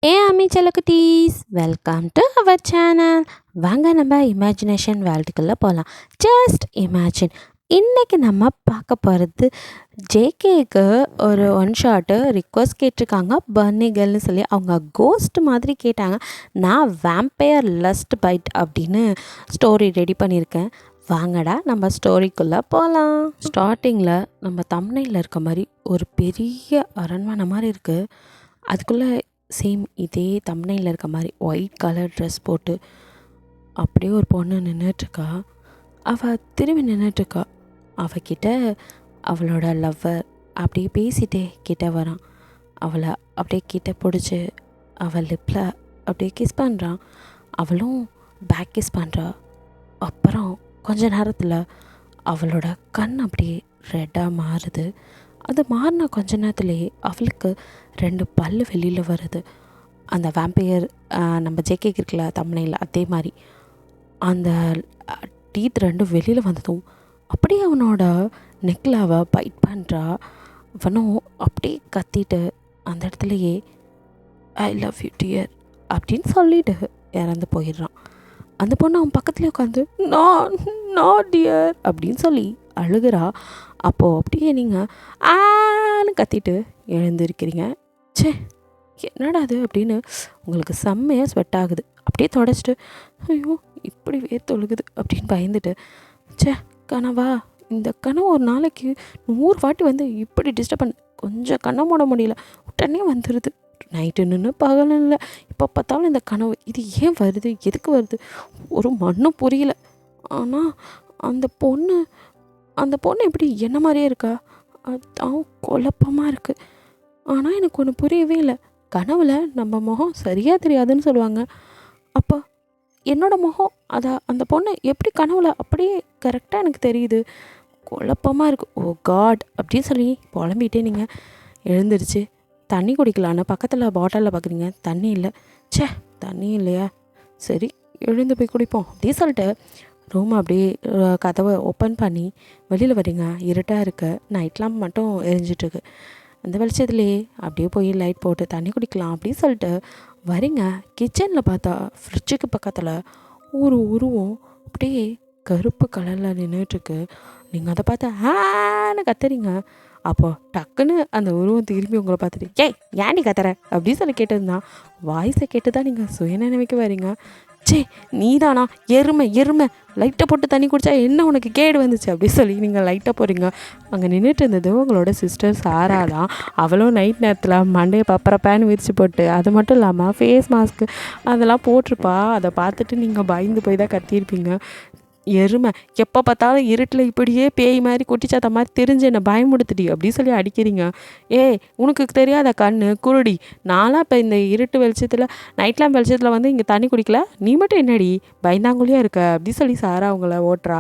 அம்மி செல்லக்குட்டீஸ், welcome to our channel. வாங்க நம்ம இமேஜினேஷன் வேர்ல்டுக்குள்ளே போகலாம். Just imagine. இன்றைக்கி நம்ம பார்க்க போகிறது ஜேகேக்கு ஒரு ஒன் ஷாட்டு ரிக்வஸ்ட் கேட்டிருக்காங்க. பர்னி கேர்ள்னு சொல்லி அவங்க கோஸ்ட் மாதிரி கேட்டாங்க. நான் வேம்பயர் லஸ்ட் பைட் அப்படின்னு ஸ்டோரி ரெடி பண்ணியிருக்கேன். வாங்கடா நம்ம ஸ்டோரிக்குள்ளே போகலாம். ஸ்டார்டிங்கில் நம்ம தம்ப்நெயிலில் இருக்க மாதிரி ஒரு பெரிய அரண்மனை மாதிரி இருக்குது. அதுக்குள்ளே சேம் இதே தம்ப்நெயிலில் இருக்க மாதிரி ஒயிட் கலர் ட்ரெஸ் போட்டு அப்படியே ஒரு பொண்ணு நின்றுட்டுருக்கா. அவள் திரும்பி நின்றுட்டுருக்கா. அவகிட்ட அவளோட லவ்வர் அப்படியே பேசிகிட்டே கிட்ட வரான். அவளை அப்படியே கிட்ட பிடிச்சி அவள் லிப்பில் அப்படியே கிஸ் பண்ணுறான். அவளும் பேக் கிஸ் பண்ணுறா. அப்புறம் கொஞ்ச நேரத்தில் அவளோட கண் அப்படியே ரெட்டாக மாறுது. அது மாறின கொஞ்ச நேரத்துலேயே அவளுக்கு 2 பல்லு வெளியில் வருது. அந்த வேம்பையர் நம்ம ஜேகேக்கு இருக்கல தம்ப்நெயிலில் அதே மாதிரி அந்த டீத் 2 வெளியில் வந்ததும் அப்படியே அவனோட நெக்கில் அவள் பைட் பண்ணுறா. அவனும் அப்படியே கத்திட்டு அந்த இடத்துலையே ஐ லவ் யூ டியர் அப்படின்னு சொல்லிட்டு இறந்து போயிடுறான். அந்த பொண்ணு அவன் பக்கத்துலேயே உட்காந்து நோ டியர் அப்படின்னு சொல்லி அழுகிறா. அப்போது அப்படியே நீங்கள் ஆன்னு கத்திட்டு எழுந்திருக்கிறீங்க. சே என்னடா அது அப்படின்னு உங்களுக்கு செம்மையாக ஸ்வெட் ஆகுது. அப்படியே தொடச்சிட்டு ஐயோ இப்படி வேர்த்தொழுகுது அப்படின்னு பயந்துட்டு, சே கனவா, இந்த கனவு ஒரு நாளைக்கு 100 வாட்டி வந்து இப்படி டிஸ்டர்ப் பண்ண கொஞ்சம் கண்ணை மூட முடியல, உடனே வந்துடுது. நைட்டு நின்று பகல் இல்லை, இப்போ பார்த்தாலும் இந்த கனவு. இது ஏன் வருது, எதுக்கு வருது, ஒரு மண்ணும் புரியல. ஆனால் அந்த பொண்ணு எப்படி என்ன மாதிரியே இருக்கா, அதுதான் குழப்பமாக இருக்குது. ஆனால் எனக்கு ஒன்று புரியவே இல்லை. கனவுல நம்ம முகம் சரியாக தெரியாதுன்னு சொல்லுவாங்க. அப்போ என்னோடய முகம் அந்த பொண்ணு எப்படி கனவுல அப்படியே கரெக்டாக எனக்கு தெரியுது. குழப்பமாக இருக்குது. ஓ காட் அப்படின்னு சொல்லி புலம்பிகிட்டே நீங்கள் எழுந்திருச்சு தண்ணி குடிக்கலான்னு பக்கத்தில் பாட்டிலில் பார்க்குறீங்க. தண்ணி இல்லை. சே தண்ணி இல்லையா, சரி எழுந்து போய் குடிப்போம் அப்படின்னு சொல்லிட்டு ரூம் அப்படியே கதவை ஓப்பன் பண்ணி வெளியில் வரீங்க. இருட்டாக இருக்க நைட் லேம்ப் மட்டும் எரிஞ்சிட்ருக்கு. அந்த வெளிச்சத்துலேயே அப்படியே போய் லைட் போட்டு தண்ணி குடிக்கலாம் அப்படின்னு சொல்லிட்டு வரீங்க. கிச்சனில் பார்த்தா ஃப்ரிட்ஜுக்கு பக்கத்தில் ஒரு உருவம் அப்படியே கருப்பு கலரில் நின்றுட்டுருக்கு. நீங்கள் அதை பார்த்து ஆன்னு கத்துறீங்க. அப்போ டக்குன்னு அந்த உருவம் திரும்பி உங்களை பார்த்துட்டு ஏய் ஏன்டி கத்துற அப்படின்னு சொல்லி கேட்டதுதான் வாய்ஸை கேட்டு தான் நீங்கள் சுயநினைவுக்கு வரீங்க. சே நீதானா, எருமை லைட்டை போட்டு தண்ணி குடித்தா என்ன உனக்கு கேடு வந்துச்சு அப்படி சொல்லி நீங்கள் லைட்டாக போகிறீங்க. அங்கே நின்றுட்டு இருந்தது உங்களோட சிஸ்டர் சாரா தான். அவளும் நைட் நேரத்தில் மண்டையை பப்பரப்பேன்னு விரிச்சு போட்டு, அது மட்டும் இல்லாமல் ஃபேஸ் மாஸ்க்கு அதெல்லாம் போட்டிருப்பா. அதை பார்த்துட்டு நீங்கள் பயந்து போய் தான் கத்தியிருப்பீங்க. எருமை எப்போ பார்த்தாலும் இருட்டில் இப்படியே பேய் மாதிரி குட்டிச்சாத்த மாதிரி தெரிஞ்சு என்னை பயமுடுத்துடி அப்படி சொல்லி அடிக்கிறீங்க. உனக்கு தெரியாத கண்ணு குருடி, நான்லாம் இப்போ இந்த இருட்டு வெளிச்சத்தில் நைட்லாம் வெளிச்சத்தில் வந்து இங்கே தண்ணி குடிக்கல, நீ மட்டும் என்னடி பயந்தாங்குழியாக இருக்க அப்படி சொல்லி சாரா அவங்கள ஓட்டுறா.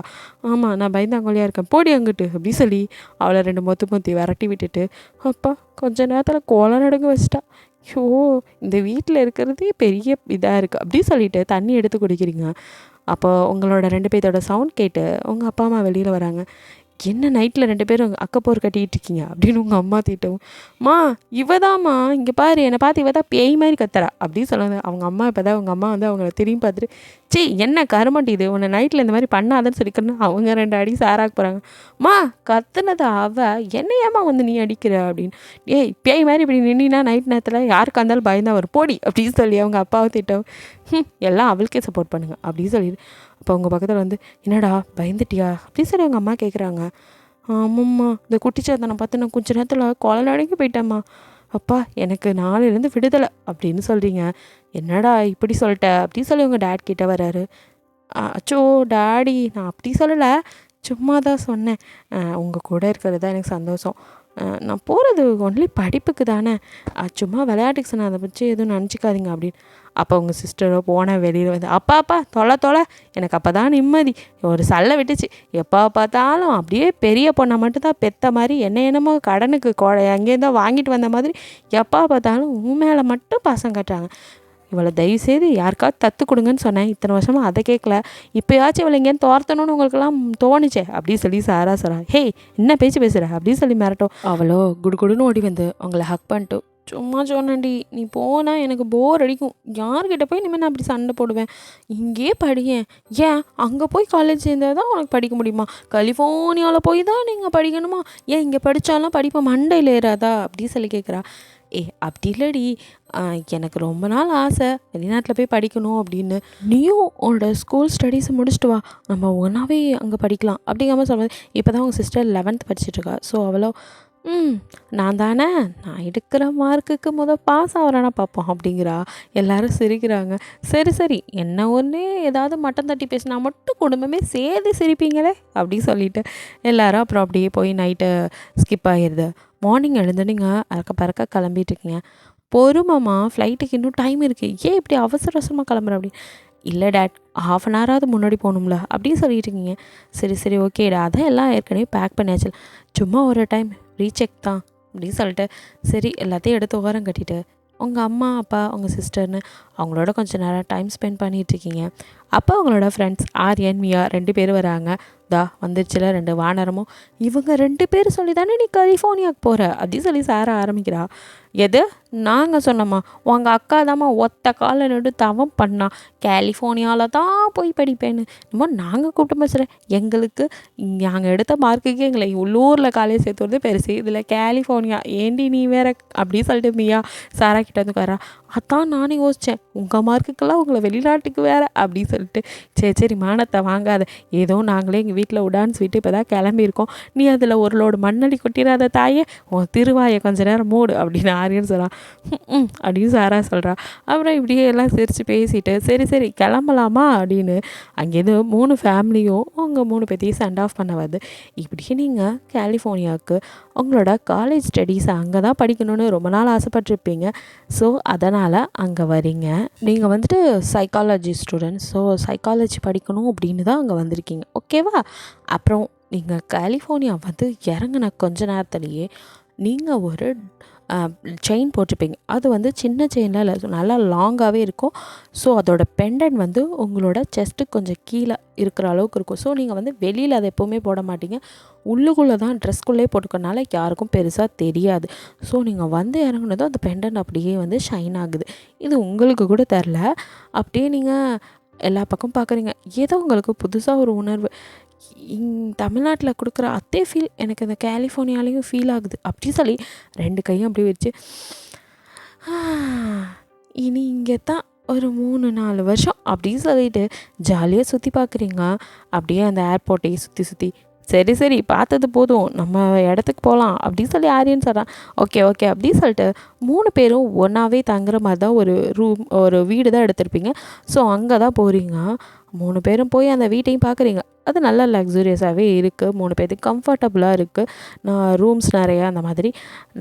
ஆமாம் நான் பயந்தாங்குழியாக இருக்கேன், போடி அங்கிட்டு அப்படி சொல்லி அவளை 2 மொத்தி விரட்டி விட்டுட்டு அப்பா கொஞ்ச நேரத்தில் கோலம் நடுங்க வச்சிட்டா. ஐயோ இந்த வீட்டில் இருக்கிறதே பெரிய இதாக இருக்குது அப்படி சொல்லிட்டு தண்ணி எடுத்து குடிக்கிறீங்க. அப்போ உங்களோட 2 பேர்த்தோட சவுண்ட் கேட்டு உங்கள் அப்பா அம்மா வெளியில் வராங்க. என்ன நைட்டில் 2 பேரும் அக்கப்போர் கட்டிகிட்டு இருக்கீங்க அப்படின்னு உங்கள் அம்மா திட்டவும், மா இவதாம்மா இங்கே பாரு என்னை பார்த்து இவ தான் பேய் மாதிரி கத்துறா அப்படின்னு சொல்லுவாங்க. அவங்க அம்மா இப்போ தான் உங்கள் அம்மா வந்து அவங்கள திரும்பி பார்த்துட்டு சே என்ன கருமாட்டி இது உன்னை நைட்டில் இந்த மாதிரி பண்ணாதன்னு சொல்லிக்கணும். அவங்க 2 அடி சாராக்க போகிறாங்க. மா கத்துனது என்னையாம்மா வந்து நீ அடிக்கிற அப்படின்னு. ஏய் பேய் மாதிரி இப்படி நின்னா நைட் நேரத்தில் யாருக்கு இருந்தாலும் பயந்தா வரும் போடி அப்படின்னு சொல்லி அவங்க அப்பாவை திட்டவும், எல்லாம் அவளுக்கே சப்போர்ட் பண்ணுங்க அப்படின்னு சொல்லிடு. அப்போ அவங்க பக்கத்தில் வந்து என்னடா பயந்துட்டியா அப்படின்னு சொல்லி அவங்க அம்மா கேட்குறாங்க. ஆமாம்மா இந்த குட்டிச்சாத்தனை பார்த்து நான் கொஞ்ச நேரத்தில் கொலை நடுங்கி போயிட்டேம்மா. அப்பா எனக்கு நாளையிலேருந்து விடுதலை அப்படின்னு சொல்கிறீங்க. என்னடா இப்படி சொல்லிட்ட அப்படின்னு சொல்லி உங்கள் டேட் கிட்டே வராரு. அச்சோ டாடி நான் அப்படி சொல்லலை, சும்மா தான் சொன்னேன், உங்கள் கூட இருக்கிறது தான் எனக்கு சந்தோஷம். நான் போகிறது ஒன்லி படிப்புக்கு தானே, சும்மா விளையாட்டுக்கு சொன்னேன், அதை பற்றி எதுவும் நினச்சிக்காதீங்க அப்படின்னு. அப்போ உங்கள் சிஸ்டரோ போனால் வெளியில் வந்து அப்பா தொலை எனக்கு அப்போ தான் நிம்மதி, ஒரு சல்லை விட்டுச்சு. எப்போ பார்த்தாலும் அப்படியே பெரிய பொண்ணை மட்டும்தான் பெற்ற மாதிரி என்னமோ கடனுக்கு எங்கேருந்தோ வாங்கிட்டு வந்த மாதிரி எப்போ பார்த்தாலும் உன் மேலே மட்டும் பாசம் கட்டுறாங்க. இவளை தயவுசெய்து யாருக்காவது தத்து கொடுங்கன்னு சொன்னேன், இத்தனை வருஷமாக அதை கேட்கல, இப்போயாச்சும் இவளை எங்கேன்னு தோர்த்தணும்னு உங்களுக்கெல்லாம் தோணுச்சே அப்படின்னு சொல்லி சாரா ஹே என்ன பேச்சு பேசுகிற அப்படின்னு சொல்லி மிரட்டும். அவளோ குடுகுடுன்னு ஓடி வந்து அவங்கள ஹக் பண்ணிட்டு சும்மா சொன்னேன்டி, நீ போனா எனக்கு போர் அடிக்கும். யார்கிட்ட போய் இனிமேல் நான் அப்படி சண்டை போடுவேன்? இங்கேயே படியேன். ஏன் அங்கே போய் காலேஜ் சேர்ந்தால் தான் உனக்கு படிக்க முடியுமா? கலிஃபோர்னியாவில் போய் தான் நீங்கள் படிக்கணுமா? ஏன் இங்கே படித்தாலும் படிப்பு மண்டையில் ஏறாதா அப்படி சொல்லி கேட்குறா. அப்படி இல்லடி, எனக்கு ரொம்ப நாள் ஆசை வெளிநாட்டில் போய் படிக்கணும் அப்படின்னு. நீயும் உன்னோட ஸ்கூல் ஸ்டடீஸை முடிச்சுட்டு வா, நம்ம ஒன்றாவே அங்கே படிக்கலாம் அப்படிங்காம சொல்லுவேன். இப்போ தான் உங்கள் சிஸ்டர் 11th படிச்சுட்ருக்கா. ஸோ அவ்வளோ நான் தானே, நான் எடுக்கிற மார்க்குக்கு பாஸ் ஆகிறானா பார்ப்போம் அப்படிங்கிறா. எல்லாரும் சிரிக்கிறாங்க. சரி சரி, என்ன ஒன்று ஏதாவது மட்டம் தட்டி பேசினா மட்டும் குடும்பமே சேர்ந்து சிரிப்பீங்களே அப்படி சொல்லிட்டு எல்லாரும் அப்புறம் அப்படியே போய் நைட்டு ஸ்கிப் ஆகிடுது. மார்னிங் எழுந்து நீங்கள் அறக்க பறக்க கிளம்பிட்டுருக்கீங்க. பொறுமாம்மா, ஃப்ளைட்டுக்கு இன்னும் டைம் இருக்குது, ஏன் இப்படி அவசர அவசரமாக கிளம்புற அப்படி. இல்லை டேட், 1/2 அன் ஹவராவது முன்னாடி போகணும்ல அப்படின்னு சொல்லிட்டு இருக்கீங்க. சரி சரி ஓகேடா, அதான் எல்லாம் ஏற்கனவே பேக் பண்ணியாச்சு, சும்மா ஒரு டைம் ரீசெக் தான் அப்படின்னு சொல்லிட்டு சரி எல்லாத்தையும் எடுத்து ஓரம் கட்டிட்டு உங்கள் அம்மா அப்பா உங்கள் சிஸ்டர்னு அவங்களோட கொஞ்சம் நேரம் டைம் ஸ்பெண்ட் பண்ணிகிட்ருக்கீங்க. அப்போ அவங்களோட ஃப்ரெண்ட்ஸ் ஆரியன் மியா 2 பேர் வராங்க. வந்துருச்சுல 2 வானரமும். இவங்க 2 பேர் சொல்லி தானே நீ கலிஃபோர்னியாவுக்கு போகிற அப்படின்னு சொல்லி சார ஆரம்பிக்கிறா. எது நாங்கள் சொன்னோம்மா? உங்கள் அக்கா தாம்மா ஒத்த காலில் நின்று தவம் பண்ணா, கலிஃபோர்னியாவில் தான் போய் படிப்பேன்னு. இன்னும் நாங்கள் கூப்பிட்டு பேசுகிறேன். எங்களுக்கு நாங்கள் எடுத்த மார்க்குக்கு எங்களை உள்ளூரில் காலேஜ் சேர்த்து வருது பெருசு, இதில் கலிஃபோர்னியா ஏண்டி நீ வேற அப்படின்னு சொல்லிட்டு மியா சாரா கிட்ட வந்து உட்காரா. அதான் நானே யோசித்தேன், உங்கள் மார்க்குக்கெல்லாம் உங்களை வெளிநாட்டுக்கு வேறு அப்படின்னு சொல்லிட்டு. சரி சரி மானத்தை வாங்காத, ஏதோ நாங்களே எங்கள் வீட்டில் உடான்னு சொல்லிட்டு இப்போ தான் கிளம்பியிருக்கோம், நீ அதில் ஒரு லோடு மண்ணடி கொட்டிடாத தாயே, உன் திருவாயை கொஞ்ச நேரம் மூடு அப்படின்னு ஆரியன்னு சொல்கிறான். அப்படின்னு சாரா சொல்கிறா. அப்புறம் இப்படியே எல்லாம் சிரித்து பேசிட்டு சரி சரி கிளம்பலாமா அப்படின்னு அங்கேருந்து 3 ஃபேமிலியும் அவங்க 3 பேர்த்தையும் சென்ட் ஆஃப் பண்ண வருது. இப்படியே நீங்கள் கலிஃபோர்னியாவுக்கு உங்களோட காலேஜ் ஸ்டடீஸை அங்கே தான் படிக்கணும்னு ரொம்ப நாள் ஆசைப்பட்டிருப்பீங்க. ஸோ அதனால் அங்கே வரீங்க. நீங்கள் வந்துட்டு சைக்காலஜி ஸ்டூடெண்ட், ஸோ சைக்காலஜி படிக்கணும் அப்படின்னு தான் அங்கே வந்திருக்கீங்க, ஓகேவா? அப்புறம் நீங்கள் கலிஃபோர்னியா வந்து இறங்கின கொஞ்ச நேரத்துலேயே நீங்கள் ஒரு செயின் போட்டிருப்பீங்க. அது வந்து சின்ன செயினில் இல்லை, நல்லா லாங்காகவே இருக்கும். ஸோ அதோட பெண்டன்ட் வந்து உங்களோட செஸ்ட்டுக்கு கொஞ்சம் கீழே இருக்கிற அளவுக்கு இருக்கும். ஸோ நீங்கள் வந்து வெளியில் அதை எப்போவுமே போட மாட்டீங்க, உள்ளுக்குள்ளே தான் ட்ரெஸ்க்குள்ளே போட்டுக்கனால யாருக்கும் பெருசாக தெரியாது. ஸோ நீங்கள் வந்து இறங்குனதும் அந்த பெண்டன்ட் அப்படியே வந்து ஷைன் ஆகுது. இது உங்களுக்கு கூட தெரில. அப்படியே நீங்கள் எல்லா பக்கம் பார்க்குறீங்க. ஏதோ உங்களுக்கு புதுசாக ஒரு உணர்வு. தமிழ்நாட்டில் கொடுக்குற அதே ஃபீல் எனக்கு இந்த கலிஃபோர்னியாலேயும் ஃபீல் ஆகுது அப்படி சொல்லி 2 கையும் அப்படியே வச்சு இனி இங்கே தான் ஒரு 3-4 வருஷம் அப்படின்னு சொல்லிட்டு ஜாலியாக சுற்றி பார்க்குறீங்க. அப்படியே அந்த ஏர்போர்ட்டையே சுற்றி சுற்றி சரி சரி பார்த்தது போதும், நம்ம இடத்துக்கு போகலாம் அப்படின்னு சொல்லி ஆரியன்னு சொல்கிறான். ஓகே ஓகே அப்படின்னு சொல்லிட்டு 3 பேரும் ஒன்றாவே தங்குற மாதிரி தான் ஒரு வீடு தான் எடுத்திருப்பீங்க. ஸோ அங்கே தான் போகிறீங்க. 3 பேரும் போய் அந்த வீட்டையும் பார்க்குறீங்க. அது நல்லா லக்ஸூரியஸாகவே இருக்குது, 3 பேருக்கு கம்ஃபர்டபுளாக இருக்குது, ரூம்ஸ் நிறையா அந்த மாதிரி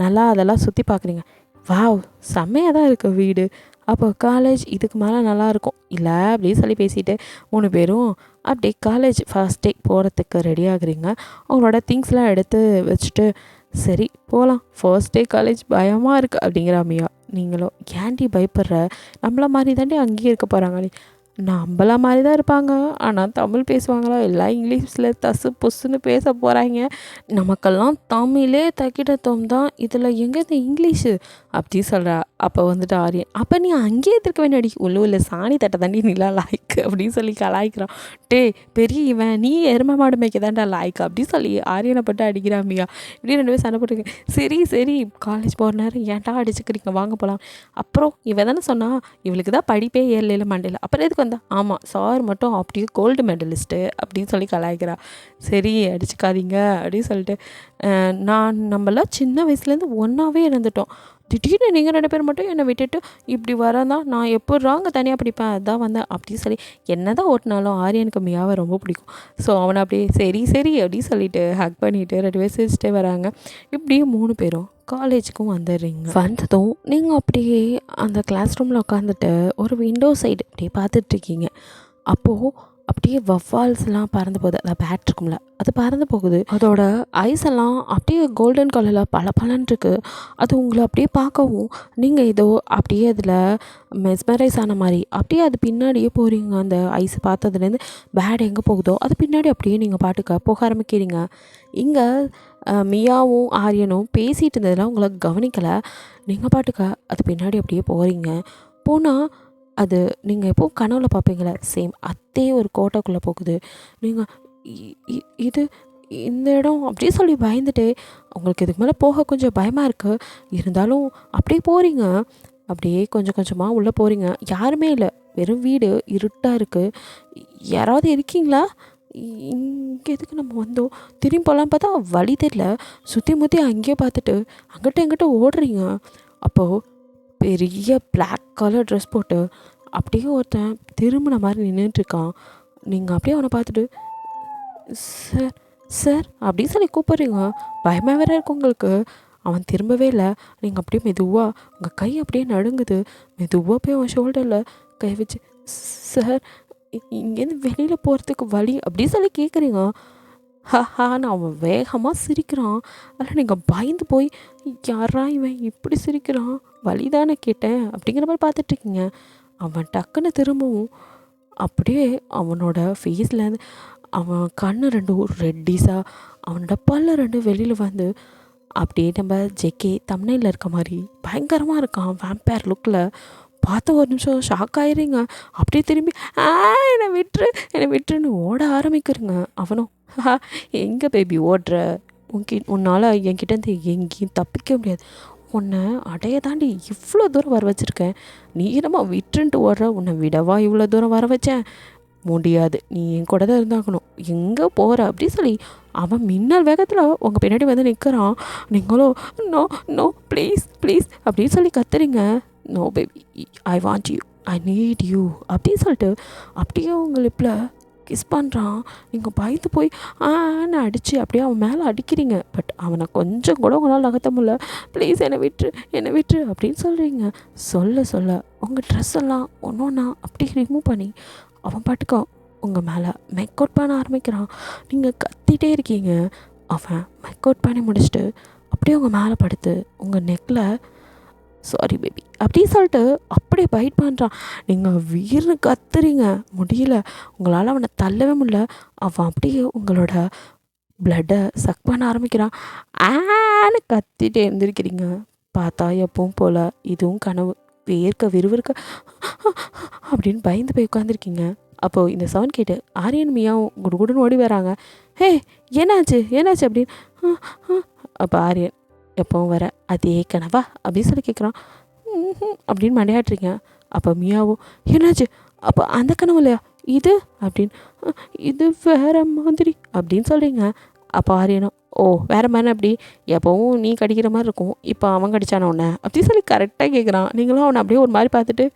நல்லா அதெல்லாம் சுற்றி பார்க்குறீங்க. வாவ், செம்மையாக தான் இருக்குது வீடு, அப்போ காலேஜ் இதுக்கு மேலே நல்லாயிருக்கும் இல்லை அப்படின்னு சொல்லி பேசிட்டு 3 பேரும் அப்படியே காலேஜ் ஃபர்ஸ்ட் டே போகிறதுக்கு ரெடி ஆகுறீங்க. அவங்களோட திங்ஸ்லாம் எடுத்து வச்சுட்டு சரி போகலாம், ஃபர்ஸ்ட் டே காலேஜ் பயமாக இருக்குது அப்படிங்கிற மியா. நீங்களும் ஏன்டி பயப்படுற, நம்மள மாதிரி தாண்டி அங்கேயே இருக்க போகிறாங்களே. நம்மள மாதிரி தான் இருப்பாங்க, ஆனால் தமிழ் பேசுவாங்களா, எல்லாம் இங்கிலீஷில் தசு புஸ்ஸுன்னு பேச போகிறாங்க. நமக்கெல்லாம் தமிழே தக்கிடத்தோம் தான், இதில் எங்கேருந்து இங்கிலீஷு அப்படி சொல்கிறா. அப்போ வந்துட்டு ஆரியன், அப்போ நீ அங்கேயே இருக்க வேண்டியடி, உள்ள சாணி தட்டை தாண்டி நீலா லாய்க்கு அப்படின்னு சொல்லி கலாய்க்கிறான். டே பெரிய இவன், நீ எருமை மாடு மேய்க்க தாண்டா லாய்க்கு அப்படின்னு சொல்லி ஆரியனை பட்டு அடிக்கிறாமியா. இப்படி 2 பேரும் சண்டை போட்டுருக்கேன். சரி சரி காலேஜ் போகிற நேரம் ஏன்டா அடிச்சுக்கிறீங்க, வாங்க போகலாம். அப்புறம் இவன் தானே சொன்னா இவளுக்கு தான் படிப்பே ஏறல மண்டையில், அப்புறம் எதுக்கு வந்தா? ஆமாம் சார் மட்டும் அப்படியே கோல்டு மெடலிஸ்ட்டு அப்படின்னு சொல்லி கலாய்க்கிறா. சரி அடிச்சுக்காதீங்க அப்படின்னு சொல்லிட்டு நம்மளாம் சின்ன வயசுலேருந்து ஒன்றாவே இருந்துட்டோம், திடீர்னு நீங்கள் 2 பேர் மட்டும் என்னை விட்டுட்டு இப்படி வரதான் நான் எப்பட்றாங்க தனியாக படிப்பேன், அதான் வந்தேன் அப்படின்னு சொல்லி என்ன தான் ஓட்டினாலும் ஆரியனுக்கு மியாவை ரொம்ப பிடிக்கும். ஸோ அவனை அப்படியே சரி சரி அப்படின்னு சொல்லிட்டு ஹக் பண்ணிவிட்டு 2 பேர் சிரிச்சிட்டே வராங்க. இப்படியே 3 பேரும் காலேஜுக்கும் வந்துடுறீங்க. வந்ததும் நீங்கள் அப்படியே அந்த கிளாஸ் ரூமில் உட்காந்துட்டு ஒரு விண்டோ சைடு அப்படியே பார்த்துட்ருக்கீங்க. அப்போது அப்படியே வவ்வால்ஸ்லாம் பறந்து போகுது, அந்த பேட் இருக்கும்ல அது பறந்து போகுது. அதோட ஐஸ் எல்லாம் அப்படியே கோல்டன் கலரில் பளபளன்னு இருக்குது. அது உங்களை அப்படியே பார்க்கவும் நீங்கள் ஏதோ அப்படியே அதில் மெஸ்மரைஸ் ஆன மாதிரி அப்படியே அது பின்னாடியே போகிறீங்க. அந்த ஐஸ் பார்த்ததுலேருந்து பேட் எங்கே போகுதோ அது பின்னாடி அப்படியே நீங்கள் பாட்டுக்க போக ஆரம்பிக்கிறீங்க. இங்கே மியாவும் ஆரியனும் பேசிகிட்டு இருந்ததெல்லாம் உங்களை கவனிக்கலை. நீங்கள் பாட்டுக்க அது பின்னாடி அப்படியே போகிறீங்க. போனால் அது நீங்கள் எப்போ கனவுல பார்ப்பீங்களே சேம் அதே ஒரு கோட்டைக்குள்ளே போகுது. நீங்கள் இது இந்த இடம் அப்படியே சொல்லி பயந்துட்டே உங்களுக்கு இதுக்கு மேலே போக கொஞ்சம் பயமாக இருக்குது. இருந்தாலும் அப்படியே போகிறீங்க. அப்படியே கொஞ்சம் கொஞ்சமாக உள்ளே போகிறீங்க. யாருமே இல்லை, வெறும் வீடு இருட்டாக இருக்குது. யாராவது இருக்கீங்களா? இங்கே எதுக்கு நம்ம வந்தோம்? திரும்பி போகலாம் பார்த்தா வழி தெரியல. சுற்றி முற்றி அங்கேயே பார்த்துட்டு அங்கிட்ட எங்கிட்ட ஓடுறீங்க. அப்போது பெரிய பிளாக் கலர் ட்ரெஸ் போட்டு அப்படியே ஒருத்தன் திரும்பின மாதிரி நின்றுட்டுருக்கான். நீங்கள் அப்படியே அவனை பார்த்துட்டு சார் சார் அப்படின்னு சொல்லி கூப்பிட்றீங்க. பயமாக வேற இருக்கு உங்களுக்கு. அவன் திரும்பவே இல்லை. நீங்கள் அப்படியே மெதுவாக உங்கள் கை அப்படியே நடுங்குது. மெதுவாக போய் அவன் ஷோல்டரில் கை வச்சு சார் இங்கேருந்து வெளியில் போகிறதுக்கு வழி அப்படின்னு சொல்லி கேட்குறீங்க. ஹான்னு அவன் வேகமாக சிரிக்கிறான். அதில் நீங்கள் பயந்து போய் யாரா இவன் இப்படி சிரிக்கிறான், வழி தானே கேட்டேன் அப்படிங்கிற மாதிரி பார்த்துட்ருக்கீங்க. அவன் டக்குன்னு திரும்பவும் அப்படியே அவனோட ஃபேஸ்லேருந்து அவன் கண்ணு ரெண்டும் ரெட்டிஸாக, அவனோட பல்ல ரெண்டும் வெளியில் வந்து அப்படியே நம்ம ஜெகே தம்ப்நெயிலில் இருக்க மாதிரி பயங்கரமாக இருக்கான். வேம்பயர் லுக்கில் பார்த்து ஒரு நிமிஷம் ஷாக் ஆயிடுறீங்க. அப்படியே திரும்பி என்னை விட்டுருன்னு ஓட ஆரம்பிக்கிறீங்க. அவனும் எங்கே பேபி ஓடுற? உன்னால் என்கிட்டேருந்து எங்கேயும் தப்பிக்க முடியாது. உன்னை அடைய தாண்டி இவ்வளோ தூரம் வர வச்சுருக்கேன். நீ என்னமா விட்டுன்ட்டு ஓடுற? உன்னை விடவா இவ்வளோ தூரம் வர வச்சேன்? முடியாது, நீ என் கூட தான் இருந்தாகணும். எங்கே போகிற அப்படி சொல்லி அவன் மின்னல் வேகத்தில் உங்கள் பின்னாடி வந்து நிற்கிறான். நீங்களும் நோ நோ ப்ளீஸ் ப்ளீஸ் அப்படின்னு சொல்லி கத்துறீங்க. No baby, I want you, I need you அப்படின்னு சொல்லிட்டு அப்படியே உங்கள் லிப்பில் கிஸ் பண்ணுறான். நீங்கள் பயந்து போய் ஆன்னு அடித்து அப்படியே அவன் மேலே அடிக்கிறீங்க. பட் அவனை கொஞ்சம் கூட உங்களால் நகர்த்த முடியல. ப்ளீஸ் என்னை விட்டுரு அப்படின்னு சொல்கிறீங்க. சொல்ல உங்கள் ட்ரெஸ் எல்லாம் ஒன்று ஒன்றா அப்படியே ரிமூவ் பண்ணி அவன் பாட்டுக்க உங்கள் மேலே மேக் அவுட் பண்ண ஆரம்பிக்கிறான். நீங்கள் கத்திகிட்டே இருக்கீங்க. அவன் மேக் அவுட் பண்ணி முடிச்சுட்டு அப்படியே உங்கள் மேலே படுத்து உங்கள் நெக்கில் சாரி பேபி அப்படின்னு சொல்லிட்டு அப்படியே பைட் பண்ணுறான். நீங்கள் வீர்னு கத்துறீங்க, முடியல, உங்களால் அவனை தள்ளவே முடியல. அவன் அப்படியே உங்களோட பிளட்டை சக் பண்ண ஆரம்பிக்கிறான். ஆன்னு கத்திட்டே இருந்திருக்கிறீங்க. பார்த்தா எப்பவும் போல் இதுவும் கனவு. விறுவிறுக்க அப்படின்னு பயந்து போய் உட்காந்துருக்கீங்க. அப்போது இந்த சவுண்ட் கேட்டு ஆரியன் மியாவும் குடுகுடுன்னு ஓடி வராங்க. ஹே என்னாச்சு அப்படின்னு. அப்போ ஆரியன் எப்பவும் வர அதே கனவா அப்படின்னு சொல்லி கேட்குறான். அப்படின்னு மண்டையாட்டுறீங்க. அப்போ மியாவும் என்னாச்சு? அப்போ அந்த கனவு இல்லையா இது அப்படின்னு. இது வேற மாதிரி அப்படின்னு சொல்கிறீங்க. அப்போ ஆரியனும் வேறு மாதிரி அப்படி எப்போவும் நீ கடிக்கிற மாதிரி இருக்கும், இப்போ அவன் கடிச்சான உன்னை அப்படின்னு சொல்லி கரெக்டாக கேட்குறான். நீங்களும் அவனை அப்படியே ஒரு மாதிரி பார்த்துட்டு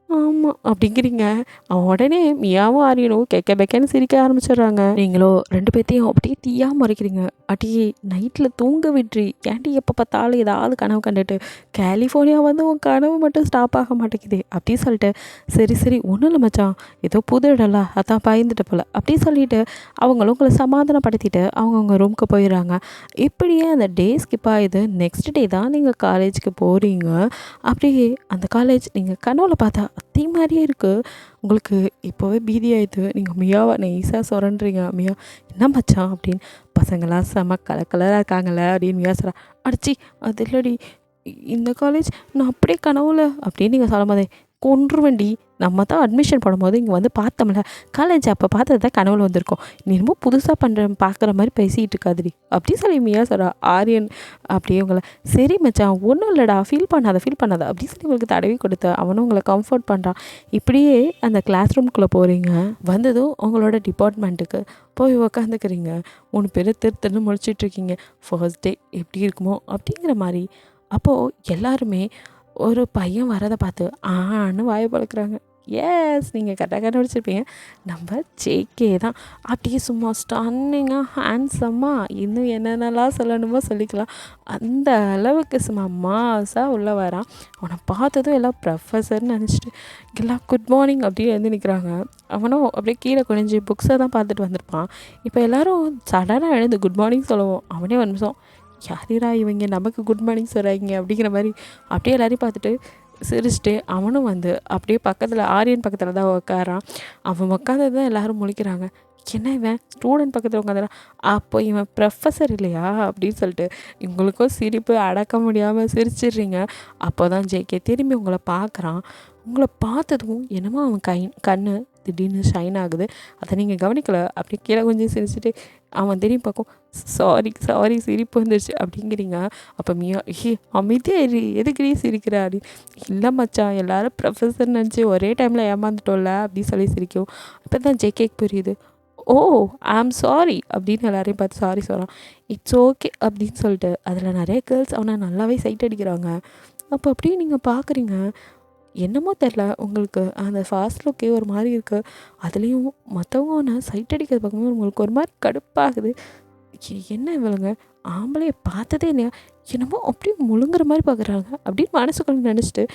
ஆமாம் அப்படிங்கிறீங்க. அவன் உடனே மியாவும் ஆரியனும் பெக்கன்னு சிரிக்க ஆரம்பிச்சிடுறாங்க. நீங்களும் ரெண்டு பேர்த்தையும் அப்படியே தீயாக முறைக்கிறீங்க. அடியே நைட்டில் தூங்க விட்ரி, ஏன்டி எப்போ பார்த்தாலும் ஏதாவது கனவு கண்டுட்டு கலிஃபோர்னியா வந்து உன் கனவு மட்டும் ஸ்டாப் ஆக மாட்டேங்குது அப்படின்னு சொல்லிட்டு சரி ஒன்றும் இல்லை மச்சான், ஏதோ புது இடம்ல அதான் பயந்துட்டு போல அப்படின்னு சொல்லிட்டு அவங்களும் உங்களை சமாதானப்படுத்திட்டு அவங்கவுங்க ரூமுக்கு போயிடுறாங்க. இப்படியே அந்த டே ஸ்கிப் ஆகுது. நெக்ஸ்ட் டே தான் நீங்கள் காலேஜுக்கு போகிறீங்க. அப்படியே அந்த காலேஜ் நீங்கள் கனவுல பார்த்தா அதே மாதிரியே இருக்குது. உங்களுக்கு இப்போவே பீதி ஆயிடுது. நீங்கள் மியாவை நைஸாக சுரண்டுறீங்க. மியா என்ன மச்சான் அப்படின்னு. பசங்களாம் செம கலராக இருக்காங்களே அப்படின்னு மியா சொல்கிறா. அடிச்சி அது இல்லடி, இந்த காலேஜ் நான் அப்படியே கனவுல அப்படின்னு நீங்கள் சொல்லும் போதே கொன்றுவண்டி. நம்ம தான் அட்மிஷன் போடும்போது இங்கே வந்து பார்த்தோம்ல காலேஜ், அப்போ பார்த்தது தான் கனவுல வந்திருக்கோம். நீ ரொம்ப புதுசாக பார்க்குற மாதிரி பேசிகிட்டு இருக்காதுடி அப்படி சொல்லி மியா சொல்கிறா. ஆரியன் அப்படியே உங்களை சரி மச்சான் ஒன்றும் இல்லைடா, ஃபீல் பண்ணாத அப்படி சொல்லி உங்களுக்கு தடவி கொடுத்து அவனும் உங்களை கம்ஃபர்ட் பண்ணுறான். இப்படியே அந்த கிளாஸ் ரூம்குள்ளே போகிறீங்க. வந்ததும் உங்களோட டிபார்ட்மெண்ட்டுக்கு போய் உக்காந்துக்கிறீங்க. 3 பேர் திருன்னு முழிச்சிட்ருக்கீங்க. ஃபர்ஸ்ட் டே எப்படி இருக்குமோ அப்படிங்கிற மாதிரி. அப்போது எல்லாருமே ஒரு பையன் வரதை பார்த்து ஆன்னு வாயை பழக்கிறாங்க. எஸ், நீங்கள் கரெக்டாக கண்டுபிடிச்சிருப்பீங்க. நம்ம ஜேகே தான். அப்படியே சும்மா ஸ்டன்னிங்காக ஹேண்ட்ஸம்மாக இன்னும் என்னென்னலாம் சொல்லணுமோ சொல்லிக்கலாம். அந்த அளவுக்கு சும்மா மாஸாக உள்ளே வரான். அவனை பார்த்ததும் எல்லாம் ப்ரொஃபஸர்னு நினச்சிட்டு எல்லாம் குட் மார்னிங் அப்படியே எழுந்து நிற்கிறாங்க. அவனும் அப்படியே கீழே குனிஞ்சு புக்ஸை தான் பார்த்துட்டு வந்திருப்பான். இப்போ எல்லோரும் சடனாக எழுந்து குட் மார்னிங் சொல்லுவோம். அவனே ஒரு நிமிஷம் யாரா இவங்க நமக்கு குட் மார்னிங் சொல்கிறாங்க அப்படிங்கிற மாதிரி அப்படியே எல்லாரையும் பார்த்துட்டு சிரிச்சுட்டு அவனும் வந்து அப்படியே பக்கத்தில் ஆரியன் பக்கத்தில் தான் உட்காரான். அவன் உட்காந்தது தான் எல்லோரும் முழிக்கிறாங்க. என்ன இவன் ஸ்டூடெண்ட் பக்கத்தில் உட்காந்துறான், அப்போ இவன் ப்ரொஃபஸர் இல்லையா அப்படின்னு சொல்லிட்டு இவங்களுக்கும் சிரிப்பு அடக்க முடியாமல் சிரிச்சிடுறீங்க. அப்போ தான் ஜேகே திரும்பி உங்களை பார்க்குறான். உங்களை பார்த்ததும் என்னமோ அவன் கண்ணு திடீர்னு ஷைன் ஆகுது. அதை நீங்கள் கவனிக்கலை. அப்படி கீழே கொஞ்சம் சிரிச்சுட்டு அவன் திரும்பி பார்க்கும். சாரி சிரிப்பு வந்துடுச்சு அப்படிங்கிறீங்க. அப்போ மியா அமைதியாக இரு, எதுக்குறீ சிரிக்கிற அப்படி. இல்லை மச்சான், எல்லோரும் ப்ரொஃபஸர் நினச்சி ஒரே டைமில் ஏமாந்துட்டோம்ல அப்படின்னு சொல்லி சிரிக்கும். அப்போ தான் ஜேகேக்கு புரியுது. ஓ ஐம் சாரி அப்படின்னு எல்லாரையும் பார்த்து சாரி சொல்கிறான். இட்ஸ் ஓகே அப்படின்னு சொல்லிட்டு அதில் நிறைய கேர்ள்ஸ் அவனை நல்லாவே சைட் அடிக்கிறாங்க. அப்போ அப்படியே நீங்கள் பார்க்குறீங்க. என்னமோ தெரில, உங்களுக்கு அந்த ஃபாஸ்ட் லுக்கே ஒரு மாதிரி இருக்குது. அதுலேயும் மற்றவங்க ஒன்று சைட் அடிக்கிறது பார்க்கும்போது உங்களுக்கு ஒரு மாதிரி கடுப்பாகுது. என்ன இவளுங்க ஆம்பளையை பார்த்ததே இல்லையா, என்னமோ அப்படியே முழுங்குற மாதிரி பார்க்குறாங்க அப்படின்னு மனசுக்குள்ள நினச்சிட்டு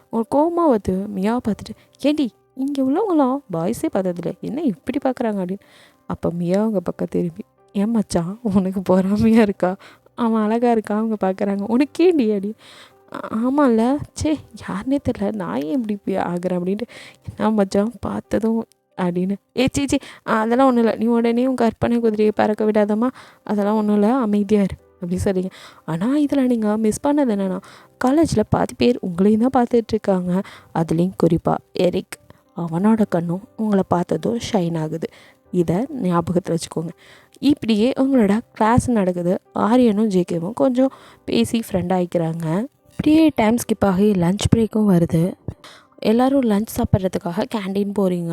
உங்களுக்கு கோவமாக வருது. மியாவை பார்த்துட்டு, ஏண்டி இங்கே உள்ளவங்களாம் பாய்ஸே பார்த்ததில்ல, என்ன இப்படி பார்க்குறாங்க அப்படின்னு. அப்போ மியா அவங்க பக்கம் திரும்பி, ஏன் மச்சான் உனக்கு பொறாமையாக இருக்கா, அவன் அழகாக இருக்கா அவங்க பார்க்குறாங்க, உனக்கேண்டி அப்படின்னு. ஆமாம்ல, சே யாருன்னே தெரில, நான் ஏன் இப்படி ஆகுறேன் அப்படின்ட்டு. என்ன மச்சான் பார்த்ததும் அப்படின்னு. சீ அதெல்லாம் ஒன்றும் இல்லை, நீ உடனே உன் கற்பனை குதிரையை பறக்க விடாதம்மா, அதெல்லாம் ஒன்றும் இல்லை, அமைதியாக இரு அப்படி சொல்லிங்க. ஆனால் இதில் நீங்கள் மிஸ் பண்ணது என்னென்னா, காலேஜில் பாதி பேர் உங்களையும் தான் பார்த்துட்ருக்காங்க. அதுலேயும் குறிப்பாக எரிக், அவனோட கண்ணும் உங்களை பார்த்ததும் ஷைன் ஆகுது. இதை ஞாபகத்தில் வச்சுக்கோங்க. இப்படியே உங்களோட கிளாஸ் நடக்குது. ஆரியனும் ஜேகேவும் கொஞ்சம் பேசி ஃப்ரெண்ட் ஆகிக்கிறாங்க. இப்படியே டைம் ஸ்கிப் ஆகி லன்ச் பிரேக்கும் வருது. எல்லோரும் லன்ச் சாப்பிட்றதுக்காக கேண்டீன் போகிறீங்க.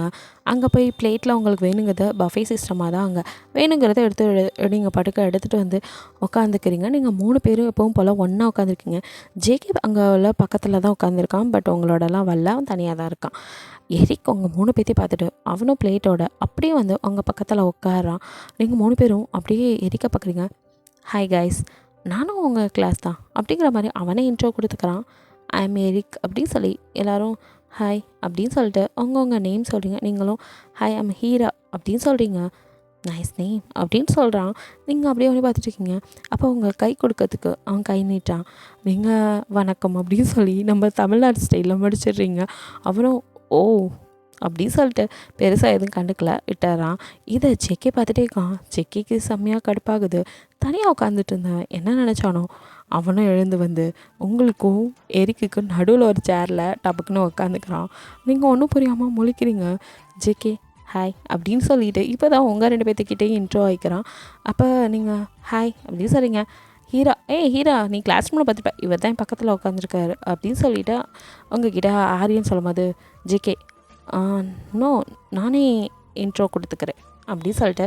அங்கே போய் பிளேட்டில் உங்களுக்கு வேணுங்கிறத பஃபே சிஸ்டமாக தான் அங்கே வேணுங்கிறத எடுத்து நீங்கள் படுக்க எடுத்துகிட்டு வந்து உட்காந்துக்கிறீங்க. நீங்கள் 3 பேரும் எப்பவும் போல் ஒன்றா உட்காந்துருக்கீங்க. ஜேகே அங்கே உள்ள பக்கத்தில் தான் உட்காந்துருக்கான். பட் உங்களோடலாம் வரல, அவன் தனியாக தான் இருக்கான். எரிக் உங்கள் 3 பேர்த்தையும் பார்த்துட்டு அவனும் பிளேட்டோட அப்படியே வந்து உங்கள் பக்கத்தில் உட்காரான். நீங்கள் 3 பேரும் அப்படியே எரிக்க பார்க்குறீங்க. ஹாய் கைஸ், நானும் உங்கள் கிளாஸ் தான் அப்படிங்கிற மாதிரி அவனே இன்ட்ரோ கொடுத்துக்கிறான். ஐ எம் எரிக் அப்படின்னு சொல்லி எல்லோரும் ஹாய் அப்படின்னு சொல்லிட்டு அவங்கவுங்க நேம் சொல்கிறீங்க. நீங்களும் ஹாய் ஐம் ஹீரா அப்படின்னு சொல்கிறீங்க. நைஸ் நேம் அப்படின்னு சொல்கிறான். நீங்கள் அப்படியே அவனே பார்த்துட்ருக்கீங்க. அப்போ அவங்க கை கொடுக்கறதுக்கு அவன் கை நீட்டான். நீங்கள் வணக்கம் அப்படின்னு சொல்லி நம்ம தமிழ்நாடு ஸ்டைலில் முடிச்சிடுறீங்க. அவனும் ஓ அப்படின்னு சொல்லிட்டு பெருசாக எதுவும் கண்டுக்கல, விட்டுறான். இதை செக்கே பார்த்துட்டே இருக்கான். செக்கிக்கு செம்மையாக கடுப்பாகுது. தனியாக உட்காந்துட்டு இருந்தேன் என்ன நினச்சானோ அவனும் எழுந்து வந்து உங்களுக்கும் எரிக்குக்கும் நடுவில் ஒரு சேரில் டபக்குன்னு உட்காந்துக்கிறான். நீங்கள் ஒன்றும் புரியாமல் முழிக்கிறீங்க. ஜேகே ஹாய் அப்படின்னு சொல்லிட்டு இப்போ தான் உங்கள் 2 பேர்த்துக்கிட்டே இன்ட்ரோ ஆகிக்கிறான். அப்போ நீங்கள் ஹாய் அப்படின்னு சொல்கிறீங்க. ஹீரா ஹீரா நீ கிளாஸ் ரூமில் பார்த்துப்ப, இவர் தான் என் பக்கத்தில் உட்காந்துருக்காரு அப்படின்னு சொல்லிவிட்டு உங்ககிட்ட ஆரியன்னு சொல்லும் போது ஜேகே நோ நானே இன்ட்ரோ கொடுத்துக்கிறேன் அப்படின்னு சொல்லிட்டு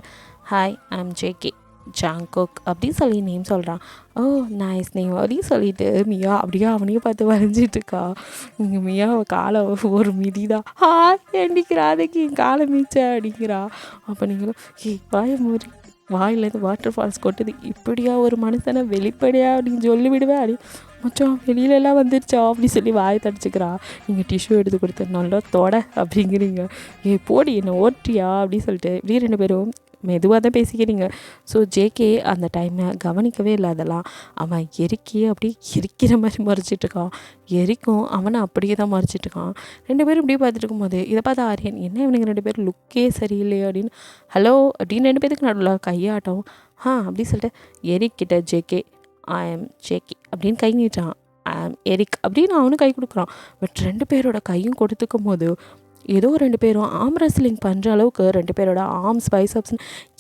ஹாய் ஐ எம் ஜேகே ஜாங்கோக் அப்படின்னு சொல்லி நேம் சொல்கிறான். ஓ நைஸ் நேம் அப்படின்னு சொல்லிட்டு மியா அப்படியே அவனையும் பார்த்து வரைஞ்சிட்ருக்கா. இங்கே மியா காலை ஒரு மிதி தான் எண்டிக்கிறா, அதுக்கு என் காலை மீச்ச அப்படிங்கிறா. அப்போ நீங்களும் வாய மூடி, வாயிலேருந்து வாட்டர் ஃபால்ஸ் கொட்டுது, இப்படியா ஒரு மனுஷனை வெளிப்படையா அப்படின்னு சொல்லிவிடுவேன் அப்படி. மச்சான் வெளியிலலாம் வந்துருச்சா அப்படி சொல்லி வாயை தடிச்சுக்கிறா. நீங்கள் டிஷ்யூ எடுத்து கொடுத்து நல்லா தொட அப்படிங்கிறீங்க. போடி என்னை ஓட்டியா அப்படின்னு சொல்லிட்டு இப்படி 2 பேரும் மெதுவாக தான் பேசிக்கிறீங்க. ஸோ ஜேகே அந்த டைமை கவனிக்கவே இல்லை. அதெல்லாம் அவன் எரிக்கி அப்படியே எரிக்கிற மாதிரி மறைச்சிட்ருக்கான். எரிக்கும் அவனை அப்படியே தான் மறைச்சிட்ருக்கான். 2 பேரும் இப்படியே பார்த்துட்டு இருக்கும்போது இதை பார்த்தா ஆரியன், என்ன இவனுங்க 2 பேரும் லுக்கே சரியில்லையே அப்படின்னு ஹலோ அப்படின்னு 2 பேருக்கு நடுவில் கையாட்டம் அப்படின்னு சொல்லிட்டு எரிக்கிட்ட ஜேகே ஐ எம் ஜேகே அப்படின்னு கை நீட்டான். ஐ எம் எரிக் அப்படின்னு அவனும் கை கொடுக்குறான். பட் 2 பேரோட கையும் கொடுத்துக்கும் போது ஏதோ 2 பேரும் ஆர்ம் ரெஸ்லிங் பண்ணுற அளவுக்கு 2 பேரோட ஆர்ம்ஸ் பைசப்ஸ்னு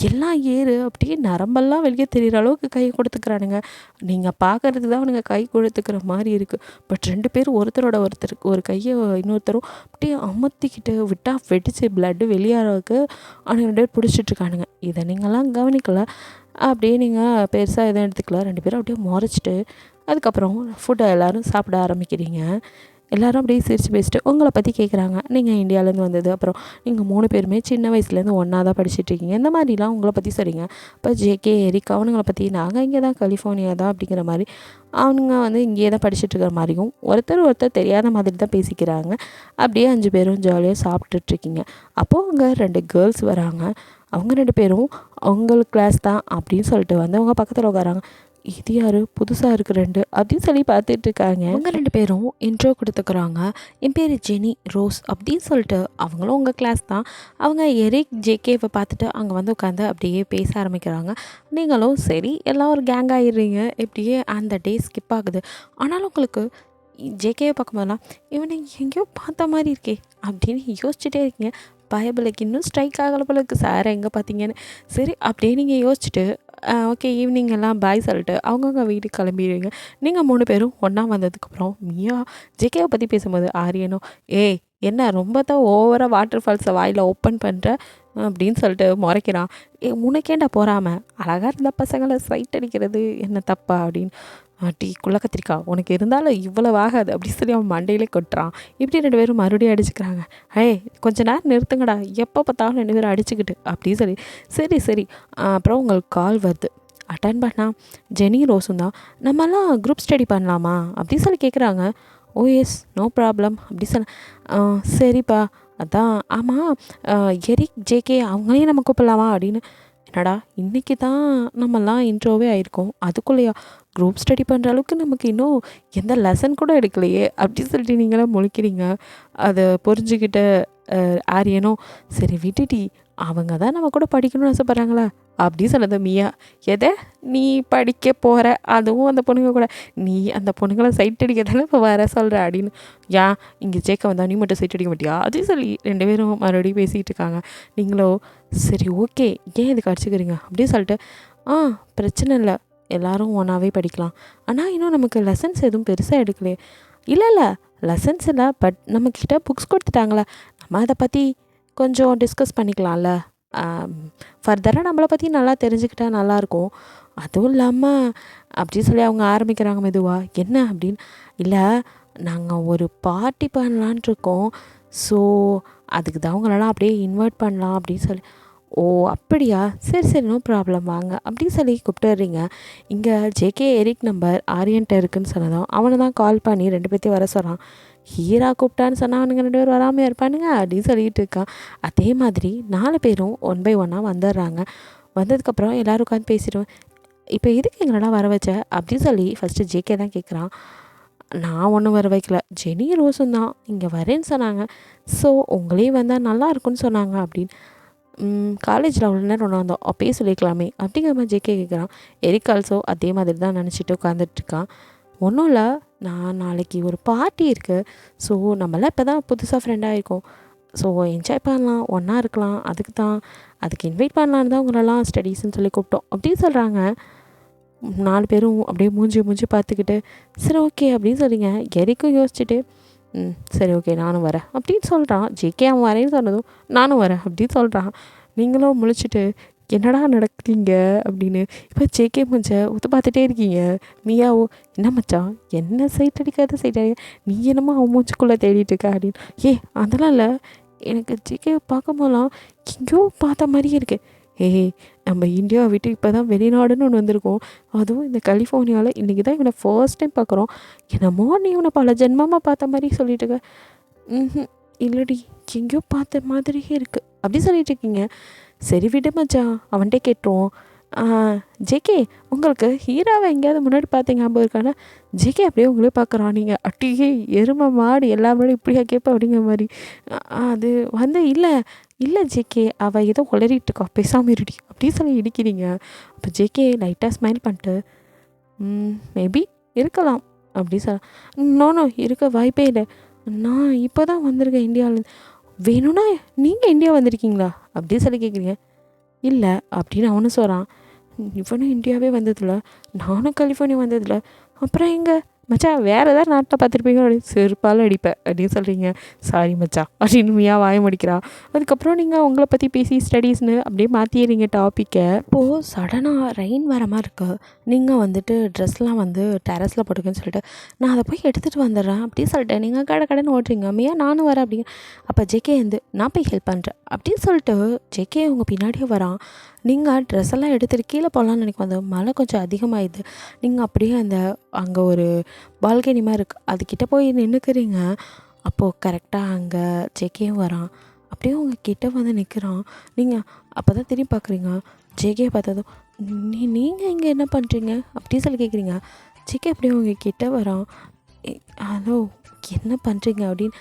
எல்லாம் அப்படியே நரம்பெல்லாம் வெளியே தெரிகிற அளவுக்கு கை கொடுத்துக்கிறானுங்க. நீங்கள் பார்க்குறதுக்கு தான் அவனுங்க கை கொடுத்துக்கிற மாதிரி இருக்குது. பட் 2 பேரும் ஒருத்தரோட ஒருத்தருக்கு ஒரு கையை இன்னொருத்தரும் அப்படியே அமர்த்திக்கிட்டு விட்டால் வெடிச்சு பிளட்டு வெளியாகிறதுக்கு அவனுங்க 2 பேர் பிடிச்சிட்ருக்கானுங்க. இதை நீங்கள்லாம் கவனிக்கல, அப்படியே நீங்கள் பெருசாக எதுவும் எடுத்துக்கல. 2 பேரும் அப்படியே முறைச்சிட்டு அதுக்கப்புறம் ஃபுட்டை எல்லோரும் சாப்பிட ஆரம்பிக்கிறீங்க. எல்லோரும் அப்படியே சிரித்து பேசிட்டு உங்களை பற்றி கேட்குறாங்க. நீங்கள் இந்தியாவிலேருந்து வந்தது, அப்புறம் நீங்கள் 3 பேருமே சின்ன வயசுலேருந்து ஒன்றா தான் படிச்சுட்ருக்கீங்க, இந்த மாதிரிலாம் உங்களை பற்றி சொல்கிறீங்க. இப்போ ஜேகே எரிக் அவனுங்களை பற்றி நாங்கள் இங்கே தான் கலிஃபோர்னியா தான் அப்படிங்கிற மாதிரி அவனுங்க வந்து இங்கேயே தான் படிச்சுட்ருக்கிற மாதிரியும் ஒருத்தர் தெரியாத மாதிரி தான் பேசிக்கிறாங்க. அப்படியே 5 பேரும் ஜாலியாக சாப்பிட்டுட்ருக்கீங்க. அப்போது அங்கே 2 கேர்ள்ஸ் வராங்க. அவங்க 2 பேரும் அவங்களுக்கு கிளாஸ் தான் அப்படின்னு சொல்லிட்டு வந்து அவங்க பக்கத்தில் உட்காராங்க. இது யார் புதுசாக இருக்கு ரெண்டு அப்படின்னு சொல்லி பார்த்துட்டு இருக்காங்க. அவங்க 2 பேரும் இன்ட்ரோ கொடுத்துக்கிறாங்க. என் பேர் ஜெனி ரோஸ் அப்படின்னு சொல்லிட்டு அவங்களும் உங்கள் கிளாஸ் தான். அவங்க எரிக் ஜேகேவை பார்த்துட்டு அங்கே வந்து உட்காந்து அப்படியே பேச ஆரம்பிக்கிறாங்க. நீங்களும் சரி எல்லாம் ஒரு கேங் ஆகிடுறீங்க. இப்படியே அந்த டே ஸ்கிப் ஆகுது. ஆனாலும் உங்களுக்கு ஜேகேவை பார்க்கும்போதெல்லாம் இவனை எங்கேயோ பார்த்த மாதிரி இருக்கே அப்படின்னு யோசிச்சுட்டே இருக்கீங்க. பயபிளுக்கு இன்னும் ஸ்ட்ரைக் ஆகலை போல இருக்குது சார் எங்கே பார்த்தீங்கன்னு. சரி அப்படியே நீங்கள் யோசிச்சுட்டு ஓகே ஈவினிங் எல்லாம் பாய் சொல்லிட்டு அவங்கவுங்க வீட்டுக்கு கிளம்பிடுவீங்க. நீங்கள் 3 பேரும் ஒன்றா வந்ததுக்கப்புறம் மியா ஜேகேவை பற்றி பேசும்போது ஆரியனும் ஏய் என்ன ரொம்ப தான் ஓவராக வாட்டர் ஃபால்ஸை வாயில் ஓப்பன் பண்ணுற அப்படின்னு சொல்லிட்டு முறைக்கிறான். உனக்கேண்டா போகாமல் அழகாக இருந்த பசங்களை சைட் அடிக்கிறது என்ன தப்பா அப்படின்னு டீ குள்ள கத்திரிக்கா உனக்கு இருந்தாலும் இவ்வளவு ஆகாது அப்படின்னு சொல்லி அவன் மண்டையிலே கொட்டுறான். இப்படி 2 பேரும் மறுபடியும் அடிச்சுக்கிறாங்க. கொஞ்ச நேரம் நிறுத்துங்கடா எப்போ பார்த்தாலும் 2 பேரும் அடிச்சுக்கிட்டு அப்படின்னு சொல்லி சரி சரி அப்புறம் உங்களுக்கு கால் வருது. அட்டன் பண்ணா ஜெனி ரோஸும் தான். நம்மலாம் குரூப் ஸ்டடி பண்ணலாமா அப்படின்னு சொல்லி கேட்குறாங்க. ஓ எஸ் நோ ப்ராப்ளம் அப்படி சொன்ன சரிப்பா அதான் ஆமாம் எரிக் ஜேகே அவங்களையும் நம்ம கூப்பிடலாமா அப்படின்னு. என்னடா இன்றைக்கி தான் நம்மலாம் இன்ட்ரோவே ஆயிருக்கோம் அதுக்குள்ளேயா குரூப் ஸ்டடி பண்ணுற அளவுக்கு நமக்கு இன்னும் எந்த லெசன் கூட எடுக்கலையே அப்படின்னு சொல்லிட்டு நீங்களாம் முழிக்கிறீங்க. அதை புரிஞ்சுக்கிட்ட ஆரியனும் சரி விட்டுட்டி அவங்க தான் நம்ம கூட படிக்கணும்னு ஆசைப்பட்றாங்களா அப்படி சொன்னது மியா. எதை நீ படிக்க போகிற அதுவும் அந்த பொண்ணுங்க கூட நீ அந்த பொண்ணுங்களை சைட் அடிக்கிறதால இப்போ வர சொல்கிற அப்படின்னு. ஏன் இங்கே ஜேக்க வந்தால் நீ மட்டும் சைட் அடிக்க மாட்டியா அப்படின்னு சொல்லி 2 பேரும் மறுபடியும் பேசிகிட்டு இருக்காங்க. நீங்களோ சரி ஓகே ஏன் இதுக்கு அடிச்சுக்கிறீங்க அப்படின்னு சொல்லிட்டு பிரச்சனை இல்லை எல்லோரும் ஒன்றாவே படிக்கலாம். ஆனால் இன்னும் நமக்கு லெசன்ஸ் எதுவும் பெருசாக எடுக்கலையே. இல்லை லெசன்ஸ் இல்லை பட் நம்மக்கிட்ட புக்ஸ் கொடுத்துட்டாங்களே நம்ம அதை பற்றி கொஞ்சம் டிஸ்கஸ் பண்ணிக்கலாம்ல. ஃபர்தராக நம்மளை பற்றி நல்லா தெரிஞ்சுக்கிட்டா நல்லாயிருக்கும். அதுவும் இல்லாமல் அப்படி சொல்லி அவங்க ஆரம்பிக்கிறாங்க மெதுவாக. என்ன அப்படின்னு இல்லை நாங்கள் ஒரு பார்ட்டி பண்ணலான் இருக்கோம். ஸோ அதுக்கு தான் அவங்களெல்லாம் அப்படியே இன்வைட் பண்ணலாம் அப்படின்னு சொல்லி. ஓ அப்படியா சரி சரி நோ ப்ராப்ளம் வாங்க அப்படின்னு சொல்லி கூப்பிட்டுறீங்க. இங்கே ஜேகே எரிக் நம்பர் ஆரியன்ட்ட இருக்குதுன்னு சொன்னதும் அவனை தான் கால் பண்ணி 2 பேர்த்தையும் வர சொல்கிறான். ஹீரா கூப்பிட்டான்னு சொன்னால் அவனுங்க 2 பேர் வராமல் இருப்பானுங்க அப்படின்னு சொல்லிட்டு இருக்கான். அதே மாதிரி 4 பேரும் 1 by 1 வந்துடுறாங்க. வந்ததுக்கப்புறம் எல்லோரும் உட்காந்து பேசிடுவேன். இப்போ எதுக்கு எங்களடா வர வச்ச அப்படின்னு சொல்லி ஃபஸ்ட்டு ஜேகே தான் கேட்குறான். நான் ஒன்றும் வர வைக்கல ஜெனி ரோஸும் தான் இங்கே வரேன்னு சொன்னாங்க. ஸோ உங்களையும் வந்தால் நல்லா இருக்குன்னு சொன்னாங்க அப்படின்னு. காலேஜில் அவ்வளோ நேரம் ஒன்றா வந்தோம் அப்பயே சொல்லிக்கலாமே அப்படிங்கிற மாதிரி ஜேகே கேட்குறான். எரிக் ஆல்சோ அதே மாதிரி தான் நினச்சிட்டு உட்காந்துட்ருக்கான். ஒன்றும் இல்லை நான் நாளைக்கு ஒரு பார்ட்டி இருக்குது. ஸோ நம்மளாம் இப்போ தான் புதுசாக ஃப்ரெண்டாக இருக்கோம். ஸோ என்ஜாய் பண்ணலாம் ஒன்றா இருக்கலாம் அதுக்கு இன்வைட் பண்ணலான்னு தான் உங்களெல்லாம் ஸ்டடீஸ்ன்னு சொல்லி கூப்பிட்டோம் அப்படின்னு சொல்கிறாங்க. 4 பேரும் அப்படியே மூஞ்சி பார்த்துக்கிட்டு சரி ஓகே அப்படின்னு சொல்லிங்க. எரிக்கும் யோசிச்சுட்டு சரி ஓகே நானும் வரேன் அப்படின்னு சொல்கிறான். ஜேகே அவன் வரேன்னு சொன்னதும் நானும் வரேன் அப்படின்னு சொல்கிறான். நீங்களும் முழிச்சிட்டு என்னடா நடக்குதுங்க அப்படின்னு இப்போ ஜேகே ஒத்து பார்த்துட்டே இருக்கீங்க. மியாவோ என்ன மச்சான் என்ன சைட் அடிக்காத நீ என்னமோ அவன் மூச்சுக்குள்ளே தேடிட்டு இருக்க அப்படின்னு. அதெல்லாம் இல்லை எனக்கு ஜேகே பார்க்கும்போதெல்லாம் எங்கேயோ பார்த்த மாதிரியே இருக்குது. நம்ம இந்தியாவை விட்டு இப்போ தான் வெளிநாடுன்னு ஒன்று வந்திருக்கோம். அதுவும் இந்த கலிஃபோர்னியாவில் இன்றைக்கி தான் இவனை ஃபர்ஸ்ட் டைம் பார்க்குறோம். என்னமோ நீ இவனை பல ஜென்மமாக பார்த்த மாதிரி சொல்லிட்டு இருக்க. இல்லடி எங்கேயோ பார்த்த மாதிரியே இருக்குது அப்படி சொல்லிட்டு இருக்கீங்க. சரி விடு மச்சான் அவன்கிட்ட கேட்டுருவோம். ஜேகே உங்களுக்கு ஹீராவை எங்கேயாவது முன்னாடி பார்த்தீங்க ஞாபகம் இருக்கானா? ஜேகே அப்படியே உங்களே பார்க்குறான். நீங்கள் அட்டியே எருமை மாடு எல்லா முன்னாடி இப்படியா கேட்பேன் அப்படிங்கிற மாதிரி. அது இல்லை ஜேகே அவள் ஏதோ உளறிட்டு இருக்கா பேசாமல் இருடி அப்படின்னு சொல்லி இடிக்கிறீங்க. அப்போ ஜேகே லைட்டாக ஸ்மைல் பண்ணிட்டு மேபி இருக்கலாம் அப்படி நோ இருக்க வாய்ப்பே இல்லை. நான் இப்போ தான் வந்திருக்கேன் இந்தியாவிலேருந்து. வேணும்னா நீங்கள் இந்தியா வந்திருக்கீங்களா அப்படின்னு சொல்லி கேட்குறீங்க. இல்லை அப்படின்னு அவனும் சொல்கிறான். இவனும் இந்தியாவே வந்ததில்ல நானும் கலிஃபோர்னியா வந்ததில்ல அப்புறம் எங்கே மச்சான் வேறு ஏதாவது நாட்டில் பார்த்துருப்பீங்க அப்படின்னு செருப்பால் அடிப்பேன் அப்படின்னு சொல்கிறீங்க. சாரி மச்சா அப்படின்னு மியா வாய முடிக்கிறா. அதுக்கப்புறம் நீங்கள் உங்களை பற்றி பேசி ஸ்டடீஸ்னு அப்படியே மாற்றிடுறீங்க டாப்பிக்கை. இப்போது சடனாக ரெயின் வர மாதிரி இருக்கு. நீங்கள் வந்துட்டு ட்ரெஸ்லாம் வந்து டெரஸில் போட்டுக்கன்னு சொல்லிட்டு நான் அதை போய் எடுத்துகிட்டு வந்துடுறேன் அப்படின்னு சொல்லிட்டு நீங்கள் கடைன்னு ஓட்டுறீங்க. மியா நானும் வரேன் அப்படிங்க. அப்போ ஜேகே வந்து நான் போய் ஹெல்ப் பண்ணுறேன் அப்படின்னு சொல்லிட்டு ஜேகே அவங்க பின்னாடியே வரான். நீங்கள் ட்ரெஸ் எல்லாம் எடுத்துகிட்டு கீழே போகலான்னு நினைக்கும். அந்த மழை கொஞ்சம் அதிகமாகிடுது. நீங்கள் அப்படியே அங்கே ஒரு பால்கனி மாதிரி இருக்குது அதுக்கிட்ட போய் நின்றுக்கிறீங்க. அப்போது கரெக்டாக அங்கே ஜேகேயும் வரான். அப்படியே உங்கள் கிட்ட வந்து நிற்கிறான். நீங்கள் அப்போ தான் திரும்பி பார்க்குறீங்க. ஜேகே பார்த்ததும் நீங்கள் இங்கே என்ன பண்ணுறீங்க அப்படி சொல்லி கேட்குறீங்க. ஜேகே அப்படியே அவங்க கிட்ட வரான். ஹலோ, என்ன பண்ணுறீங்க அப்படின்னு.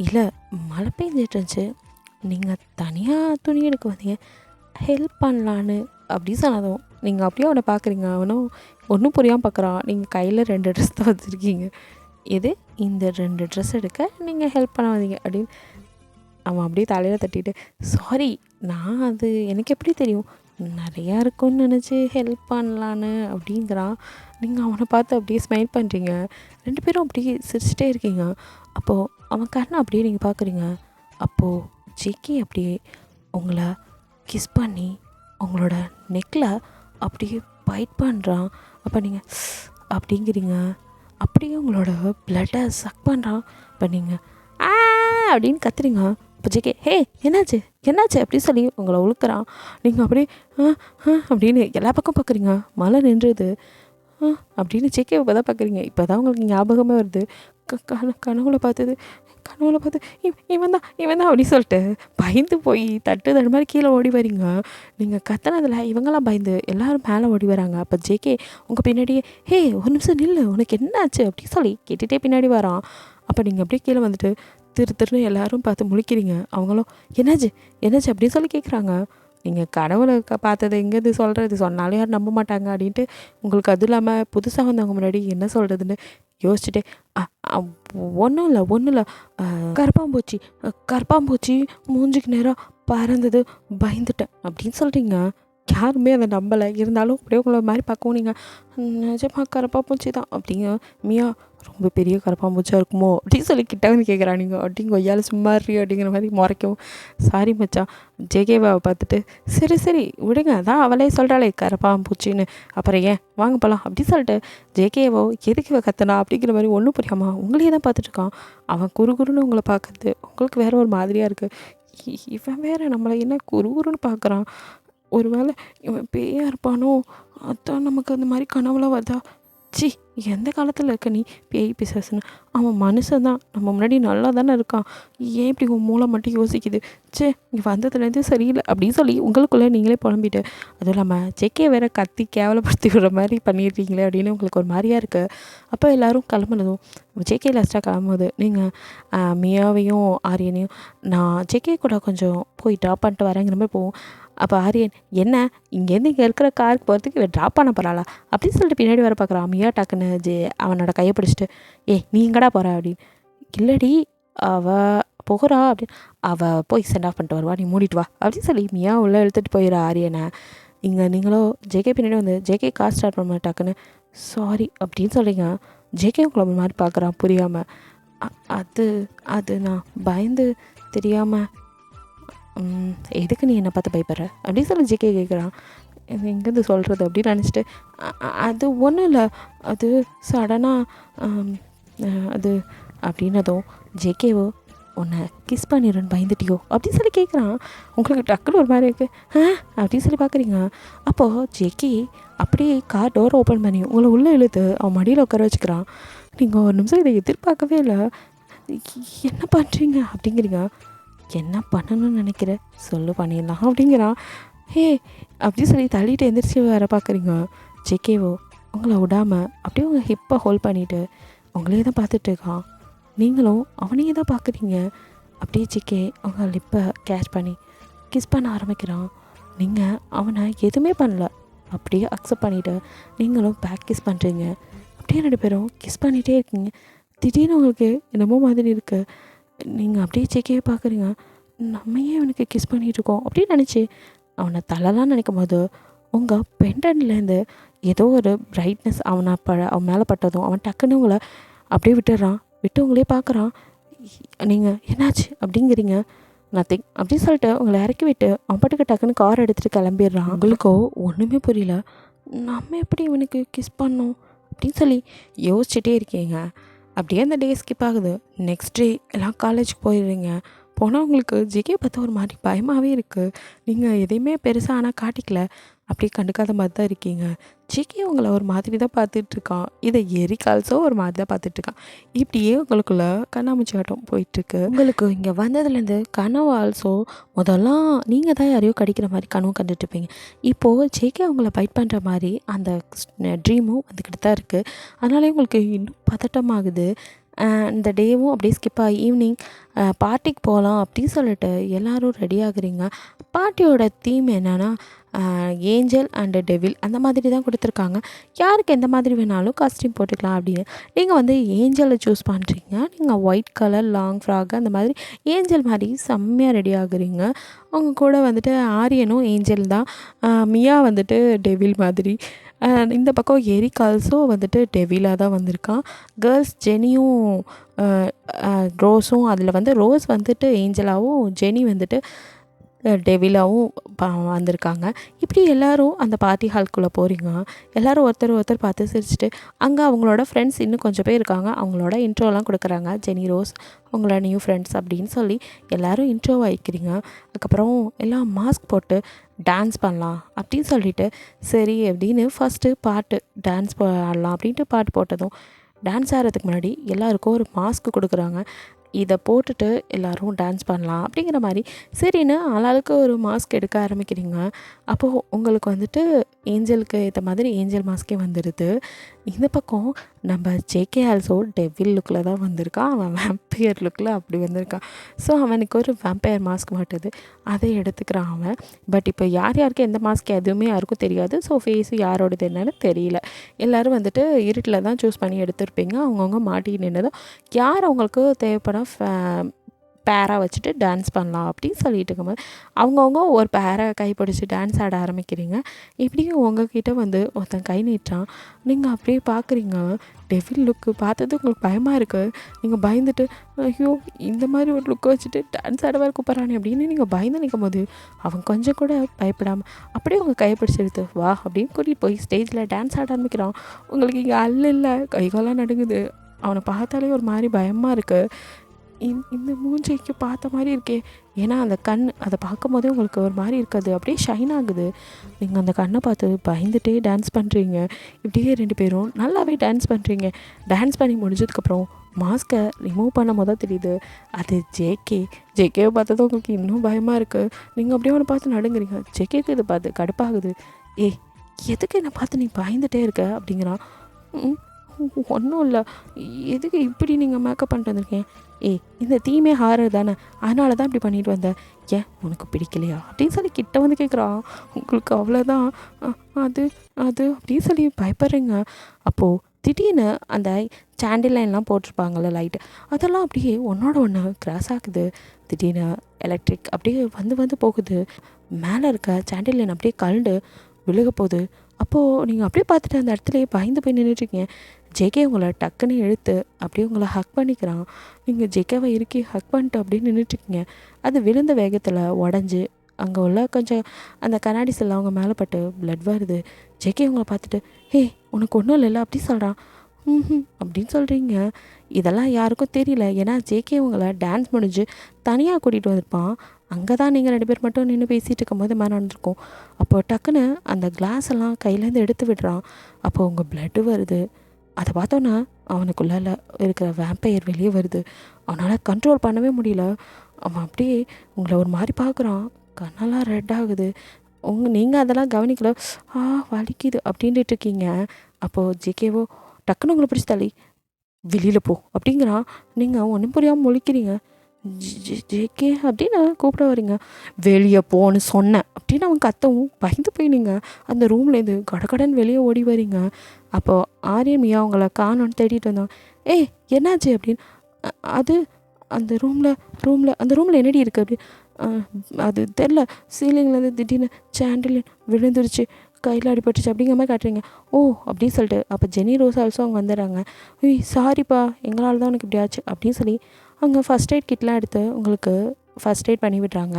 இல்லை, மழை பெஞ்சிட்டு இருந்துச்சு, நீங்கள் தனியாக துணி எடுக்க வந்தீங்க, ஹெல்ப் பண்ணலான்னு அப்படி சொன்னதும் நீங்கள் அப்படியே அவனை பார்க்குறீங்க. அவனும் ஒன்றும் புரியாமல் பார்க்குறான். நீங்கள் கையில் 2 ட்ரெஸ் தான் வச்சுருக்கீங்க. இது இந்த 2 ட்ரெஸ் எடுக்க நீங்கள் ஹெல்ப் பண்ண வந்தீங்க அப்படின்னு. அவன் அப்படியே தலையில் தட்டிட்டு, சாரி, நான் அது எனக்கு எப்படி தெரியும், நிறையா இருக்கும்னு நினச்சி ஹெல்ப் பண்ணலான்னு அப்படிங்கிறான். நீங்கள் அவனை பார்த்து அப்படியே ஸ்மைல் பண்ணுறீங்க. 2 பேரும் அப்படியே சிரிச்சிட்டே இருக்கீங்க. அப்போது அவன் கண்ணை அப்படியே நீங்கள் பார்க்குறீங்க. அப்போது ஜேகே அப்படியே உங்களை கிஸ் பண்ணி உங்களோட நெக்கில் அப்படியே பைட் பண்ணுறான். அப்போ நீங்கள் அப்படிங்கிறீங்க. அப்படியே உங்களோட பிளட்டை சக் பண்ணுறான். இப்போ நீங்கள் ஆ அப்படின்னு கத்துறீங்க. இப்போ ஜேகே, ஹே என்னாச்சு என்னாச்சு அப்படி சொல்லி உங்களை உழுக்கிறான். நீங்கள் அப்படியே அப்படின்னு எல்லா பக்கம் பார்க்குறீங்க. மழை நின்றுது. அப்படின்னு ஜேகே இப்போ தான் பார்க்குறீங்க. இப்போ தான் உங்களுக்கு ஞாபகமே வருது. கனவுல பார்த்து இவன் தான் அப்படி சொல்லிட்டு பயந்து போய் தட்டு மாதிரி கீழே ஓடி வரீங்க. நீங்கள் கத்துனதில் இவங்கெல்லாம் பயந்து எல்லோரும் மேலே ஓடி வராங்க. அப்போ ஜேகே உங்கள் பின்னாடியே, ஹே ஒரு நிமிஷம் நில்லு, உனக்கு என்னாச்சு அப்படி சொல்லி கேட்டுகிட்டே பின்னாடி வரான். அப்போ நீங்கள் அப்படியே கீழே வந்துட்டு திருன்னு எல்லோரும் பார்த்து முழிக்கிறீங்க. அவங்களும் என்னாச்சு அப்படின்னு சொல்லி கேட்குறாங்க. நீங்கள் கனவுல பார்த்தது எங்கேருந்து சொல்கிறது, சொன்னாலும் யாரும் நம்ப மாட்டாங்க அப்படின்ட்டு உங்களுக்கு அதுவும் இல்லாமல் புதுசாக வந்தவங்க முன்னாடி என்ன சொல்கிறதுன்னு யோசிச்சுட்டே, ஒன்றும் இல்லை, கரப்பாம்பூச்சி மூஞ்சிக்கு நேராக பறந்தது, பயந்துட்டேன் அப்படின்னு சொல்கிறீங்க. யாருமே அதை நம்பலை. இருந்தாலும் அப்படியே உங்களை மாதிரி பார்க்கவும் நீங்கள் நிஜமாக கரப்பாம்பூச்சி தான் அப்படிங்க. மியா ரொம்ப பெரிய கரப்பாம்பூச்சியாக இருக்குமோ அப்படின்னு சொல்லி கிட்ட வந்து கேட்குறா. நீங்கள் அப்படிங்க ஒய்யால் சும்மா இருறீ அப்படிங்கிற மாதிரி முறைக்கவும், சாரி மச்சான். ஜேகேவை பார்த்துட்டு சரி விடுங்க, அதான் அவளே சொல்கிறாளே கரப்பாம்பூச்சின்னு, அப்புறம் ஏன் வாங்க போகலாம் அப்படி சொல்லிட்டு ஜேகேவோ எதுக்கு இவ கத்தனா அப்படிங்கிற மாதிரி ஒன்றும் புரியாமா உங்களையே தான் பார்த்துட்ருக்கான். அவன் குறுகுறுன்னு உங்களை பார்க்குறது உங்களுக்கு வேற ஒரு மாதிரியாக இருக்குது. இவன் வேற நம்மளை என்ன குறுகுறுன்னு பார்க்குறான். ஒரு வேளை இவன் பேயாக இருப்பானோ, அதான் நமக்கு அந்த மாதிரி கனவுலாம் வருதா. சி, எந்த காலத்தில் இருக்க நீ பேய் பிசாசுன்னு? அவன் மனுஷன் தான், நம்ம முன்னாடி நல்லா தானே இருக்கான். ஏன் இப்படி உன் மூளை மட்டும் யோசிக்குது? சே, இங்கே வந்ததுலேருந்து சரியில்லை அப்படின்னு சொல்லி உங்களுக்குள்ளே நீங்களே புலம்பிட்டு, அதுவும் இல்லாமல் ஜேகே வேற கத்தி கேவலப்படுத்தி விடுற மாதிரி பண்ணிடுறீங்களே அப்படின்னு உங்களுக்கு ஒரு மாதிரியாக இருக்குது. அப்போ எல்லோரும் கிளம்புனதும் ஜேகே லாஸ்ட்டாக கிளம்புது. நீங்கள் மியாவையும் ஆரியனையும் நான் ஜேகே கூட கொஞ்சம் போய் ட்ராப் பண்ணிட்டு வரேங்கிற மாதிரி போவோம். அப்போ ஆரியன், என்ன இங்கேருந்து இங்கே இருக்கிற காருக்கு போகிறதுக்கு ட்ராப் பண்ண போகிறாளா அப்படின்னு சொல்லிட்டு பின்னாடி வர பார்க்குறான். மியா டக்குன்னு அவனோட கையை பிடிச்சிட்டு, நீ எங்கடா போகிற அப்படின்னு. இல்லடி, அவள் போகிறா அப்படின்னு. அவள் போய் சென்ட் ஆஃப் பண்ணிட்டு வருவா, நீ மூடிட்டு வா அப்படின்னு சொல்லி மியா உள்ளே இழுத்துட்டு போயிடுற ஆரியனை. இங்கே நீங்களோ ஜேகே பின்னாடி வந்து ஜேகே கார் ஸ்டார்ட் பண்ண டக்குன்னு சாரி அப்படின்னு சொல்கிறீங்க. ஜேகே உங்களை மாதிரி பார்க்குறான் புரியாமல். அது நான் பயந்து தெரியாமல். எதுக்கு நீ என்னை பார்த்து பயப்படுற அப்படின்னு சொல்லி ஜேகே கேட்குறான். எங்கேருந்து சொல்கிறது அப்படின்னு நினச்சிட்டு, அது ஒன்றும் இல்லை, அது சடனாக அது அப்படின்னதும் ஜேகேவோ உன்னை கிஸ் பண்ணிடுறேன்னு பயந்துட்டியோ அப்படின்னு சொல்லி கேட்குறான். உங்களுக்கு டக்குன்னு ஒரு மாதிரி இருக்குது அப்படின்னு சொல்லி பார்க்குறீங்க. அப்போது ஜேகே அப்படியே கார் டோர் ஓப்பன் பண்ணி உங்களை உள்ளே இழுத்து அவன் மடியில் உட்கார வச்சுக்கிறான். நீங்கள் ஒரு நிமிஷம் இதை எதிர்பார்க்கவே இல்லை. என்ன பண்ணுறீங்க அப்படிங்கிறீங்க. என்ன பண்ணணும்னு நினைக்கிற சொல்லு, பண்ணிடலாம் அப்படிங்கிறான். ஹே அப்படி சொல்லி தள்ளிட்டு எந்திரிச்சு வர பார்க்குறீங்க. ஜேகேவோ உங்களை விடாமல் அப்படியே உங்கள் ஹிப்பை ஹோல்ட் பண்ணிவிட்டு உங்களே தான் பார்த்துட்ருக்கான். நீங்களும் அவனையே தான் பார்க்குறீங்க. அப்படியே ஜேகே உங்கள் லிப்பை கேட்ச் பண்ணி கிஸ் பண்ண ஆரம்பிக்கிறான். நீங்கள் அவனை எதுவுமே பண்ணல, அப்படியே அக்செப்ட் பண்ணிவிட்டு நீங்களும் பேக் கிஸ் பண்ணுறீங்க. அப்படியே 2 பேரும் கிஸ் பண்ணிகிட்டே இருக்கீங்க. திடீர்னு உங்களுக்கு என்னமோ மாதிரி இருக்குது. நீங்கள் அப்படியே ஜேகேவை பார்க்குறீங்க. நம்ம ஏன் அவனுக்கு கிஸ் பண்ணிகிட்ருக்கோம் அப்படின்னு நினச்சி அவனை தள்ளலாம் நினைக்கும் போது உங்கள் பெண்டன்லேருந்து ஏதோ ஒரு பிரைட்னஸ் அவன் மேலே பட்டதும் அவன் டக்குன்னு உங்களை அப்படியே விட்டுடுறான். விட்டு உங்களே பார்க்குறான். நீங்கள் என்னாச்சு அப்படிங்கிறீங்க. நத்திங் அப்படின்னு சொல்லிட்டு உங்களை இறக்கி விட்டு அவன் பாட்டுக்கு டக்குன்னு கார் எடுத்துகிட்டு கிளம்பிடுறான். உங்களுக்கோ ஒன்றுமே புரியல. நம்ம எப்படி இவனுக்கு கிஸ் பண்ணோம் அப்படின்னு சொல்லி யோசிச்சுட்டே இருக்கீங்க. அப்படியே அந்த டே ஸ்கிப் ஆகுது. நெக்ஸ்ட் டே எல்லாம் காலேஜுக்கு போயிடுறீங்க. போனால் உங்களுக்கு ஜேகே பார்த்தா ஒரு மாதிரி பயமாகவே இருக்குது. நீங்கள் எதையுமே பெருசாக ஆனால் காட்டிக்கல. அப்படியே கண்டுக்காத மாதிரி தான் இருக்கீங்க. ஜேகே உங்களை ஒரு மாதிரி தான் பார்த்துட்ருக்கான். இதை எரிக் ஆல்சோ ஒரு மாதிரி தான் பார்த்துட்ருக்கான். இப்படியே உங்களுக்குள்ள கண்ணாமூச்சி ஆட்டம் போயிட்டுருக்கு. உங்களுக்கு இங்கே வந்ததுலேருந்து கனவு ஆல்சோ முதல்லாம் நீங்கள் தான் யாரையோ கடிக்கிற மாதிரி கனவு கண்டுட்ருப்பீங்க. இப்போது ஜேகே அவங்கள ஃபைட் பண்ணுற மாதிரி அந்த ட்ரீமும் வந்துக்கிட்டு தான் இருக்குது. அதனாலே உங்களுக்கு இன்னும் பதட்டமாகுது. இந்த டேவும் அப்படியே ஸ்கிப் ஆகி ஈவினிங் பார்ட்டிக்கு போகலாம் அப்படின்னு சொல்லிட்டு எல்லோரும் ரெடி ஆகுறீங்க. பார்ட்டியோட தீம் என்னென்னா ஏஞ்சல் அண்டு டெவில் அந்த மாதிரி தான் கொடுத்துருக்காங்க. யாருக்கு எந்த மாதிரி வேணாலும் காஸ்டியூம் போட்டுக்கலாம் அப்படின்னு. நீங்கள் வந்து ஏஞ்சலை சூஸ் பண்ணுறீங்க. நீங்கள் ஒயிட் கலர் லாங் ஃப்ராக் அந்த மாதிரி ஏஞ்சல் மாதிரி செம்மையாக ரெடி ஆகுறீங்க. அவங்க கூட வந்துட்டு ஆரியனும் ஏஞ்சல் தான். மியா வந்துட்டு டெவில் மாதிரி. இந்த பக்கம் எரிக் ஆல்சோ வந்துட்டு டெவிலாக தான் வந்திருக்கான். கேர்ள்ஸ் ஜெனியும் ரோஸும் அதில் வந்து ரோஸ் வந்துட்டு ஏஞ்சலாகவும் ஜெனி வந்துட்டு டெவிலாவும் வந்திருக்காங்க. இப்படி எல்லோரும் அந்த பார்ட்டி ஹால்குள்ளே போகிறீங்க. எல்லோரும் ஒருத்தர் ஒருத்தர் பார்த்து சிரிச்சுட்டு அங்கே அவங்களோட ஃப்ரெண்ட்ஸ் இன்னும் கொஞ்சம் பேர் இருக்காங்க. அவங்களோட இன்ட்ரோலாம் கொடுக்குறாங்க. ஜெனி ரோஸ் அவங்களோட நியூ ஃப்ரெண்ட்ஸ் அப்படின்னு சொல்லி எல்லோரும் இன்ட்ரோ ஆகிக்கிறீங்க. அதுக்கப்புறம் எல்லாம் மாஸ்க் போட்டு டான்ஸ் பண்ணலாம் அப்படின்னு சொல்லிட்டு சரி அப்படின்னு ஃபஸ்ட்டு பாட்டு டான்ஸ் ஆடலாம் அப்படின்ட்டு பாட்டு போட்டதும் டான்ஸ் ஆடுறதுக்கு முன்னாடி எல்லாேருக்கும் ஒரு மாஸ்க் கொடுக்குறாங்க. இதை போட்டுட்டு எல்லோரும் டான்ஸ் பண்ணலாம் அப்படிங்கிற மாதிரி சரின்னு ஆளாளுக்கு ஒரு மாஸ்க் எடுக்க ஆரம்பிக்கிறீங்க. அப்போது உங்களுக்கு வந்துட்டு ஏஞ்சலுக்கு ஏற்ற மாதிரி ஏஞ்சல் மாஸ்க்கே வந்துடுது. இந்த பக்கம் நம்ம ஜேகே ஆல்சோ டெவில் லுக்கில் தான் வந்திருக்கான். அவன் வேம்பையர் லுக்கில் அப்படி வந்திருக்கான். ஸோ அவனுக்கு ஒரு வேம்பையர் மாஸ்க் மாட்டுது. அதை எடுத்துக்கிறான் அவன். பட் இப்போ யார் யாருக்கு எந்த மாஸ்க் எதுவுமே யாருக்கும் தெரியாது. ஸோ ஃபேஸு யாரோடது என்னன்னு தெரியல. எல்லோரும் வந்துட்டு இருட்டில் தான் சூஸ் பண்ணி எடுத்துருப்பீங்க. அவங்கவுங்க மாட்டி நின்றதும் யார் அவங்களுக்கு தேவைப்பட பேராக வச்சுட்டு டான்ஸ் பண்ணலாம் அப்படின்னு சொல்லிட்டு இருக்கும்போது அவங்கவுங்க ஒரு பேரை கைப்பிடிச்சி டான்ஸ் ஆட ஆரம்பிக்கிறீங்க. இப்படியும் உங்ககிட்ட வந்து ஒருத்தன் கை நீட்டான். நீங்கள் அப்படியே பார்க்குறீங்க. டெவில் லுக்கு பார்த்தது உங்களுக்கு பயமாக இருக்குது. நீங்கள் பயந்துட்டு ஐயோ இந்த மாதிரி ஒரு லுக்கை வச்சுட்டு டான்ஸ் ஆட வேறு கூப்பிட்றானே அப்படின்னு நீங்கள் பயந்து நிற்கும் போது அவன் கொஞ்சம் கூட பயப்படாமல் அப்படியே உங்கள் கையை பிடிச்சி எடுத்து வா அப்படின்னு கூட்டிகிட்டு போய் ஸ்டேஜில் டான்ஸ் ஆட ஆரம்பிக்கிறான். உங்களுக்கு இங்கே இல்லை கைகாலாம் நடுங்குது. அவனை பார்த்தாலே ஒரு மாதிரி பயமாக இருக்குது. இந்த மூஞ்சிக்கு பார்த்த மாதிரி இருக்கே. ஏன்னா அந்த கண் அதை பார்க்கும் போதே உங்களுக்கு ஒரு மாதிரி இருக்காது. அப்படியே ஷைன் ஆகுது. நீங்கள் அந்த கண்ணை பார்த்து பயந்துகிட்டே டான்ஸ் பண்ணுறீங்க. இப்படியே 2 பேரும் நல்லாவே டான்ஸ் பண்ணுறீங்க. டான்ஸ் பண்ணி முடிஞ்சதுக்கப்புறம் மாஸ்க்கை ரிமூவ் பண்ணும் போது தான் தெரியுது அது ஜேகேவை பார்த்ததும் உங்களுக்கு இன்னும் பயமாக இருக்குது. நீங்கள் அப்படியே அவனை பார்த்து நடுங்குறீங்க. ஜேகேக்கு இதை பார்த்து கடுப்பாகுது. எதுக்கு என்னை பார்த்து நீ பயந்துகிட்டே இருக்க அப்படிங்கிறான். ஒன்றும் இல்லை, எதுக்கு இப்படி நீங்கள் மேக்கப் பண்ணிட்டு வந்திருக்கேன்? இந்த தீமே ஹாரர் தானே, அதனால தான் இப்படி பண்ணிட்டு வந்தேன். ஏன் உனக்கு பிடிக்கலையா அப்படின்னு சொல்லி கிட்ட வந்து கேட்குறான். உங்களுக்கு அவ்வளோதான் அது அது அப்படின்னு சொல்லி பயப்படுறீங்க. அப்போது திடீர்னு அந்த சாண்டில் லைன்லாம் போட்டிருப்பாங்கள்ல லைட்டு, அதெல்லாம் அப்படியே ஒன்றோட ஒன்று கிராஸ் ஆகுது. திடீர்னு எலக்ட்ரிக் அப்படியே வந்து போகுது. மேலே இருக்க சாண்டில் லைன் அப்படியே கழண்டு விழுக போகுது. அப்போது நீங்கள் அப்படியே பார்த்துட்டு அந்த இடத்துலையே பயந்து போய் நின்றுட்டுருக்கீங்க. ஜேகே உங்களை டக்குன்னு இழுத்து அப்படியே உங்களை ஹக் பண்ணிக்கிறான். நீங்கள் ஜேகேவை இறுக்கி ஹக் பண்ணிட்டு அப்படியே நின்றுட்டுருக்கீங்க. அது விழுந்த வேகத்தில் உடஞ்சி அங்கே உள்ள கொஞ்சம் அந்த கண்ணாடிஸ் எல்லாம் அவங்க மேலே பட்டு ப்ளட் வருது. ஜேகே உங்களை பார்த்துட்டு உனக்கு ஒன்றும் இல்லைல்ல அப்படி சொல்கிறான். அப்படின்னு சொல்கிறீங்க. இதெல்லாம் யாருக்கும் தெரியல. ஏன்னா ஜேகே உங்களை டான்ஸ் முடிஞ்சு தனியாக கூட்டிகிட்டு வந்திருப்பான். அங்கே தான் நீங்கள் 2 பேர் மட்டும் நின்று பேசிகிட்டு இருக்கும்போது மேலே நடந்திருக்கும். அப்போது டக்குன்னு அந்த கிளாஸ் எல்லாம் கையிலேருந்து எடுத்து விடுறான். அப்போது உங்கள் ப்ளட்டு வருது. அதை பார்த்தோன்னா அவனுக்குள்ளால இருக்கிற வேம்பையர் வெளியே வருது. அவனால் கண்ட்ரோல் பண்ணவே முடியல. அவன் அப்படியே உங்களை ஒரு மாதிரி பார்க்குறான். கண்ணெல்லாம் ரெட் ஆகுது. நீங்கள் அதெல்லாம் கவனிக்கல. வலிக்குது அப்படின்ட்டு இருக்கீங்க. அப்போது ஜேகேவோ டக்குன்னு உங்களை பிடிச்சி தள்ளி வெளியில் போ அப்படிங்கிறான். நீங்கள் ஒன்றும் புரியாமல் முழிக்கிறீங்க. ஜேகே அப்படின்னு கூப்பிட வரீங்க. வெளியே போன்னு சொன்னேன் அப்படின்னு அவன் கத்தவும் பயந்து போய் நீங்கள் அந்த ரூம்லேருந்து கடகடன்னு வெளியே ஓடி வரீங்க. அப்போது ஆரியன் மியா அவங்கள காணோன்னு தேடிட்டு வந்தோம். என்னாச்சு அப்படின்னு. அது அந்த ரூமில் என்னடி இருக்குது அப்படி. அது தெரில, சீலிங்லேருந்து திடீர்னு சாண்டில் விழுந்துருச்சு, கையில் அடிபட்டுச்சு அப்படிங்கிற மாதிரி காட்டுறீங்க. அப்படின்னு சொல்லிட்டு அப்போ ஜெனி ரோஸ் ஆல்சோ அவங்க வந்துடுறாங்க. சாரிப்பா எங்களால் தான் உனக்கு இப்படி ஆச்சு அப்படின்னு சொல்லி அவங்க ஃபஸ்ட் எய்ட் கிட்லாம் எடுத்து உங்களுக்கு ஃபஸ்ட் எய்ட் பண்ணி விடுறாங்க.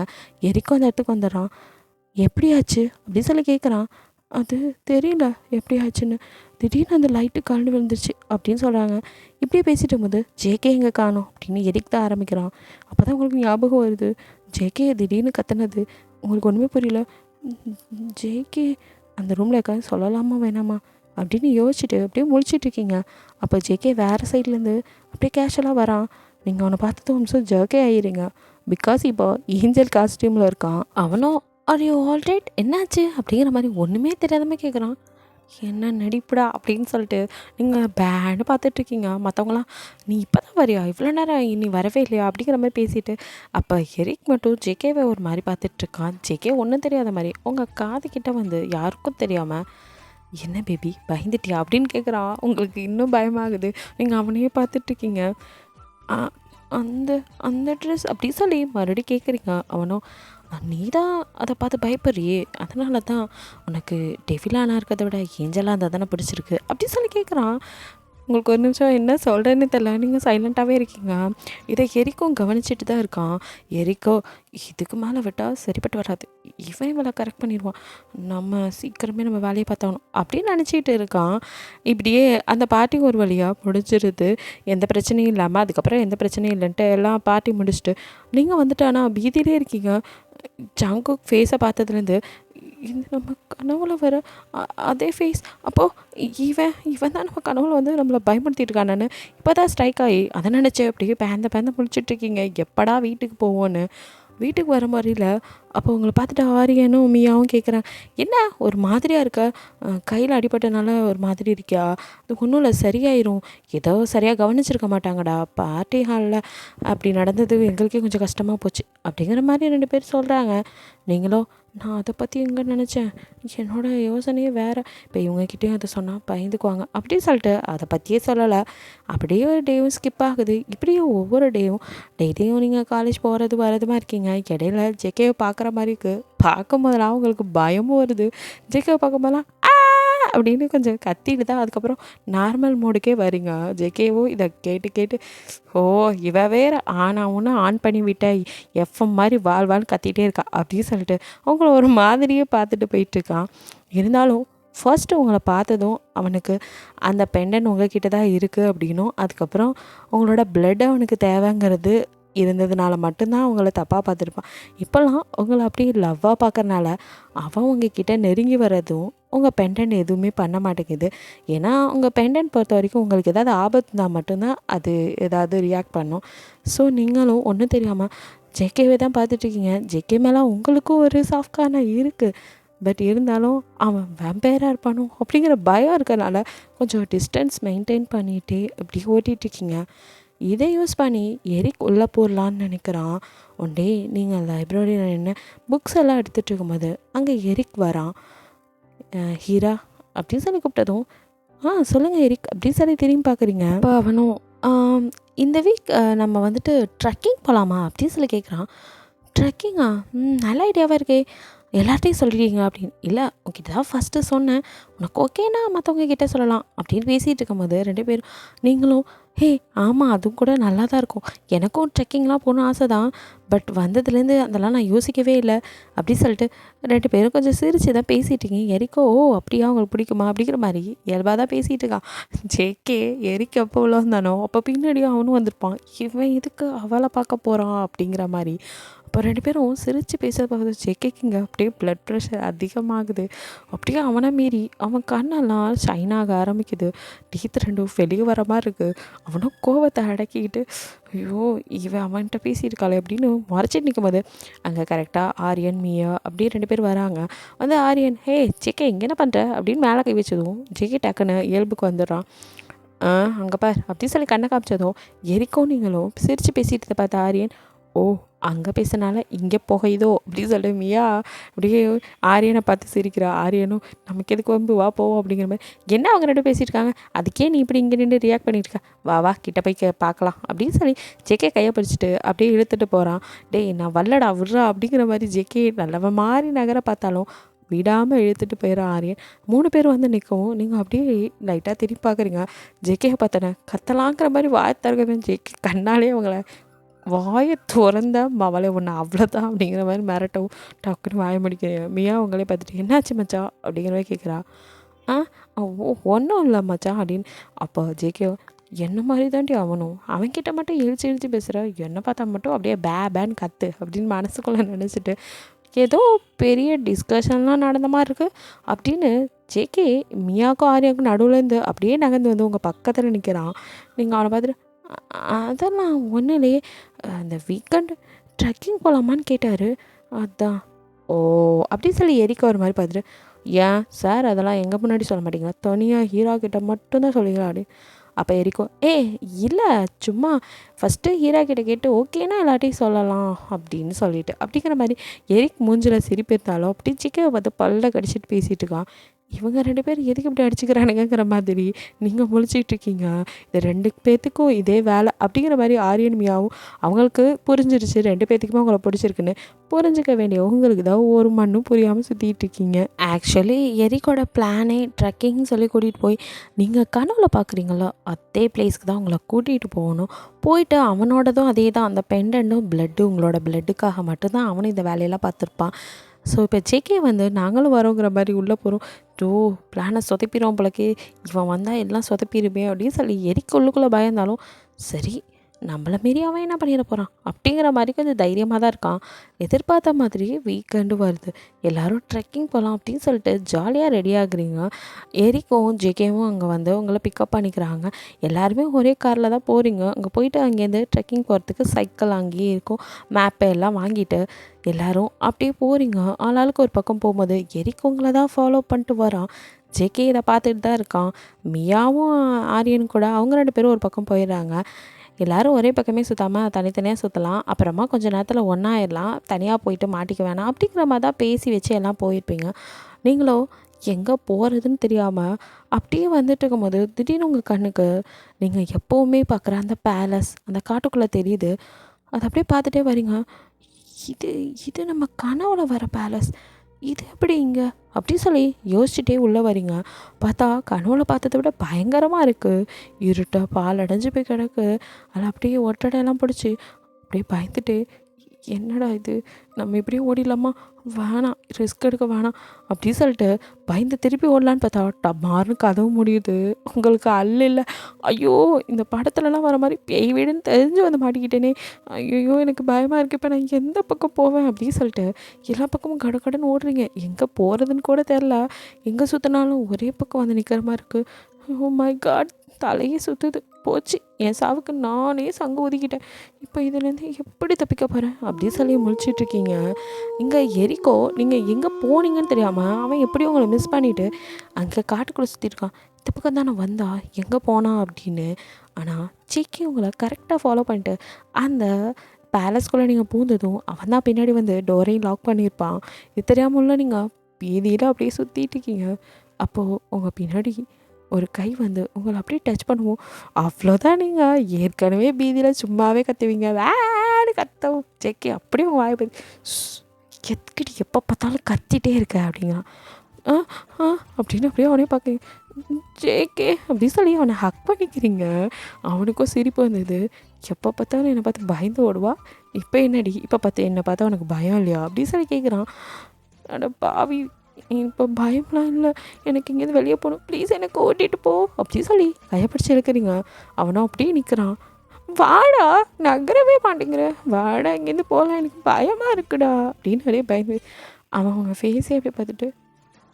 எரிக்கும் அந்த இடத்துக்கு வந்துடுறான். எப்படி ஆச்சு அப்படின்னு சொல்லி கேட்குறான். அது தெரியல எப்படி ஆச்சுன்னு, திடீர்னு அந்த லைட்டு கலந்து விழுந்துருச்சு அப்படின்னு சொல்கிறாங்க. இப்படியே பேசிட்டு போது ஜேகே எங்கே காணோம் அப்படின்னு எரிக்க தான் ஆரம்பிக்கிறான். அப்போ தான் உங்களுக்கு ஞாபகம் வருது ஜேகே திடீர்னு கத்துனது. உங்களுக்கு ஒன்றுமே புரியல. ஜேகே அந்த ரூமில் இருக்காது சொல்லலாமா வேணாமா அப்படின்னு யோசிச்சுட்டு அப்படியே முழிச்சிட்டு இருக்கீங்க. அப்போ ஜேகே வேறு சைட்லேருந்து அப்படியே கேஷுவலாக வரான். நீங்கள் அவனை பார்த்ததும் நிமிஷம் ஜர்க்கே ஆகிடுங்க. பிகாஸ் இப்போ ஏஞ்சல் காஸ்டியூமில் இருக்கான். அவனும் ஆர் யூ ஆல்ரைட் என்னாச்சு அப்படிங்கிற மாதிரி ஒன்றுமே தெரியாதமே கேட்குறான். என்ன நடிப்புடா அப்படின்னு சொல்லிட்டு நீங்கள் பேன்னு பார்த்துட்ருக்கீங்க. மற்றவங்களாம் நீ இப்போ தான் வரியா, இவ்வளோ நேரம் நீ வரவே இல்லையா அப்படிங்கிற மாதிரி பேசிட்டு, அப்போ எரிக் மட்டும் ஜேகேவை ஒரு மாதிரி பார்த்துட்ருக்கான். ஜேகே ஒன்றும் தெரியாத மாதிரி உங்கள் காது கிட்ட வந்து யாருக்கும் தெரியாமல் என்ன பேபி பயந்துட்டியா அப்படின்னு கேட்குறான். உங்களுக்கு இன்னும் பயமாகுது. நீங்கள் அவனையே பார்த்துட்ருக்கீங்க. அந்த அந்த ட்ரெஸ் அப்படி சொல்லி மறுபடியும் கேட்குறீங்க. அவனும் நீ தான் அதை பார்த்து பயப்படுறியே, அதனால தான் உனக்கு டெவிலானா இருக்கிறத விட ஏஞ்சலாக இருந்தால் தானே பிடிச்சிருக்கு அப்படி சொல்லி கேட்குறான். உங்களுக்கு ஒரு நிமிஷம் என்ன சொல்கிறேன்னு தெரியல. நீங்கள் சைலண்ட்டாகவே இருக்கீங்க. இதை எரிக்கும் கவனிச்சிட்டு தான் இருக்கான். எரிக்கோ இதுக்கு மேலே விட்டால் சரிப்பட்டு வராது, இவன் இவளை கரெக்ட் பண்ணிடுவான், நம்ம சீக்கிரமே நம்ம வேலையை பார்த்தாகணும் அப்படின்னு நினச்சிக்கிட்டு இருக்கான். இப்படியே அந்த பார்ட்டி ஒரு வழியாக முடிஞ்சிருது. எந்த பிரச்சனையும் இல்லாமல். அதுக்கப்புறம் எந்த பிரச்சனையும் இல்லைன்ட்டு எல்லாம் பார்ட்டி முடிச்சுட்டு நீங்கள் வந்துட்டு ஆனால் பீதியிலே இருக்கீங்க. ஜங்குக் ஃபேஸை பார்த்ததுலேருந்து இது நம்ம கனவுல வர அதே ஃபேஸ். அப்போது இவன் தான் நம்ம கனவுல வந்து நம்மளை பயமுறுத்திட்டு இருக்கானு இப்போ தான் ஸ்ட்ரைக் ஆகி அதை நினச்சி அப்படியே பேந்த முடிச்சுட்ருக்கீங்க. எப்படா வீட்டுக்கு போவோன்னு. வீட்டுக்கு வர மாதிரில அப்போ உங்களை பார்த்துட்டு ஆரியனும் மியாவும் கேட்குறாங்க, என்ன ஒரு மாதிரியாக இருக்க, கையில் அடிபட்டனால ஒரு மாதிரி இருக்கியா, அது ஒன்றும் இல்லை சரியாயிரும், ஏதோ சரியாக கவனிச்சிருக்க மாட்டாங்கடா, பார்ட்டி ஹாலில் அப்படி நடந்தது எங்களுக்கே கொஞ்சம் கஷ்டமாக போச்சு அப்படிங்கிற மாதிரி 2 பேர் சொல்கிறாங்க. நீங்களும் நான் அதை பற்றி எங்கே நினச்சேன், என்னோடய யோசனையே வேறு, இப்போ இவங்கக்கிட்டேயும் அதை சொன்னால் பயந்துக்குவாங்க அப்படின்னு சொல்லிட்டு அதை பற்றியே சொல்லலை. அப்படியே ஒரு டேவும் ஸ்கிப் ஆகுது. இப்படியே ஒவ்வொரு டெய்லியும் நீங்கள் காலேஜ் போகிறது வரதுமா இருக்கீங்க. இடையில ஜெகேவை பார்க்குற மாதிரி இருக்குது. பார்க்கும் போதெல்லாம் உங்களுக்கு பயமும் வருது. ஜெகேவை பார்க்கும் போதெல்லாம் அப்படின்னு கொஞ்சம் கத்திட்டு தான் அதுக்கப்புறம் நார்மல் மோடுக்கே வரீங்க. ஜெகேவும் இதை கேட்டு ஓ இவ வேறு ஒன்று ஆன் பண்ணி விட்ட எஃப்எம் மாதிரி வாழ் கத்திகிட்டே இருக்கா அப்படின்னு சொல்லிட்டு அவங்கள ஒரு மாதிரியே பார்த்துட்டு போயிட்டுருக்கான். இருந்தாலும் ஃபர்ஸ்ட்டு உங்களை பார்த்ததும் அவனுக்கு அந்த பெண்டன் உங்ககிட்ட தான் இருக்குது அப்படின்னும், அதுக்கப்புறம் உங்களோட பிளட் அவனுக்கு தேவைங்கிறது இருந்ததுனால மட்டும்தான் அவங்கள தப்பாக பார்த்துருப்பான். இப்போல்லாம் உங்களை அப்படியே லவ்வாக பார்க்கறனால அவன் உங்ககிட்ட நெருங்கி வர்றதும் உங்கள் பெண்டன் எதுவுமே பண்ண மாட்டேங்குது. ஏன்னா உங்கள் பெண்டன் பொறுத்த வரைக்கும் உங்களுக்கு ஏதாவது ஆபத்து இருந்தால் மட்டும்தான் அது ஏதாவது ரியாக்ட் பண்ணும். ஸோ நீங்களும் ஒன்றும் தெரியாமல் ஜேகேவே தான் பார்த்துட்ருக்கீங்க. ஜேகே மேலே உங்களுக்கும் ஒரு சாஃப்ட்கார்னாக இருக்குது. பட் இருந்தாலும் அவன் வேம்பயராக இருப்பானோ அப்படிங்கிற பயம் இருக்கிறனால கொஞ்சம் டிஸ்டன்ஸ் மெயின்டைன் பண்ணிகிட்டே இப்படி ஓட்டிகிட்ருக்கீங்க. இதை யூஸ் பண்ணி எரிக் உள்ளே போடலான்னு நினைக்கிறான். ஒன் டே நீங்கள் லைப்ரரியில் நின்று புக்ஸ் எல்லாம் எடுத்துகிட்டு இருக்கும்போது அங்கே எரிக் வரான். ஹீரா அப்படின்னு சொல்லி கூப்பிட்டதும் சொல்லுங்கள் எரிக் அப்படின்னு சொல்லி திரும்பி பார்க்குறீங்க. இப்போ அவனும் இந்த வீக் நம்ம வந்துட்டு ட்ரெக்கிங் போகலாமா அப்படின்னு சொல்லி கேட்குறான். ட்ரெக்கிங்கா நல்ல ஐடியாவாக இருக்கே, எல்லார்ட்டையும் சொல்லிடுங்க அப்படின்னு. இல்லை உங்ககிட்ட தான் ஃபஸ்ட்டு சொன்னேன், உனக்கு ஓகேனா மற்றவங்க கிட்டே சொல்லலாம் அப்படின்னு பேசிகிட்டு இருக்கும்போது 2 பேரும் நீங்களும் ஹே ஆமாம் அதுவும் கூட நல்லா தான் இருக்கும், எனக்கும் ட்ரெக்கிங்லாம் போகணும் ஆசை தான், பட் வந்ததுலேருந்து அதெல்லாம் நான் யோசிக்கவே இல்லை அப்படி சொல்லிட்டு 2 பேரும் கொஞ்சம் சிரிச்சு தான் பேசிட்டீங்க. எரிக்கோ அப்படியா உங்களுக்கு பிடிக்குமா அப்படிங்கிற மாதிரி இயல்பாக தான் பேசிகிட்டு இருக்கான். ஜேகே எரிக்கு எப்போ உள்ள வந்தானோ அப்போ பின்னாடியும் அவனும் வந்திருப்பான். இவன் எதுக்கு அவளை பார்க்க போகிறான் அப்படிங்கிற மாதிரி. அப்போ 2 பேரும் சிரித்து பேச பார்க்குது. ஜேகேக்குங்க அப்படியே ப்ளட் ப்ரெஷர் அதிகமாகுது. அப்படியே அவனை மீறி அவன் கண்ணெல்லாம் ஷைன் ஆக ஆரம்பிக்குது. டீத் 2 வெளியே வர மாதிரி இருக்குது. அவனும் கோவத்தை அடக்கிக்கிட்டு ஐயோ இவன் அவன்கிட்ட பேசியிருக்காளே அப்படின்னு மறைச்சிட்டு நிற்கும் போது அங்கே கரெக்டாக ஆரியன் மியா அப்படியே 2 பேர் வராங்க. வந்து ஆரியன் ஹே ஜேகே இங்கே என்ன பண்ணுற அப்படின்னு மேலே கை வச்சதும் ஜேகே டக்குன்னு இயல்புக்கு வந்துடுறான். அங்கே பார் அப்படின்னு சொல்லி கண்ணை காமிச்சதும் எரிக்கும் நீங்களும் சிரித்து பேசிட்டு பார்த்த ஆரியன் ஓ அங்கே பேசினால இங்கே போகைதோ அப்படின்னு சொல்லிட்டு மியா அப்படியே ஆரியனை பார்த்து சிரிக்கிறா. ஆரியனும் நமக்கு எதுக்கு வந்து வா போவோம் அப்படிங்கிற மாதிரி. என்ன அவங்க 2 பேசியிருக்காங்க, அதுக்கே நீ இப்படி இங்கே நின்று ரியாக்ட் பண்ணியிருக்க, வா கிட்ட போய் பார்க்கலாம் அப்படின்னு சொல்லி ஜேகே கையை பிடிச்சிட்டு அப்படியே இழுத்துட்டு போகிறான். டேய் நான் வல்லடா விட்றா அப்படிங்கிற மாதிரி ஜேகே நல்லவன் மாதிரி நகர பார்த்தாலும் விடாமல் இழுத்துட்டு போயிடும் ஆரியன். 3 பேர் வந்து நிற்கவும் நீங்கள் அப்படியே லைட்டாக திரும்பி பார்க்குறீங்க. ஜேகேயை பார்த்தனே கத்தலாங்கிற மாதிரி வாயை திறக்கவே ஜேகே கண்ணாலே அவங்கள வாயை திறந்த மவளை ஒன்று அவ்வளோதான் அப்படிங்கிற மாதிரி மிரட்டவும் டக்குன்னு வாயை முடிக்கிறேன். மியா அவங்களே பார்த்துட்டு என்னாச்சு மச்சான் அப்படிங்கிற மாதிரி கேட்குறா. ஒன்றும் இல்லை மச்சான் அப்படின்னு. அப்போ ஜேகே என்ன மாதிரி தாண்டி அவனும் அவன்கிட்ட மட்டும் இழுத்து பேசுகிற, என்னை பார்த்தா மட்டும் அப்படியே பேன்னு கத்து அப்படின்னு மனசுக்குள்ளே நினச்சிட்டு ஏதோ பெரிய டிஸ்கஷன்லாம் நடந்த மாதிரி இருக்குது அப்படின்னு ஜேகே மியாவுக்கும் ஆர்யாவுக்கும் நடுவுலேருந்து அப்படியே நகர்ந்து வந்து உங்கள் பக்கத்தில் நிற்கிறான். நீங்கள் அவனை பார்த்துட்டு அதெல்லாம் ஒன்றும் இல்லையே, அந்த வீக்கெண்ட் ட்ரெக்கிங் போகலாமான்னு கேட்டார். அதான் ஓ அப்படின்னு சொல்லி எரிக்க ஒரு மாதிரி பார்த்துட்டு, ஏன் சார் அதெல்லாம் எங்கே முன்னாடி சொல்ல மாட்டீங்களா, தனியாக ஹீரோ கிட்ட மட்டும்தான் சொல்லுவீங்களா அப்படி. அப்போ எரிக்கும், இல்லை சும்மா ஃபஸ்ட்டு ஹீரா கிட்ட கேட்டு ஓகேனா எல்லாட்டையும் சொல்லலாம் அப்படின்னு சொல்லிட்டு அப்படிங்கிற மாதிரி எரிக் மூஞ்சில் சிரிப்பு இருந்தாலும் அப்படி சிக்கவை பார்த்து பல்ல கடிச்சிட்டு பேசிகிட்டு இருக்கான். இவங்க 2 பேர் எதுக்கு இப்படி அடிச்சுக்கிறானுங்கிற மாதிரி நீங்கள் முழிச்சிட்டு இருக்கீங்க. இது 2 பேர்த்துக்கும் இதே வேலை அப்படிங்கிற மாதிரி ஆரியன் மியாவும் அவங்களுக்கு புரிஞ்சிருச்சு 2 பேர்த்துக்குமே அவங்கள பிடிச்சிருக்குன்னு. புரிஞ்சிக்க வேண்டிய உங்களுக்கு தான் ஒரு மண்ணும் புரியாமல் சுற்றிட்டு இருக்கீங்க. ஆக்சுவலி எரிக்கோட பிளானே ட்ரெக்கிங்னு சொல்லி கூட்டிகிட்டு போய் நீங்கள் கனவுல பார்க்குறீங்களோ அதே பிளேஸ்க்கு தான் உங்களை கூட்டிகிட்டு போகணும். போயிட்டு அவனோடதும் அதே தான், அந்த பெண்டன்ட்டும் பிளட்டு உங்களோட பிளட்டுக்காக மட்டும்தான் அவனும் இந்த வேலையெல்லாம் பார்த்துருப்பான். ஸோ இப்போ ஜேகே வந்து நாங்களும் வரோங்கிற மாதிரி உள்ளே போகிறோம். பிளானை சொதப்பிடுவோம் போலக்கே, இவன் வந்தால் எல்லாம் சொதப்பிடுமே அப்படின்னு சொல்லி எரிக்குள்ளுக்குள்ளே பயந்தாலும் சரி நம்மளை மீறி அவன் என்ன பண்ணிட போகிறான் அப்படிங்கிற மாதிரி கொஞ்சம் தைரியமாக தான் இருக்கான். எதிர்பார்த்த மாதிரியே வீக்கெண்டு வருது, எல்லோரும் ட்ரெக்கிங் போகலாம் அப்படின்னு சொல்லிட்டு ஜாலியாக ரெடி ஆகுறீங்க. எரிக்கும் ஜேகேவும் அங்கே வந்து உங்களை பிக்கப் பண்ணிக்கிறாங்க. எல்லாருமே ஒரே காரில் தான் போகிறீங்க. அங்கே போயிட்டு அங்கேருந்து ட்ரெக்கிங் போகிறதுக்கு சைக்கிள் அங்கேயே இருக்கும், மேப்பை எல்லாம் வாங்கிட்டு எல்லோரும் அப்படியே போகிறீங்க. ஆளாளுக்கு ஒரு பக்கம் போகும்போது எரிக்கு உங்களை தான் ஃபாலோ பண்ணிட்டு வரான். ஜேகே இதை பார்த்துட்டு தான் இருக்கான். மியாவும் ஆரியன் கூட அவங்க 2 பேரும் ஒரு பக்கம் போயிடுறாங்க. எல்லோரும் ஒரே பக்கமே சுற்றாமல் தனித்தனியாக சுற்றலாம், அப்புறமா கொஞ்சம் நேரத்தில் ஒன்றாயிடலாம், தனியாக போயிட்டு மாட்டிக்க வேணாம் அப்படிங்கிற மாதிரி தான் பேசி வச்சு எல்லாம் போயிருப்பீங்க. நீங்களோ எங்கே போகிறதுன்னு தெரியாமல் அப்படியே வந்துட்டு இருக்கும்போது திடீர்னு உங்கள் கண்ணுக்கு நீங்கள் எப்போவுமே பார்க்குற அந்த பேலஸ் அந்த காட்டுக்குள்ளே தெரியுது. அதை அப்படியே பார்த்துட்டே வரீங்க. இது இது நம்ம கனவுல வர பேலஸ், இது எப்படி இங்கே அப்படி சொல்லி யோசிச்சுட்டே உள்ளே வரீங்க. பார்த்தா கனவுல பார்த்ததை விட பயங்கரமாக இருக்குது. இருட்டாக பால் அடைஞ்சு போய் கிடக்கு. அதில் அப்படியே ஒட்டடையெல்லாம் பிடிச்சி அப்படியே பயந்துட்டு என்னடா இது, நம்ம இப்படியே ஓடிடலாமா, வேணாம் ரிஸ்க் எடுக்க வேணாம் அப்படின்னு சொல்லிட்டு பயந்து திருப்பி ஓடலான்னு பார்த்தா டமார்னு கதவு முடியுது. உங்களுக்கு இல்லை. ஐயோ இந்த படத்துலலாம் வர மாதிரி பேய் வீடுன்னு தெரிஞ்சு வந்து மாட்டிக்கிட்டேனே, ஐயோ எனக்கு பயமாக இருக்குது, இப்போ நான் எந்த பக்கம் போவேன் அப்படின்னு சொல்லிட்டு எல்லா பக்கமும் கடன்னு ஓடுறீங்க. எங்கே போகிறதுன்னு கூட தெரில, எங்கே சுற்றினாலும் ஒரே பக்கம் வந்து நிற்கிற மாதிரி இருக்குது. ஓ மை காட், தலையே சுற்றுது, போச்சு என் சாவுக்கு நானே சங்கு ஒதுக்கிட்டேன், இப்போ இதுலேருந்து எப்படி தப்பிக்க போகிறேன் அப்படின்னு சொல்லி முழிச்சிட்ருக்கீங்க. இங்கே எரிக்கோ நீங்கள் எங்கே போனீங்கன்னு தெரியாமல் அவன் எப்படியும் உங்களை மிஸ் பண்ணிவிட்டு அங்கே காட்டுக்குள்ளே சுற்றிருக்கான். இந்த பக்கம் தான் நான் வந்தா எங்கே போனான் அப்படின்னு. ஆனால் ஜேகே உங்களை கரெக்டாக ஃபாலோ பண்ணிட்டு அந்த பேலஸ்குள்ளே நீங்கள் பூந்ததும் அவன் தான் பின்னாடி வந்து டோரையும் லாக் பண்ணியிருப்பான். இது தெரியாமல் நீங்கள் வீதியில் அப்படியே சுற்றிட்டு இருக்கீங்க. அப்போது உங்கள் பின்னாடி ஒரு கை வந்து உங்களை அப்படியே டச் பண்ணுவோம். அவ்வளோதான், நீங்கள் ஏற்கனவே பீதியில் சும்மாவே கத்துவீங்க, வேறு கத்தவும். ஜேகே அப்படியே உங்கள் வாயை பார்த்து எதுக்கிட்டு எப்போ பார்த்தாலும் கத்திட்டே இருக்க அப்படிங்கிறான். அப்படின்னு அப்படியே அவனே பார்க்க ஜேகே அப்படின்னு சொல்லி அவனை ஹக் பண்ணிக்கிறீங்க. அவனுக்கும் சிரிப்பு வந்தது. எப்போ பார்த்தாலும் என்னை பார்த்து பயந்து ஓடுவா, இப்போ என்னடி இப்போ பார்த்து என்னை பார்த்தா அவனுக்கு பயம் இல்லையா அப்படின்னு சொல்லி கேட்குறான். அட பாவி, இப்போ பயம்லாம் இல்லை, எனக்கு இங்கேருந்து வெளியே போகணும், ப்ளீஸ் எனக்கு ஓட்டிகிட்டு போ அப்படின்னு சொல்லி கையப்பிடிச்சி இழுக்கிறீங்க. அவனும் அப்படியே நிற்கிறான். வாடா, நகரவே மாட்டேங்கிற, வாடா இங்கேருந்து போகலாம், எனக்கு பயமாக இருக்குடா அப்படின்னு நிறைய பயந்து. அவன் அவங்க ஃபேஸே அப்படியே பார்த்துட்டு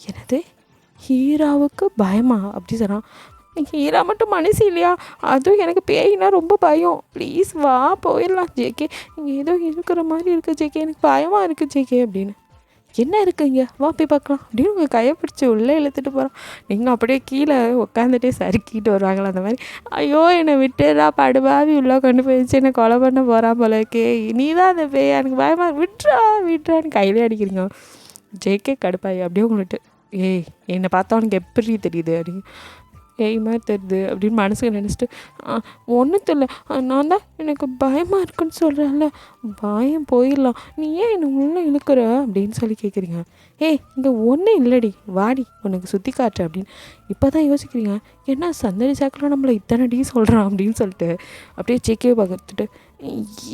என்னது ஹீராவுக்கு பயமா அப்படி சொல்கிறான். ஹீரா மட்டும் மனசு இல்லையா, அதுவும் எனக்கு பேயினா ரொம்ப பயம், ப்ளீஸ் வா போயிடலாம் ஜேகே, இங்கே ஏதோ இருக்கிற மாதிரி இருக்குது ஜேகே, எனக்கு பயமாக இருக்குது ஜேகே அப்படின்னு. என்ன இருக்குங்க, வா போய் பார்க்கலாம் அப்படின்னு உங்கள் கையை பிடிச்சி உள்ளே இழுத்துட்டு போகிறான். நீங்கள் அப்படியே கீழே உட்காந்துட்டே சறுக்கிட்டு வருவாங்களா அந்த மாதிரி. ஐயோ என்னை விட்டுறா படுபாவி, உள்ளே கொண்டு போயிடுச்சு, என்னை கொலை பண்ண போகிறான் போல இருக்கே, நீ தான் அந்த பேய், எனக்கு பயமாக விட்டுறான்னு கையிலே அடிக்கிறீங்க. ஜேகே கடுப்பாயி அப்படியே உங்கள்கிட்ட என்னை பார்த்தா உனக்கு எப்படி தெரியுது அப்படின்னு, மாதிரி தெரியுது அப்படின்னு மனசுக்கு நினச்சிட்டு ஒன்றும் தெரியல, நான் தான் எனக்கு பயமாக இருக்குன்னு சொல்கிறேன்ல, பயம் போயிடலாம், நீ ஏன் என்னை உள்ளே இழுக்கிற அப்படின்னு சொல்லி கேட்குறீங்க. இங்கே ஒன்றும் இல்லடி, வாடி உனக்கு சுற்றி காட்டுற அப்படின்னு. இப்போ தான் யோசிக்கிறீங்க, என்ன சந்தடி சாக்கில் நம்மளை இத்தனை டி சொல்கிறான் அப்படின்னு சொல்லிட்டு அப்படியே ஜேகே பார்த்துட்டு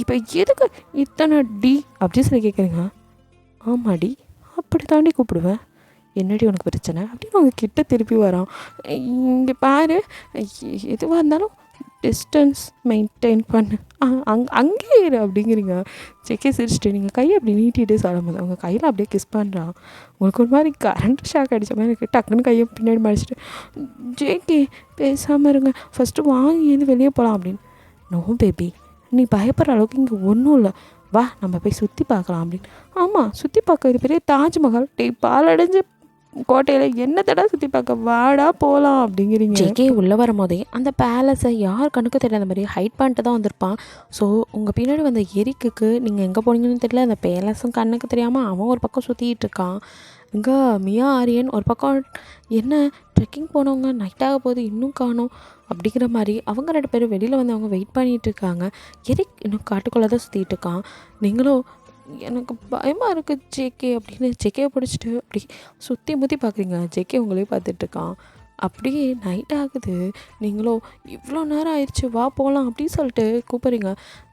இப்போ எதுக்கு இத்தனை டி அப்படின்னு சொல்லி கேட்குறீங்க. ஆமாடி அப்படி தாண்டி கூப்பிடுவேன், என்னடி உனக்கு பிரச்சனை அப்படின்னு அவங்க கிட்ட திருப்பி வரான். இங்கே பாரு, எதுவாக இருந்தாலும் டிஸ்டன்ஸ் மெயின்டைன் பண்ணு, அங்கே இரு அப்படிங்கிறீங்க. ஜேகே சிரிச்சிட்டு நீங்கள் கையை அப்படி நீட்டிகிட்டு சொல்லும்போது அவங்க கையில் அப்படியே கிஸ் பண்ணுறான். உங்களுக்கு ஒரு மாதிரி கரண்ட் ஷாக் அடித்த மாதிரி இருக்குது. டக்குன்னு கையை பின்னாடி மடிச்சிட்டு, ஜேகே பேசாமல் இருங்க, ஃபஸ்ட்டு வாங்கி வெளியே போகலாம் அப்படின்னு. நோ பேபி, நீ பயப்படுற அளவுக்கு இங்கே ஒன்றும் இல்லை, வா நம்ம போய் சுற்றி பார்க்கலாம் அப்படின்னு. ஆமாம், சுற்றி பார்க்க இது பெரிய தாஜ்மஹால், பாலடைஞ்ச கோட்டையில் என்ன தடவை சுற்றி பார்க்க, வாடா போகலாம் அப்படிங்கிறீங்க. ஜேகே உள்ளே வரும்போதே அந்த பேலஸை யார் கணக்கு தெரியாத மாதிரி ஹைட் பண்ணிட்டு தான் வந்திருப்பான். ஸோ உங்கள் பின்னாடி வந்த எரிக்குக்கு நீங்கள் எங்கே போனீங்கன்னு தெரியல, அந்த பேலஸும் கண்ணுக்கு தெரியாமல் அவன் ஒரு பக்கம் சுற்றிக்கிட்டு இருக்கான். இங்கே மியா ஆரியன் ஒரு பக்கம், என்ன ட்ரெக்கிங் போனவங்க நைட்டாக போகுது இன்னும் காணும் அப்படிங்கிற மாதிரி அவங்க 2 பேரும் வெளியில் வந்து அவங்க வெயிட் பண்ணிகிட்டு இருக்காங்க. எரிக் இன்னும் காட்டுக்குள்ளே தான் சுற்றிட்டு இருக்கான். நீங்களும் எனக்கு பயமாக இருக்குது ஜேகே அப்படின்னு ஜேகேவை பிடிச்சிட்டு அப்படி சுற்றி முற்றி பார்க்குறீங்க. ஜேகே உங்களே பார்த்துட்ருக்கான். அப்படியே நைட் ஆகுது. நீங்களும் இவ்வளோ நேரம் ஆயிடுச்சு, வா போகலாம் அப்படின்னு சொல்லிட்டு கூப்பிட்றீங்க.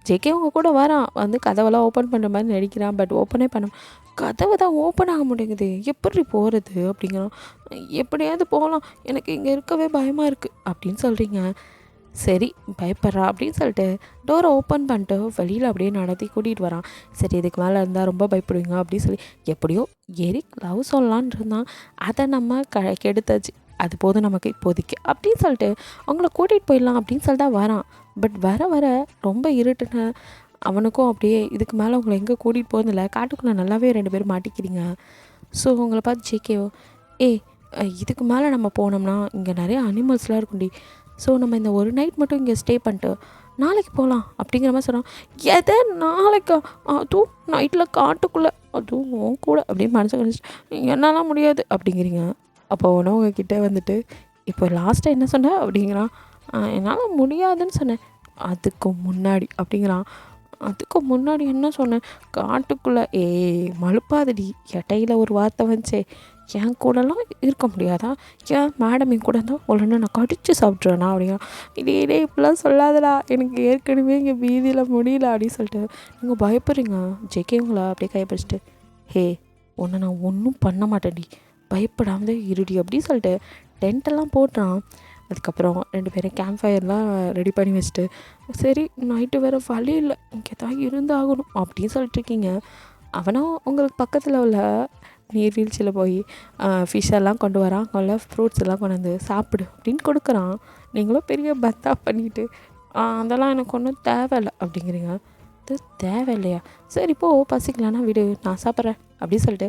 ஜேகே உங்கள் கூட வரான், வந்து கதவெல்லாம் ஓப்பன் பண்ணுற மாதிரி நடிக்கிறான். பட் ஓப்பனே பண்ண, கதவை தான் ஓப்பன் ஆக மாட்டேங்குது, எப்படி போகிறது அப்படிங்கிறான். எப்படியாவது போகலாம், எனக்கு இங்கே இருக்கவே பயமாக இருக்குது அப்படின்னு சொல்கிறீங்க. சரி பயப்படுறா அப்படின்னு சொல்லிட்டு டோரை ஓப்பன் பண்ணிட்டு வெளியில் அப்படியே நடத்தி கூட்டிகிட்டு வரான். சரி இதுக்கு மேலே இருந்தால் ரொம்ப பயப்படுவீங்க அப்படின்னு சொல்லி எப்படியோ எரிக் லவ் சொல்லலான் இருந்தான். அதை நம்ம கெடுத்தாச்சு, அது போதும் நமக்கு இப்போதைக்கு அப்படின்னு சொல்லிட்டு அவங்கள கூட்டிகிட்டு போயிடலாம் அப்படின்னு சொல்லிட்டு தான் வரான். பட் வர வர ரொம்ப இருட்டுன்னு அவனுக்கும் அப்படியே இதுக்கு மேலே உங்களை எங்கே கூட்டிகிட்டு போகிறதில்ல, காட்டுக்குள்ளே நல்லாவே 2 பேரும் மாட்டிக்கிறீங்க. ஸோ உங்களை பார்த்து ஜேகேவோ, இதுக்கு மேலே நம்ம போனோம்னா இங்கே நிறைய அனிமல்ஸ்லாம் இருக்குண்டி, ஸோ நம்ம இந்த ஒரு நைட் மட்டும் இங்கே ஸ்டே பண்ணிட்டு நாளைக்கு போகலாம் அப்படிங்கிற மாதிரி சொன்னான். எதை நாளைக்கா, அதுவும் நைட்டில் காட்டுக்குள்ளே, அதுவும் கூட அப்படின்னு மனசு கழிச்சிட்டு என்னால் முடியாது அப்படிங்கிறீங்க. அப்போ உடனே உங்ககிட்ட வந்துட்டு இப்போ லாஸ்ட்டாக என்ன சொன்ன அப்படிங்கிறான். என்னால் முடியாதுன்னு சொன்னேன். அதுக்கு முன்னாடி அப்படிங்கிறான். அதுக்கு முன்னாடி என்ன சொன்னேன், காட்டுக்குள்ளே மழுப்பாதடி, இடையில ஒரு வார்த்தை வந்துச்சே, என் கூடலாம் இருக்க முடியாதா, ஏன் மேடம் என் கூட இருந்தால் உடனே நான் கடிச்சு சாப்பிட்றேனா அப்படின்னா. இதே இப்படிலாம் சொல்லாதடா, எனக்கு ஏற்கனவே இங்கே வீதியில் முடியல அப்படின்னு சொல்லிட்டு நீங்கள் பயப்படுறீங்க. ஜேகே உங்களை அப்படியே கைப்பிடிச்சிட்டு, உன்னை நான் ஒன்றும் பண்ண மாட்டேன்டி, பயப்படாமலே இருடி அப்படின்னு சொல்லிட்டு டென்ட்டெல்லாம் போட்டான். அதுக்கப்புறம் 2 பேரும் கேம்ப் ஃபயர்லாம் ரெடி பண்ணி வச்சுட்டு, சரி நைட்டு வேறு வழி இல்லை, இங்கே தான் இருந்தாகணும் அப்படின்னு சொல்லிட்டுருக்கீங்க. அவனும் உங்களுக்கு பக்கத்தில் உள்ள நீர்வீழ்ச்சியில் போய் ஃபிஷ்ஷெல்லாம் கொண்டு வரான், கொள்ள ஃப்ரூட்ஸ் எல்லாம் கொண்டு வந்து சாப்பிடு அப்படின்னு கொடுக்குறான். நீங்களும் பெரிய பத்தா பண்ணிவிட்டு அதெல்லாம் எனக்கு ஒன்றும் தேவையில்லை அப்படிங்கிறீங்க. அது தேவையில்லையா, சரி இப்போ பசிக்கலான்னா விடு, நான் சாப்பிட்றேன் அப்படின்னு சொல்லிட்டு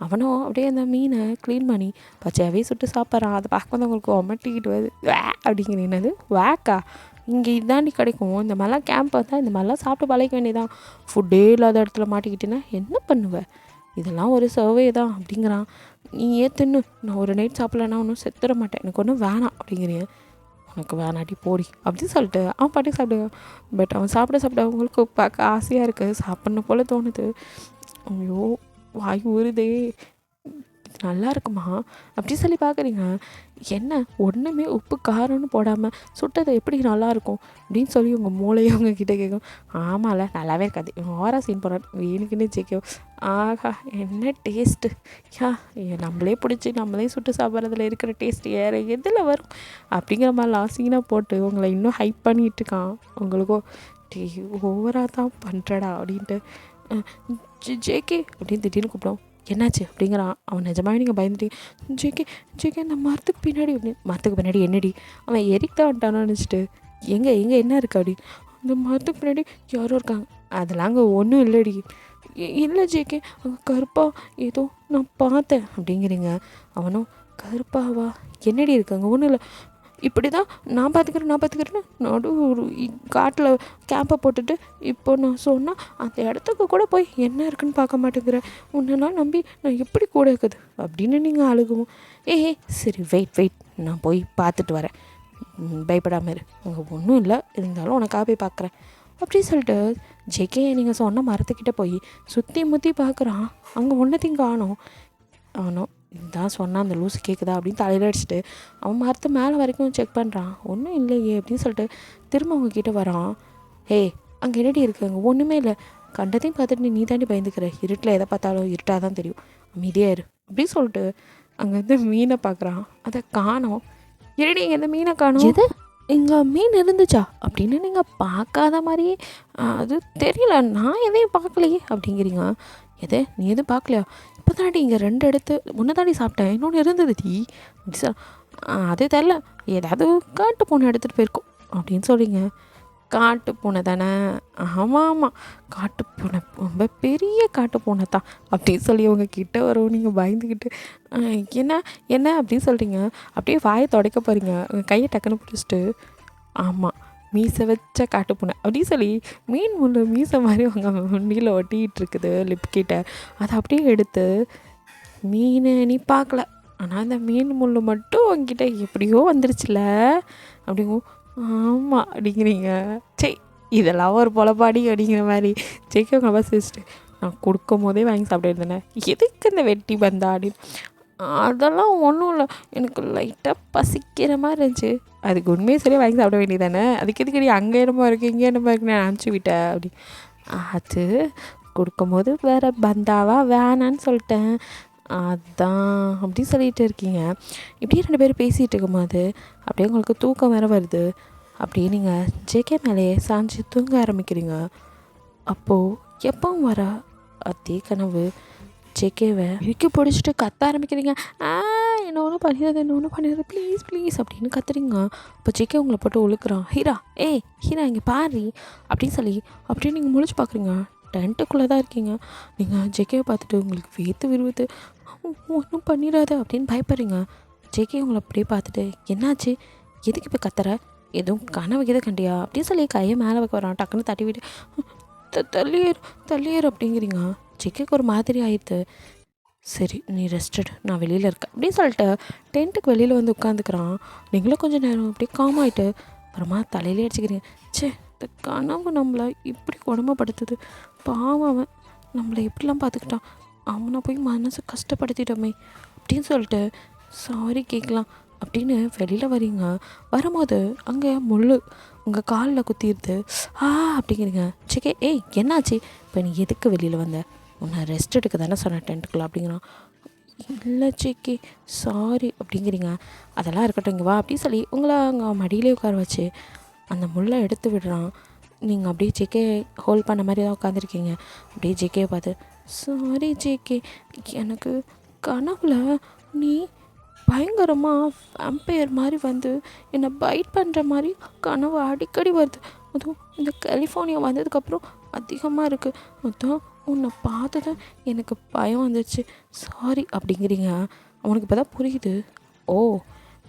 அவனும் அப்படியே அந்த மீனை க்ளீன் பண்ணி பச்சையாகவே சுட்டு சாப்பிட்றான். அதை பார்க்க வந்து உங்களுக்கு ஒமட்டிக்கிட்டு வருது. வே அப்படிங்கிறீங்கது வேக்கா, இங்கே இதாண்டி கிடைக்கும், இந்த மாதிரிலாம் கேம்ப் வந்தால் இந்த மாதிரிலாம் சாப்பிட்டு பழக வேண்டியதான், ஃபுட்டே இல்லாத இடத்துல மாட்டிக்கிட்டேன்னா என்ன பண்ணுவேன், இதெல்லாம் ஒரு சர்வே தான் அப்படிங்கிறான். நீ ஏற்றுன்னு, நான் ஒரு நைட் சாப்பிட்லன்னா ஒன்றும் செத்துட மாட்டேன், எனக்கு ஒன்றும் வேணாம் அப்படிங்கிறீங்க. உனக்கு வேணாட்டி போடி அப்படின்னு சொல்லிட்டு அவன் பாட்டுக்கு சாப்பிடுவான். பட் அவன் சாப்பிட அவங்களுக்கு பார்க்க ஆசையாக இருக்குது, சாப்பிட்ணும் போல் தோணுது. ஐயோ வாய் ஊறுதே, நல்லா இருக்குமா அப்படி சொல்லி பார்க்குறீங்க. என்ன ஒன்றுமே உப்பு காரம்னு போடாமல் சுட்டது எப்படி நல்லாயிருக்கும் அப்படின்னு சொல்லி உங்கள் மூளையை உங்ககிட்ட கேட்கும். ஆமாம்ல நல்லாவே இருக்காது, ஓரா சீன் போகிறான் வீணுக்குன்னு ஜெயிக்கும். ஆஹா என்ன டேஸ்ட்டு, நம்மளே பிடிச்சி நம்மளே சுட்டு சாப்பிட்றதுல இருக்கிற டேஸ்ட் வேறு எதில் வரும் அப்படிங்கிற மாதிரிலாம் சீனாக போட்டு உங்களை இன்னும் ஹைப் பண்ணிகிட்டு இருக்கான். உங்களுக்கும் ஓவராக தான் பண்ணுறடா அப்படின்ட்டு ஜேகே அப்படின்னு திடீர்னு கூப்பிடும். என்னாச்சு அப்படிங்கிறான். அவன் நிஜமாவே நீங்கள் பயந்துட்டீங்க. ஜேகே அந்த மரத்துக்கு பின்னாடி அப்படின்னு. மரத்துக்கு பின்னாடி என்னடி, அவன் எரிக் தான் வந்துட்டானு நினச்சிட்டு எங்கே என்ன இருக்குது அப்படி. அந்த மரத்துக்கு பின்னாடி யாரோ இருக்காங்க. அதெல்லாம் அங்கே ஒன்றும் இல்லடி. இல்லை ஜேகே, அங்கே கருப்பாக ஏதோ நான் பார்த்தேன் அப்படிங்கிறீங்க. அவனும் கருப்பாவா, என்னடி இருக்காங்க, ஒன்றும் இல்லை, இப்படி தான் நான் பார்த்துக்கிறேன்னு நடு ஒரு காட்டில் கேம்பை போட்டுட்டு இப்போ நான் சொன்னால் அந்த இடத்துக்கு கூட போய் என்ன இருக்குன்னு பார்க்க மாட்டேங்கிறேன், உன்னெல்லாம் நம்பி நான் எப்படி கூட இருக்குது அப்படின்னு நீங்கள் அழுகவும். சரி வெயிட் நான் போய் பார்த்துட்டு வரேன், பயப்படாமல் இரு, அங்கே ஒன்றும் இல்லை, இருந்தாலும் உனக்காக போய் பார்க்குறேன் அப்படி சொல்லிட்டு ஜேகே நீங்கள் சொன்ன மரத்துக்கிட்ட போய் சுற்றி முற்றி பார்க்குறான். அங்கே ஒன்றத்தையும் காணோம். அவனும் இதான் சொன்னான் அந்த லூஸு கேட்குதா அப்படின்னு தலையில் அடிச்சுட்டு அவன் மரத்து மேலே வரைக்கும் செக் பண்ணுறான். ஒன்றும் இல்லையே அப்படின்னு சொல்லிட்டு திரும்ப அவங்கக்கிட்ட வரான். அங்கே என்னடி இருக்குது, அங்கே ஒன்றுமே இல்லை, கண்டதையும் பார்த்துட்டு நீ தாண்டி பயந்துக்கிற, இருட்டில் எதை பார்த்தாலும் இருட்டாக தான் தெரியும், அமைதியாக இரு அப்படின்னு சொல்லிட்டு அங்கே வந்து மீனை பார்க்குறான். அதை காணோம். இருடி எந்த மீனை காணோம், எது இங்கே மீன் இருந்துச்சா அப்படின்னு நீங்கள் பார்க்காத மாதிரியே அது தெரியல, நான் எதையும் பார்க்கலையே அப்படிங்கிறீங்க. எது நீ எதுவும் பார்க்கலையா? இப்போ தாண்டி இங்கே 2 எடுத்து முன்ன தாண்டி சாப்பிட்டேன், இன்னொன்று இருந்தது டி அப்படி சார். அது தெரில, ஏதாவது காட்டு பூனை எடுத்துகிட்டு போயிருக்கோம் அப்படின்னு சொல்கிறீங்க. காட்டு பூனை தானே? ஆமாம் ஆமாம், காட்டு பூனை, ரொம்ப பெரிய காட்டு பூனை தான் அப்படின்னு சொல்லி உங்கள் கிட்ட வரும். நீங்கள் பயந்துக்கிட்டு என்ன என்ன அப்படின்னு சொல்கிறீங்க. அப்படியே வாயை துடைக்க போகிறீங்க, உங்கள் கையை டக்குன்னு பிடிச்சிட்டு ஆமாம் மீசை வச்ச காட்டு பூனை அப்படின்னு சொல்லி மீன் முள்ளு மீசை மாதிரி உங்கள் முண்டியில் ஒட்டிகிட்டு இருக்குது லிப் கிட்ட. அதை அப்படியே எடுத்து மீன் நீ பார்க்கல, ஆனால் அந்த மீன் முள் மட்டும் உங்ககிட்ட எப்படியோ வந்துருச்சுல அப்படிங்கும். ஆமாம் அப்படிங்கிறீங்க. சரி இதெல்லாம் ஒரு பொழப்பாடி அப்படிங்கிற மாதிரி ஜெயிக்க உங்களை பஸ் வச்சுட்டு நான் கொடுக்கும் போதே வாங்கி சாப்பிட்டு இருந்தேனே, எதுக்கு இந்த வெட்டி பந்தா அப்படின்னு. அதெல்லாம் ஒன்றும் இல்லை, எனக்கு லைட்டாக பசிக்கிற மாதிரி இருந்துச்சு, அதுக்கு உண்மையை சொல்லி வாங்கி சாப்பிட வேண்டியதானே, அதுக்கு எதுக்கடி அங்கே என்னமோ இருக்குது இங்கே என்னமோ இருக்குன்னு நான் அனுப்பிச்சி விட்டேன் அப்படி. அது கொடுக்கும்போது வேறு பந்தாவா வேணான்னு சொல்லிட்டேன் அதான் அப்படி சொல்லிகிட்டு இருக்கீங்க. இப்படியே 2 பேரும் பேசிகிட்டு இருக்கும்போது அப்படியே உங்களுக்கு தூக்கம் வேறு வருது. அப்படியே நீங்கள் ஜேகே மேலேயே சாஞ்சு தூங்க ஆரம்பிக்கிறீங்க. அப்போது எப்பவும் வர அதே கனவு ஜேகேவை இழுக்கி பிடிச்சிட்டு கத்த ஆரம்பிக்கிறீங்க. என்ன ஒன்று பண்ணிடுறது, என்ன ஒன்று பண்ணிடுறது, ப்ளீஸ் ப்ளீஸ் அப்படின்னு கத்துறீங்க. அப்போ ஜேகே உங்களை போட்டு உழுக்குறான். ஹீரா ஏய் ஹீரா இங்கே பாரு அப்படின்னு சொல்லி அப்படியே நீங்கள் முழிச்சு பார்க்குறீங்க. டென்ட்டுக்குள்ளே தான் இருக்கீங்க. நீங்கள் ஜேகேவை பார்த்துட்டு உங்களுக்கு வேர்த்து விரும்புது, ஒன்றும் பண்ணிடாத அப்படின்னு பயப்படுறீங்க. ஜேகே உங்களை அப்படியே பார்த்துட்டு என்னாச்சு, எதுக்கு இப்போ கத்துற, எதுவும் கனவு எதை கண்டியா அப்படின்னு சொல்லி கையை மேலே வைக்க வரான். டக்குன்னு தட்டி விட்டு தள்ளியேறு அப்படிங்கிறீங்க. ஜேகேக்கு ஒரு மாதிரி ஆயிடுது. சரி நீ ரெஸ்டட், நான் வெளியில் இருக்கேன் அப்படின்னு சொல்லிட்டு டென்ட்டுக்கு வெளியில் வந்து உட்காந்துக்கிறான். நீங்களும் கொஞ்சம் நேரம் அப்படியே காம் ஆகிட்டு அப்புறமா தலையிலே அடிச்சுக்கிறீங்க. சே இந்த கனவு நம்மளை இப்படி கொடுமைப்படுத்துது, பாவம் அவன் நம்மளை எப்படிலாம் பார்த்துக்கிட்டான், அவனை போய் மனசு கஷ்டப்படுத்திட்டோமே அப்படின்னு சொல்லிட்டு சாரி கேட்கலாம் அப்படின்னு வெளியில் வரீங்க. வரும்போது அங்கே முள் உங்கள் காலில் குத்திடுது. அப்படிங்கிறீங்க. சரி ஏய் என்னாச்சு, இப்போ நீ எதுக்கு வெளியில் வந்த, உன்னை ரெஸ்ட் எடுக்க தானே சொன்னேன் டென்ட்டுக்குள்ள அப்படிங்கிறான். இல்லை ஜேகே சாரி அப்படிங்கிறீங்க. அதெல்லாம் இருக்கட்டும் இங்கே வா அப்படின்னு சொல்லி உங்களை அங்கே மடியிலே உட்கார வச்சு அந்த முள்ளை எடுத்து விடுறான். நீங்கள் அப்படியே ஜேகே ஹோல்ட் பண்ண மாதிரி தான் உட்காந்துருக்கீங்க. அப்படியே ஜேகேவை பார்த்து சாரி ஜேகே, எனக்கு கனவுல நீ பயங்கரமாக வேம்பயர் மாதிரி வந்து என்னை பைட் பண்ணுற மாதிரி கனவு அடிக்கடி வருது. அதுவும் இந்த கலிஃபோர்னியா வந்ததுக்கப்புறம் அதிகமாக இருக்குது. அதான் உன்னை பார்த்ததும் எனக்கு பயம் வந்துடுச்சு, சாரி அப்படிங்கிறீங்க. அவனுக்கு இப்போ தான் புரியுது, ஓ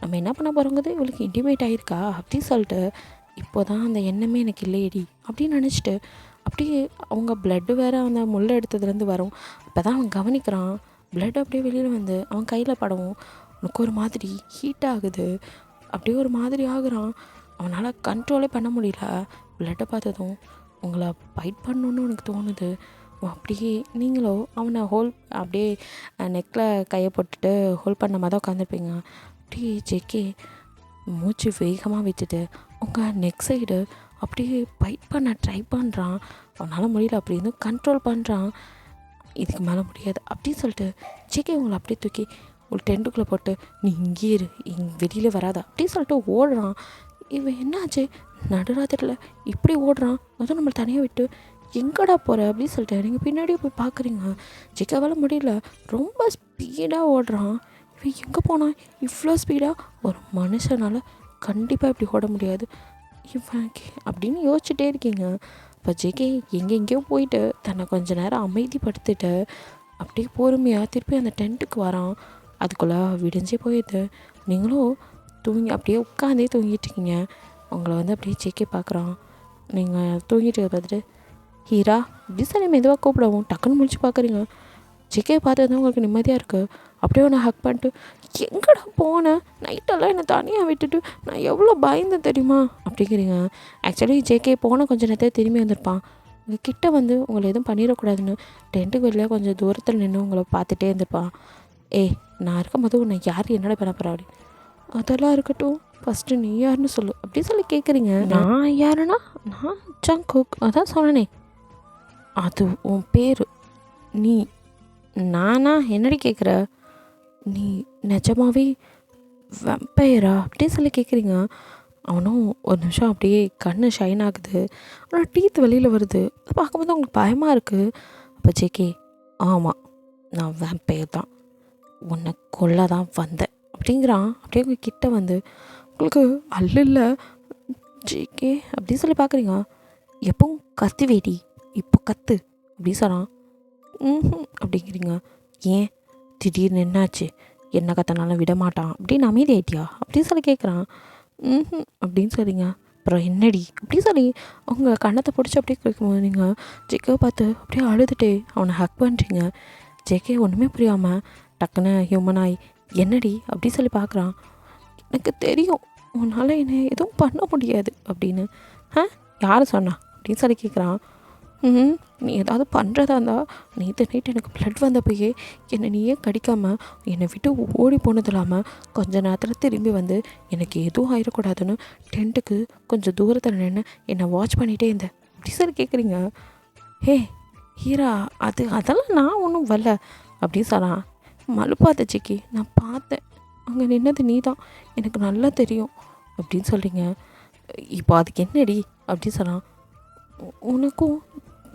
நம்ம என்ன பண்ண போகிறோங்கிறது இவளுக்கு இன்டிமேட் ஆகிருக்கா அப்படின்னு சொல்லிட்டு இப்போ தான் அந்த எண்ணமே எனக்கு இல்லையடி அப்படின்னு நினச்சிட்டு அப்படியே அவங்க ப்ளட்டு வேறு அந்த முள்ளை எடுத்ததுலேருந்து வரும். இப்போ தான் அவன் கவனிக்கிறான். ப்ளட் அப்படியே வெளியில் வந்து அவன் கையில் படவும் உனக்கு ஒரு மாதிரி ஹீட் ஆகுது, அப்படியே ஒரு மாதிரி ஆகுறான். அவனால் கண்ட்ரோலே பண்ண முடியல. ப்ளட்டை பார்த்ததும் உங்களை பைட் பண்ணணுன்னு உனக்கு தோணுது. அப்படியே நீங்களோ அவனை அப்படியே நெக்கில் கையை போட்டுட்டு ஹோல்ட் பண்ண மாதிரி தான் உட்காந்துருப்பீங்க. அப்படியே ஜேகே மூச்சு வேகமாக விட்டுட்டு உங்கள் நெக் சைடு அப்படியே பைட் பண்ண ட்ரை பண்ணுறான். அவனால் முடியல, அப்படின்னு கண்ட்ரோல் பண்ணுறான். இதுக்கு மேலே முடியாது அப்படின்னு சொல்லிட்டு ஜேகே உங்களை அப்படியே தூக்கி ஒரு டென்ட்டுக்குள்ளே போட்டு நீ இங்கே இரு, வெளியில் வராதா அப்படின்னு சொல்லிட்டு ஓடுறான். இவன் என்னாச்சு நடுராத்திரில் இப்படி ஓடுறான், அதுவும் நம்மளை தனியாக விட்டு எங்கடா போகிற அப்படின்னு சொல்லிட்டு நீங்கள் பின்னாடியே போய் பார்க்குறீங்க. ஜேகேவால் முடியல, ரொம்ப ஸ்பீடாக ஓடுறான். இவன் எங்கே போனான் இவ்வளோ ஸ்பீடாக, ஒரு மனுஷனால் கண்டிப்பாக இப்படி ஓட முடியாது இவன் அப்படின்னு யோசிச்சுட்டே இருக்கீங்க. இப்போ ஜேகே எங்கெங்கேயோ போயிட்டு தன்னை கொஞ்சம் நேரம் அமைதிப்படுத்திட்டு அப்படியே பொறுமையாக திருப்பி அந்த டென்ட்டுக்கு வரான். அதுக்குள்ளே விடிஞ்சே போயிடுது. நீங்களும் அப்படியே உட்காந்தே தூங்கிட்டுருக்கீங்க. உங்களை வந்து அப்படியே ஜேகே பார்க்குறான். நீங்கள் தூங்கிட்டு பார்த்துட்டு ஹீரா இப்படி சொல்லி மெதுவாக கூப்பிடவும் டக்குன்னு முடிச்சு பார்க்குறீங்க. ஜேகே பார்த்தது தான் உங்களுக்கு நிம்மதியாக இருக்குது. அப்படியே ஒன்று ஹக் பண்ணிட்டு எங்கடா போனேன், நைட்டெல்லாம் என்னை தனியாக விட்டுட்டு நான் எவ்வளோ பயந்தேன் தெரியுமா அப்படிங்கிறீங்க. ஆக்சுவலி ஜேகே போன கொஞ்சம் நேரத்தை திரும்பி வந்திருப்பான். உங்கள் கிட்டே வந்து உங்களை எதுவும் பண்ணிடக்கூடாதுன்னு டென்ட்டுக்கு வெளியே கொஞ்சம் தூரத்தில் நின்று உங்களை பார்த்துட்டே இருந்திருப்பான். ஏய் நான் இருக்கும்போது உன்னை யார் என்னடா பண்ண போகிறா அப்படி. அதெல்லாம் இருக்கட்டும், ஃபஸ்ட்டு நீ யாருன்னு சொல்லு அப்படி சொல்லி கேட்குறீங்க. நான் யாருன்னா நான் ஜங்குக், அதான் சொன்னனே, அது உன் பேர். நீ நானா என்னடி கேட்குற, நீ நிஜமாவே வெம்பயரா அப்படி சொல்லி கேட்குறீங்க. அவனும் ஒரு நிமிஷம் அப்படியே கண்ணு ஷைன் ஆகுது. ஆனால் டீத் வெளியில் வருது. அது பார்க்கும்போது அவங்களுக்கு பயமாக இருக்குது. அப்போ ஜேகே, ஆமாம் நான் வேம்பயர் தான், உன்னை கொல்ல தான் வந்தேன் அப்படிங்கிறான். அப்படியே உங்கள் கிட்ட வந்து உங்களுக்கு அல்ல ஜேகே அப்படின்னு சொல்லி பார்க்குறீங்க. எப்பவும் கத்து வேடி, இப்போ கத்து அப்படின்னு சொன்னான். அப்படிங்கிறீங்க. ஏன் திடீர்னு என்னாச்சு, என்ன கத்தனாலும் விட மாட்டான் அப்படின்னு அமைதி ஆயிட்டியா அப்படின்னு சொல்லி கேட்குறான். அப்படின்னு சொல்லிங்க. அப்புறம் என்னடி அப்படின்னு சொல்லி அவங்க கண்ணத்தை பிடிச்சி அப்படியே கேட்கும்போது நீங்கள் ஜேகேவை பார்த்து அப்படியே அழுதுகிட்டே அவனை ஹக் பண்ணுறீங்க. ஜேகே ஒன்றுமே புரியாமல் டக்குன்னு ஹியூமனாய் என்னடி அப்படின்னு சொல்லி பார்க்குறான். எனக்கு தெரியும் உன்னால் என்னை எதுவும் பண்ண முடியாது அப்படின்னு. யார் சொன்னா அப்படின்னு சொல்லி கேட்குறான். நீ ஏதாவது பண்ணுறதா இருந்தால் நேற்று நைட்டு எனக்கு ப்ளட் வந்தப்போயே என்னை நீயே கடிக்காமல் என்னை விட்டு ஓடி போனது இல்லாமல் கொஞ்ச நேரத்தில் திரும்பி வந்து எனக்கு எதுவும் ஆயிடக்கூடாதுன்னு டென்ட்டுக்கு கொஞ்சம் தூரத்தில் நின்று என்னை வாட்ச் பண்ணிகிட்டே இருந்தேன் அப்படி சொல்லி கேட்குறீங்க. ஹே ஹீரா, அதெல்லாம் நான் ஒன்றும் வரல அப்படின்னு சொன்னான். மலுப்பாத ஜிக்கி, நான் பார்த்தேன், அங்கே நின்னது நீ தான், எனக்கு நல்லா தெரியும் அப்படின்னு சொல்கிறீங்க. இப்போ அதுக்கு என்னடி அப்படின்னு சொன்னான். உனக்கும்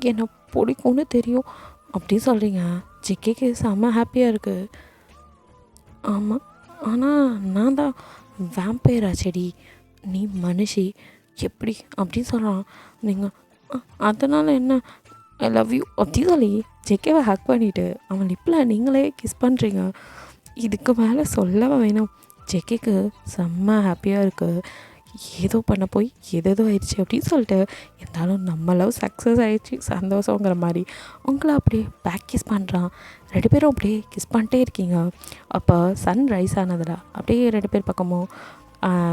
என்னை பிடிக்கும்னு தெரியும் அப்படின்னு சொல்கிறீங்க. ஜிக்கிக்கு செம்ம ஹாப்பியாக இருக்குது. ஆமாம், ஆனால் நான் தான் வேம்பயரா செடி, நீ மனுஷி எப்படி அப்படின்னு சொல்கிறான். நீங்கள் அதனால் என்ன, ஐ லவ் யூ அப்படின்னு சொல்லி ஜெக்கேவை ஹக் பண்ணிவிட்டு அவன் லிப்பில் நீங்களே கிஸ் பண்ணுறீங்க. இதுக்கு மேலே சொல்லவா வேணும். ஜெக்கேக்கு செம்ம ஹாப்பியாக இருக்குது. ஏதோ பண்ண போய் ஏதேதோ ஆயிடுச்சு அப்படின்னு சொல்லிட்டு, இருந்தாலும் நம்ம லவ் சக்ஸஸ் ஆகிடுச்சு சந்தோஷங்கிற மாதிரி உங்களை அப்படியே பேக் கிஸ் பண்ணுறான். 2 பேரும் அப்படியே கிஸ் பண்ணிட்டே இருக்கீங்க. அப்போ சன் ரைஸ் ஆனதில் அப்படியே 2 பேர் பக்கமும்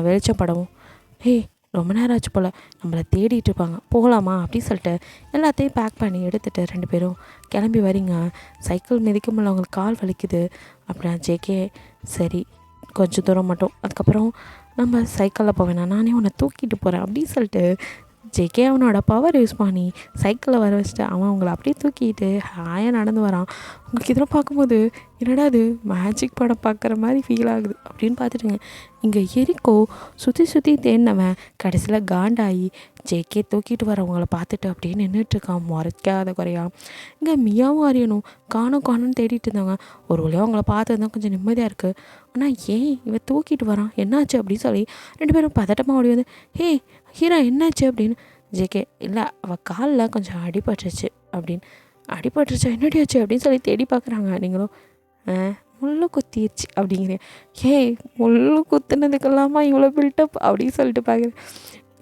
வெளிச்சம் படவும், ரொம்ப நேரம் ஆச்சு போல், நம்மளை தேடிட்டு இருப்பாங்க, போகலாமா அப்படின்னு சொல்லிட்டு எல்லாத்தையும் பேக் பண்ணி எடுத்துகிட்டு 2 பேரும் கிளம்பி வரீங்க. சைக்கிள் மிதிக்க முடியல, அவங்களுக்கு கால் வலிக்குது. அப்படின்னா ஜேகே, சரி கொஞ்சம் தூரம் மட்டும், அதுக்கப்புறம் நம்ம சைக்கிளில் போவேண்ணா, நானே உன்னை தூக்கிட்டு போகிறேன் அப்படின்னு சொல்லிட்டு ஜேகே அவனோட பவர் யூஸ் பண்ணி சைக்கிளில் வர வச்சுட்டு அவன் அவங்கள அப்படியே தூக்கிட்டு ஹாயாக நடந்து வரான். உங்களுக்கு இதெல்லாம் பார்க்கும்போது என்னடா அது மேஜிக் படம் பார்க்குற மாதிரி ஃபீல் ஆகுது அப்படின்னு பார்த்துட்டுங்க. இங்கே எரிக்கோ சுற்றி சுற்றி தேடினவன் கடைசியில் காண்டாகி ஜேகே தூக்கிட்டு வரவங்கள பார்த்துட்டு அப்படியே நின்றுட்டுருக்கான் முறைக்காத குறையா. இங்கே மியாவும் ஆரியனும் காணும்னு தேடிட்டு இருந்தாங்க. ஒரு வழியாக அவங்கள பார்த்தது தான் கொஞ்சம் நிம்மதியாக இருக்குது. ஆனால் ஏன் இவன் தூக்கிட்டு வரான், என்னாச்சு அப்படின்னு சொல்லி 2 பேரும் பதட்டமாக ஓடி வந்து, ஹீரா என்னாச்சு அப்படின்னு. ஜேகே, இல்லை அவள் காலில் கொஞ்சம் அடிபட்டுருச்சு அப்படின்னு. அடிபட்டுருச்சா, என்னடியாச்சு அப்படின்னு சொல்லி தேடி பார்க்குறாங்க. நீங்களும் முள்ளு குத்திடுச்சு அப்படிங்கிறேன். முள்ளு குத்துனதுக்கெல்லாமா இவ்வளோ பில்டப் அப்படின்னு சொல்லிட்டு பார்க்குறேன்.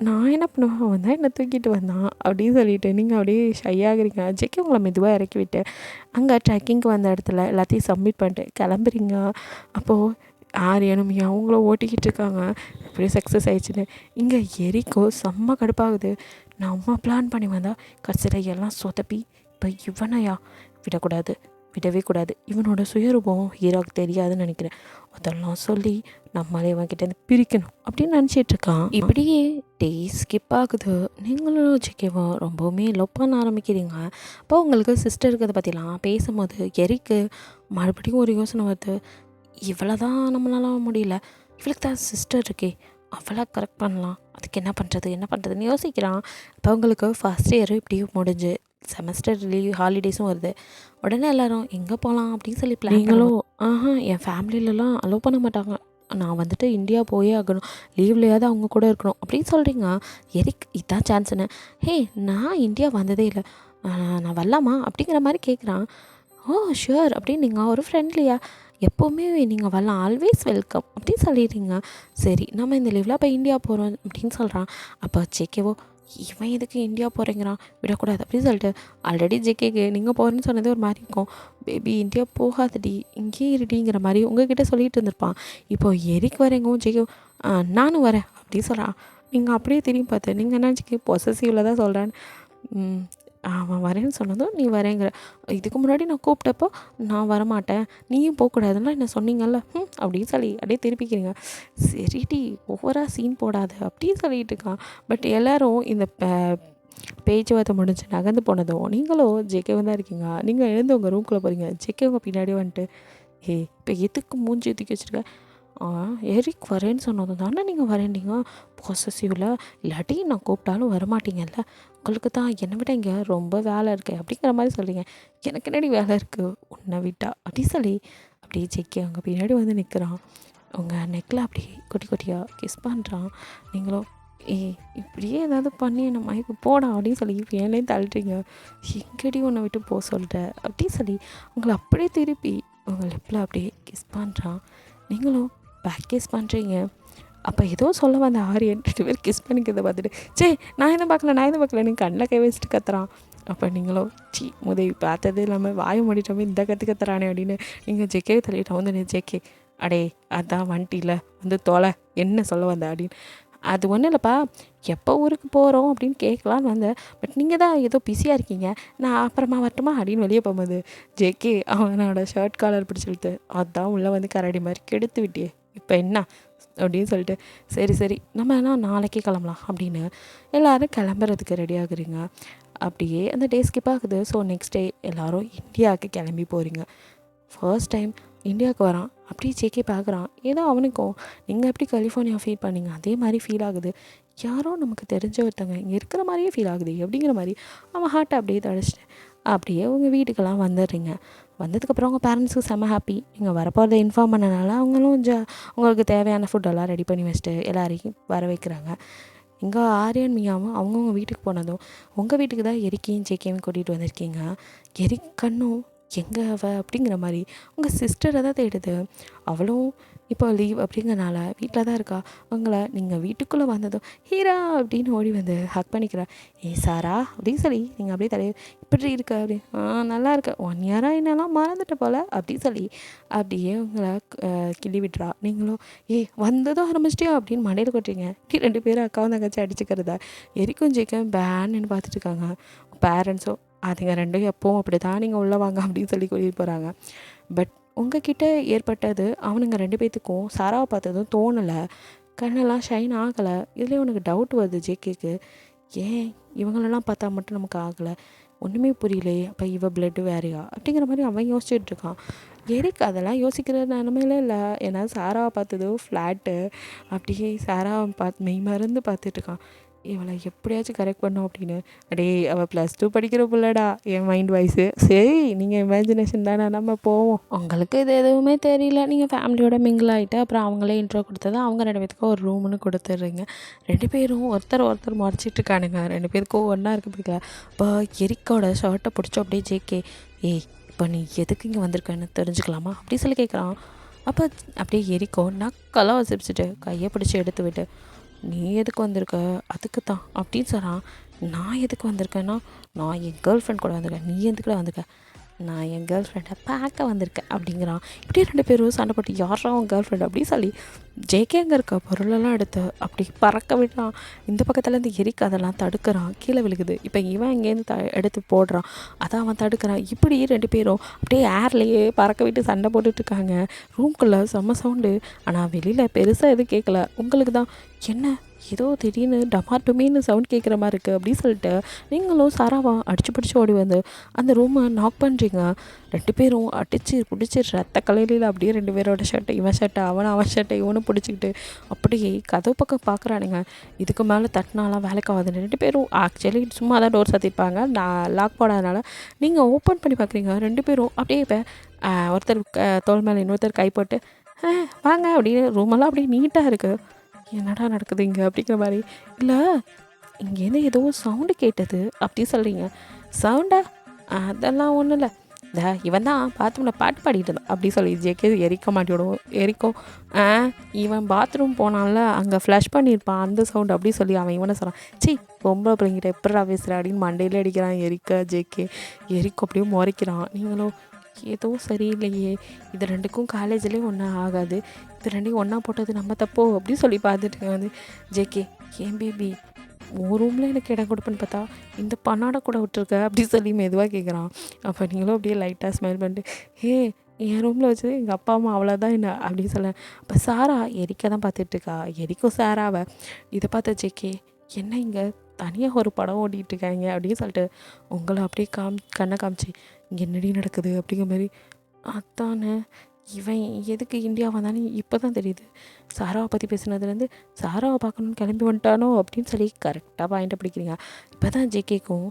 நான் என்ன பண்ணுவேன், அவன் தான் என்னை தூக்கிட்டு வந்தான் அப்படின்னு சொல்லிட்டு நீங்கள் அப்படியே ஷையாகிறீங்க. ஜெக்கி உங்களை மெதுவாக இறக்கி விட்டு அங்கே ட்ரெக்கிங்க்கு வந்த இடத்துல எல்லாத்தையும் சப்மிட் பண்ணிட்டு கிளம்புறீங்க. அப்போது ஆரியனும் அவங்களும் ஓட்டிக்கிட்டு இருக்காங்க. அப்படியே சக்ஸஸ் ஆயிடுச்சுன்னு இங்கே எரிக்கோ செம்ம கடுப்பாகுது. நம்ம பிளான் பண்ணி வந்தால் கடைசியில் எல்லாம் சொதப்பி இப்போ இவனையா விடவே கூடாது, இவனோட சுயரூபம் ஹீரோவுக்கு தெரியாதுன்னு நினைக்கிறேன், அதெல்லாம் சொல்லி நம்மளே இவன்கிட்டேருந்து பிரிக்கணும் அப்படின்னு நினச்சிட்ருக்கான். இப்படியே டே ஸ்கிப் ஆகுது. நீங்களும் ஜெகேவா ரொம்பவுமே லவ் பண்ண ஆரம்பிக்கிறீங்க. அப்போ உங்களுக்கு சிஸ்டர் இருக்கிறத பற்றிலாம் பேசும்போது எரிக்கு மறுபடியும் ஒரு யோசனை வருது. இவ்வளோ தான் நம்மளால முடியல, இவளுக்கு தான் சிஸ்டர் இருக்கே, அவளை கரெக்ட் பண்ணலாம், அதுக்கு என்ன பண்ணுறதுன்னு யோசிக்கிறான். அப்போ அவங்களுக்கு ஃபஸ்ட் இயர் இப்படியும் முடிஞ்சு செமஸ்டர் ஹாலிடேஸும் வருது. உடனே எல்லோரும் எங்கே போகலாம் அப்படின்னு சொல்லி நீங்களும் என் ஃபேமிலியிலலாம் அலோவ் பண்ண மாட்டாங்க, நான் வந்துட்டு இந்தியா போயே ஆகணும், லீவ்லையாவது அவங்க கூட இருக்கணும் அப்படின்னு சொல்கிறீங்க. எரிக் இதான் சான்ஸ்ன்னு. நான் இந்தியா வந்ததே இல்லை, நான் வரலாமா அப்படிங்கிற மாதிரி கேட்குறான். ஷுவர் அப்படின்னு நீங்கள் ஒரு ஃப்ரெண்ட்லியா எப்போவுமே நீங்கள் வரலாம், ஆல்வேஸ் வெல்கம் அப்படின்னு சொல்லிடுறீங்க. சரி நம்ம இந்த லீவில் அப்போ இந்தியா போகிறோம் அப்படின்னு சொல்கிறான். அப்போ ஜேகேவோ, இவன் எதுக்கு இந்தியா போகிறேங்கிறான், விடக்கூடாது அப்படின்னு சொல்லிட்டு ஆல்ரெடி ஜேகேக்கு நீங்கள் போகிறேன்னு சொன்னதே ஒரு மாதிரி இருக்கும். பேபி இந்தியா போகாதடி, இங்கேயே இருடிங்கிற மாதிரி உங்ககிட்ட சொல்லிட்டு இருந்திருப்பான். இப்போ எரிக்கு வரேங்கவும் ஜேகே நானும் வரேன் அப்படின்னு சொல்கிறான். நீங்கள் அப்படியே திரும்பி பார்த்து நீங்கள் என்ன ஜேகே பொசசிவில் தான் சொல்கிறான்னு. அவன் வரேன்னு சொன்னதும் நீ வரேங்கிற, இதுக்கு முன்னாடி நான் கூப்பிட்டப்போ நான் வரமாட்டேன் நீயும் போகக்கூடாதுன்னா என்ன சொன்னீங்கல்ல அப்படின்னு சொல்லி அப்படியே திருப்பிக்கிறீங்க. சரிடி ஓவராக சீன் போடாது அப்படின்னு சொல்லிட்டு இருக்கான். பட் எல்லோரும் இந்த பேச்சுவார்த்தை முடிஞ்சு நகர்ந்து போனதும் நீங்களும் ஜேகேவும் தான் இருக்கீங்க. நீங்கள் எழுந்து உங்கள் ரூம்குள்ளே போகிறீங்க. ஜேகே உங்கள் பின்னாடி வந்துட்டு இப்போ எதுக்கு மூஞ்சி தூக்கி வச்சுருக்க, எரிக் வரேன்னு சொன்னது தானே நீங்கள் வரேன்னீங்க பொசசிவில், இல்லாட்டி நான் கூப்பிட்டாலும் வரமாட்டீங்கல்ல, உங்களுக்கு தான் என்னை விட இங்கே ரொம்ப வேலை இருக்குது அப்படிங்கிற மாதிரி சொல்கிறீங்க. எனக்கு என்னடி வேலை இருக்குது உன்னை விட்டா அப்படி சொல்லி அப்படியே ஜெக்கி அவங்க பின்னாடி வந்து நிற்கிறான். உங்கள் நெக்கில் அப்படியே குட்டி குட்டியாக கிஸ் பண்ணுறான். நீங்களும் இப்படியே ஏதாவது பண்ணி என்னை மயக்கு போடா அப்படின்னு சொல்லி ஏனே தள்ளுறீங்க. எங்கடி உன்னை விட்டு போக சொல்கிற அப்படின்னு சொல்லி உங்களை அப்படியே திருப்பி உங்கள் லிப்பில் அப்படியே கிஸ் பண்ணுறான். நீங்களும் பேக் கிஸ் பண்ணுறீங்க. அப்போ ஏதோ சொல்ல வந்த ஆரியன் 2 பேர் கிஸ் பண்ணிக்கிறத பார்த்துட்டு, நான் எதுவும் பார்க்கல நீ கண்ணில் கை வச்சுட்டு கத்துறான். அப்போ நீங்களும் உதவி பார்த்தது இல்லாமல் வாயை மூடிட்டோமே இந்த கற்றுறானே அப்படின்னு நீங்கள் ஜெக்கே தள்ளிட்டோம். வந்து ஜெக்கே அடே அதான் வண்டியில் வந்து தொலை என்ன சொல்ல வந்த அப்படின்னு. அது ஒன்றும் இல்லைப்பா, எப்போ ஊருக்கு போகிறோம் அப்படின்னு கேட்கலான்னு வந்தேன். பட் நீங்கள் தான் ஏதோ பிஸியாக இருக்கீங்க, நான் அப்புறமா வரட்டுமா அப்படின்னு வெளியே போகும்போது ஜேகே அவனோட ஷர்ட் காலர் பிடிச்சிட்டு, அதான் உள்ளே வந்து கரடி மாதிரி கெடுத்து விட்டியே, இப்போ என்ன அப்படின்னு சொல்லிட்டு, சரி நம்ம எல்லாம் நாளைக்கே கிளம்பலாம் அப்படின்னு எல்லோரும் கிளம்புறதுக்கு ரெடி ஆகுறீங்க. அப்படியே அந்த டே ஸ்கிப் ஆகுது. ஸோ நெக்ஸ்ட் டே எல்லோரும் இந்தியாவுக்கு கிளம்பி போகிறீங்க. ஃபர்ஸ்ட் டைம் இந்தியாவுக்கு வரான். அப்படியே ஜேகே பார்க்குறான். ஏதோ அவனுக்கும் நீங்கள் எப்படி கலிஃபோர்னியா ஃபீல் பண்ணீங்க அதே மாதிரி ஃபீல் ஆகுது. யாரோ நமக்கு தெரிஞ்ச ஒருத்தங்க இங்கே இருக்கிற மாதிரியே ஃபீல் ஆகுது அப்படிங்கிற மாதிரி அவன் ஹார்ட்டை அப்படியே தடிச்சிட்டு அப்படியே உங்கள் வீட்டுக்கெல்லாம் வந்துடுறீங்க. வந்ததுக்கப்புறம் அவங்க பேரண்ட்ஸுக்கு செம்ம ஹாப்பி. இங்கே வரப்போகிறத இன்ஃபார்ம் பண்ணனால அவங்களும் அவங்களுக்கு தேவையான ஃபுட்டெல்லாம் ரெடி பண்ணி வச்சுட்டு எல்லாரையும் வர வைக்கிறாங்க. இங்கே ஆரியன் மியாவும் அவங்கவுங்க வீட்டுக்கு போனதும் உங்கள் வீட்டுக்கு தான் எரிக்கையும் ஜேக்கையும் கூட்டிகிட்டு வந்திருக்கீங்க. எரிக்கண்ணும் எங்கே அப்படிங்கிற மாதிரி உங்கள் சிஸ்டரை தான் தேடுது. அவளும் இப்போ லீவ் அப்படிங்கிறனால வீட்டில் தான் இருக்கா. அவங்கள நீங்கள் வீட்டுக்குள்ளே வந்ததும் ஹீரா அப்படின்னு ஓடி வந்து ஹக் பண்ணிக்கிறா. சாரா அப்படின்னு சொல்லி நீங்கள் அப்படியே தலையை இப்படி இருக்க அப்படி நல்லா இருக்க 1 இயராக என்னெல்லாம் மறந்துட்ட போல் அப்படின்னு சொல்லி அப்படியே உங்களை கிள்ளி விட்டுறா. நீங்களும் வந்ததும் ஆரம்பிச்சிட்டியா அப்படின்னு மண்டையில் கொட்டுறீங்க. இப்படி 2 பேரும் அக்காவும் தங்கச்சி அடிச்சுக்கிறதா எரிக்கும் ஜெயிக்கும் பேன்னு பார்த்துட்டு இருக்காங்க. பேரண்ட்ஸும் அதுங்க 2 எப்போவும் அப்படி தான் நீங்கள் உள்ளே வாங்க அப்படின்னு சொல்லி கூட்டிகிட்டு போகிறாங்க. பட் உங்ககிட்ட ஏற்பட்டது அவனுங்க 2 பேர்த்துக்கும் சாராவை பார்த்ததும் தோணலை, கண்ணெல்லாம் ஷைன் ஆகலை. இதுலேயே உனக்கு டவுட் வருது ஜேகேக்கு, ஏன் இவங்களெல்லாம் பார்த்தா மட்டும் நமக்கு ஆகலை, ஒன்றுமே புரியலையே, அப்போ இவ பிளட்டு வேறையா அப்படிங்கிற மாதிரி அவன் யோசிச்சுட்டு இருக்கான். எரிக்கு அதெல்லாம் யோசிக்கிற நிலமையில இல்லை. ஏன்னா சாராவை பார்த்ததும் ஃப்ளாட்டு அப்படியே சாராவை மெய் மறந்து பார்த்துட்ருக்கான். இவளை எப்படியாச்சும் கரெக்ட் பண்ணோம் அப்படின்னு. அடே அவள் +2 படிக்கிற பிள்ளடா என் மைண்ட் வாய்ஸு. சரி நீங்கள் இமேஜினேஷன் தானே நம்ம போவோம். உங்களுக்கு இது எதுவுமே தெரியல, நீங்கள் ஃபேமிலியோட மிங்கிள் ஆகிட்டு அப்புறம் அவங்களே இன்ட்ரோ கொடுத்தது. அவங்க 2 பேத்துக்கும் ஒரு ரூம்னு கொடுத்துட்றீங்க. 2 பேரும் ஒருத்தர் முறைச்சிட்டு இருக்கானுங்க. 2 பேருக்கும் ஒன்றா இருக்க பிடிக்கல. இப்போ எரிக்கோட ஷர்ட்டை பிடிச்சோம் அப்படியே ஜேகே, இப்போ நீ எதுக்கு இங்கே வந்திருக்கன்னு தெரிஞ்சுக்கலாமா அப்படி சொல்லி கேட்குறான். அப்போ அப்படியே எரிக்கோ நக்கெல்லாம் வசிப்பிச்சுட்டு கையை பிடிச்சி எடுத்து விட்டு, நீ எதுக்கு வந்திருக்க அதுக்கு தான் அப்படின்னு சொல்கிறான். நான் எதுக்கு வந்திருக்கேன்னா, நான் என் கேர்ள் ஃப்ரெண்ட் கூட வந்திருக்கேன், நீ எதுக்குள்ள வந்திருக்க, நான் என் கேர்ள் ஃப்ரெண்டை பார்க்க வந்திருக்கேன் அப்படிங்கிறான். இப்படியே 2 பேரும் சண்டை போட்டு யாரா அவன் கேர்ள் ஃப்ரெண்ட் அப்படின்னு சொல்லி ஜேகே அங்கே இருக்க பொருளெல்லாம் எடுத்து அப்படி பறக்க விடுறான். இந்த பக்கத்துலேருந்து எரிக்க அதெல்லாம் தடுக்கிறான், கீழே விழுகுது. இப்போ இவன் இங்கேருந்து எடுத்து போடுறான், அதை அவன் தடுக்கிறான். இப்படி 2 பேரும் அப்படியே ஏர்லேயே பறக்க விட்டு சண்டை போட்டுட்ருக்காங்க. ரூம்குள்ளே செம்ம சவுண்டு, ஆனால் வெளியில் பெருசாக எதுவும் கேட்கல. உங்களுக்கு தான் என்ன ஏதோ திடீர்னு டமாட்டுமேன்னு சவுண்ட் கேட்குற மாதிரி இருக்குது அப்படின்னு சொல்லிட்டு நீங்களும் சாராவா அடிச்சு பிடிச்சி ஓடி வந்து அந்த ரூமை நாக் பண்ணுறீங்க. 2 பேரும் அடிச்சு பிடிச்சி ரத்த கலையில அப்படியே 2 பேரோட ஷர்ட்டை இவன் ஷர்ட்டை அவன் ஷர்ட்டை இவனும் பிடிச்சிக்கிட்டு அப்படியே கதவு பக்கம் பார்க்குறானுங்க. இதுக்கு மேலே தட்டினாலாம் வேலைக்கு ஆகாது. 2 பேரும் ஆக்சுவலி சும்மா தான் டோர் சாத்திருப்பாங்க, நான் லாக் போடாதனால நீங்கள் ஓப்பன் பண்ணி பார்க்குறீங்க. 2 பேரும் அப்படியே இப்போ ஒருத்தர் தோல் மேலே இன்னொருத்தர் கை போட்டு வாங்க அப்படின்னு ரூமெல்லாம் அப்படியே நீட்டாக இருக்குது. என்னடா நடக்குது இங்கே அப்படிங்கிற மாதிரி. இல்லை இங்கேருந்து ஏதோ சவுண்டு கேட்டது அப்படி சொல்கிறீங்க. சவுண்டா அதெல்லாம் ஒன்றும் இல்லை, இவன் தான் பாத்ரூமில் பாட்டு பாடிட்டு இருந்தான் அப்படி சொல்லி ஜேகே எரிக்க மாட்டிவிடுவோம். எரிக்கும் இவன் பாத்ரூம் போனால அங்கே ஃப்ளஷ் பண்ணியிருப்பான் அந்த சவுண்டு அப்படி சொல்லி அவன் இவனை சொல்கிறான். பொம்பளை பிள்ளைங்கிட்ட எப்படா பேசுகிற அப்படின்னு மண்டையில் அடிக்கிறான் எரிக்க ஜேகே. எரிக்கும் அப்படியே முறைக்கிறான். நீங்களும் ஏதோ சரியில்லையே, இது 2க்கும் காலேஜ்லேயும் ஒன்றா ஆகாது, இது 2ஐயும் ஒன்றா போட்டது நம்ம தப்போ அப்படின்னு சொல்லி பார்த்துட்டு வந்து ஜேகே ஏன் பேபி உன் ரூமில் எனக்கு இடம் கொடுப்பேன்னு பார்த்தா இந்த பண்ணாடை கூட விட்டுருக்க அப்படி சொல்லி மெதுவாக கேட்குறான். அப்போ நீங்களும் அப்படியே லைட்டாக ஸ்மைல் பண்ணிட்டு என் ரூமில் வச்சது எங்கள் அப்பா அம்மா அவ்வளோதான் என்ன அப்படின்னு சொல்ல. அப்போ சாரா எரிக்க தான் பார்த்துட்ருக்கா. எரிக்கும் சாராவை இதை பார்த்த ஜேகே என்ன இங்கே தனியாக ஒரு படம் ஓடிட்டுருக்காங்க அப்படின்னு சொல்லிட்டு உங்களை அப்படியே கண்ணை காமிச்சு இங்கே என்னடி நடக்குது அப்படிங்கிற மாதிரி. அதானே இவன் எதுக்கு இந்தியா வந்தானு இப்போ தான் தெரியுது. சாராவை பற்றி பேசுனதுலேருந்து சாராவை பார்க்கணுன்னு கிளம்பி வந்துட்டானோ அப்படின்னு சொல்லி கரெக்டாக பாயிண்ட்டை பிடிக்கிறீங்க. இப்போ தான் ஜேகேக்கும்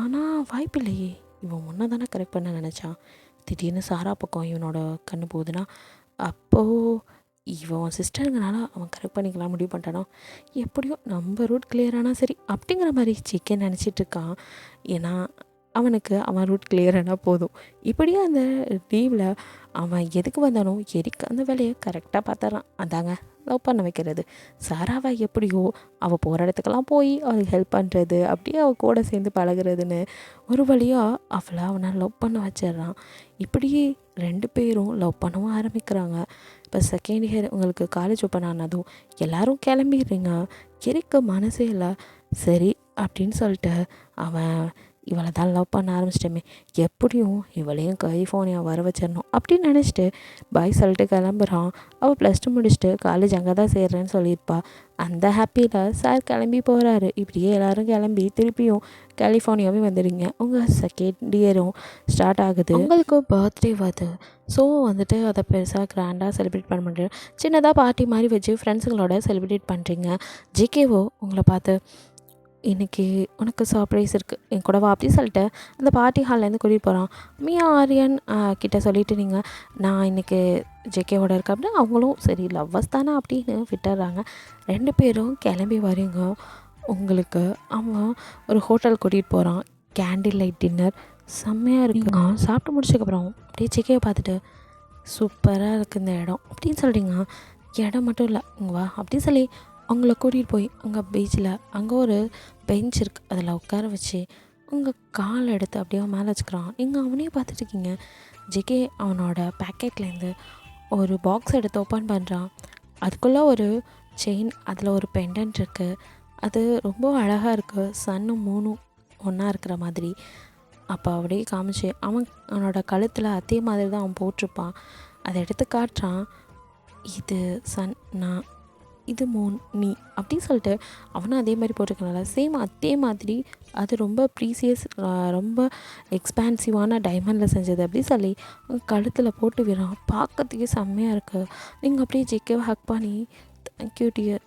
ஆனால் வாய்ப்பு இல்லையே, இவன் முன்ன தானே கரெக்ட் பண்ண நினச்சான், திடீர்னு சாரா பக்கம் இவனோட கண்ணு போகுதுன்னா அப்போது இவன் சிஸ்டருங்கனால அவன் கரெக்ட் பண்ணிக்கலாம் முடிவு பண்ணிட்டானோ. எப்படியோ நம்ம ரூட் கிளியரானா சரி அப்படிங்கிற மாதிரி ஜேகே நினச்சிட்டு இருக்கான். ஏன்னா அவனுக்கு அவன் ரூட் கிளியரானா போதும். இப்படியே அந்த லீவில் அவன் எதுக்கு வந்தானோ எதுக்கு அந்த வேலையை கரெக்டாக பார்த்துறான். அதாங்க லவ் பண்ண வைக்கிறது. சாராவை எப்படியோ அவள் போகிற இடத்துக்கெல்லாம் போய் அவளுக்கு ஹெல்ப் பண்ணுறது, அப்படியே அவள் கூட சேர்ந்து பழகுறதுன்னு ஒரு வழியாக அவனை லவ் பண்ண வச்சிட்றான். இப்படியே 2 பேரும் லவ் பண்ணவும் ஆரம்பிக்கிறாங்க. இப்போ செகண்ட் இயர் உங்களுக்கு காலேஜ் ஓப்பன் ஆனதும் எல்லோரும் கிளம்பிடுறீங்க. எனக்கு மனசே இல்லை. சரி அப்படின்னு சொல்லிட்டு அவன் இவளை தான் லவ் பண்ண ஆரம்பிச்சிட்டோமே, எப்படியும் இவளையும் கலிஃபோர்னியா வர வச்சிடணும் அப்படின்னு நினச்சிட்டு பாய் சொல்லிட்டு கிளம்புறான். அவள் +2 முடிச்சுட்டு காலேஜ் அங்கே தான் சேர்றேன்னு சொல்லியிருப்பா. அந்த ஹாப்பியில் சார் கிளம்பி போகிறாரு. இப்படியே எல்லோரும் கிளம்பி திருப்பியும் கலிஃபோர்னியாவே வந்துடுங்க. உங்கள் செகண்ட் இயரும் ஸ்டார்ட் ஆகுது. உங்களுக்கு பர்த்டே வருது. ஸோ வந்துட்டு அதை பெருசாக கிராண்டாக செலிப்ரேட் பண்ண முடியும். சின்னதாக பார்ட்டி மாதிரி வச்சு ஃப்ரெண்ட்ஸுங்களோட செலிப்ரேட் பண்ணுறீங்க. ஜேகேவோ உங்களை பார்த்து இன்றைக்கி உனக்கு சர்ப்ரைஸ் இருக்குது, என் கூட வா அப்படின்னு சொல்லிட்டு அந்த பார்ட்டி ஹால்லேருந்து கூட்டிகிட்டு போகிறான். மியா ஆரியன் கிட்டே சொல்லிவிட்டு நீங்கள் நான் இன்றைக்கி ஜேகேவோட இருக்கேன் அப்படின்னு அவங்களும் சரி லவ்வர்ஸ் தானே அப்படின்னு விட்டுறாங்க. 2 பேரும் கிளம்பி வரீங்க. உங்களுக்கு அவன் ஒரு ஹோட்டல் கூட்டிகிட்டு போகிறான். கேண்டில் லைட் டின்னர் செம்மையாக இருக்குங்க. சாப்பிட்டு முடிச்சதுக்கப்புறம் அப்படியே ஜேகேவை பார்த்துட்டு சூப்பராக இருக்குது இந்த இடம் அப்படின்னு சொல்கிறீங்க. இடம் மட்டும் இல்லை இங்கே வா அப்படின்னு சொல்லி அவங்கள கூட்டிகிட்டு போய் அங்கே பீச்சில் அங்கே ஒரு பெஞ்ச் இருக்குது, அதில் உட்கார வச்சு உங்கள் காலை எடுத்து அப்படியே மேலே வச்சுக்கிறான். நீங்கள் அவனையே பார்த்துட்ருக்கீங்க. ஜேகே அவனோட பேக்கெட்லேருந்து ஒரு பாக்ஸ் எடுத்து ஓப்பன் பண்ணுறான். அதுக்குள்ளே ஒரு செயின், அதில் ஒரு பெண்டன்ட் இருக்குது. அது ரொம்ப அழகாக இருக்குது. சன்னும் மூணும் ஒன்றா இருக்கிற மாதிரி. அப்போ அப்படியே காமிச்சு அவனோட கழுத்தில் அதே மாதிரி தான் அவன் போட்டிருப்பான். அதை எடுத்து காட்டுறான். இது சன், நான், இது மூன், நீ அப்படின்னு சொல்லிட்டு அவனும் அதே மாதிரி போட்டிருக்கனால சேம் அதே மாதிரி அது ரொம்ப ப்ரீசியஸ், ரொம்ப எக்ஸ்பான்சிவான டைமண்டில் செஞ்சது அப்படி சொல்லி கழுத்தில் போட்டு விடுறான். பார்க்கறதுக்கே செம்மையாக இருக்குது. நீங்கள் அப்படியே ஜேகேவை ஹக் பண்ணி தேங்க்யூ டியர்,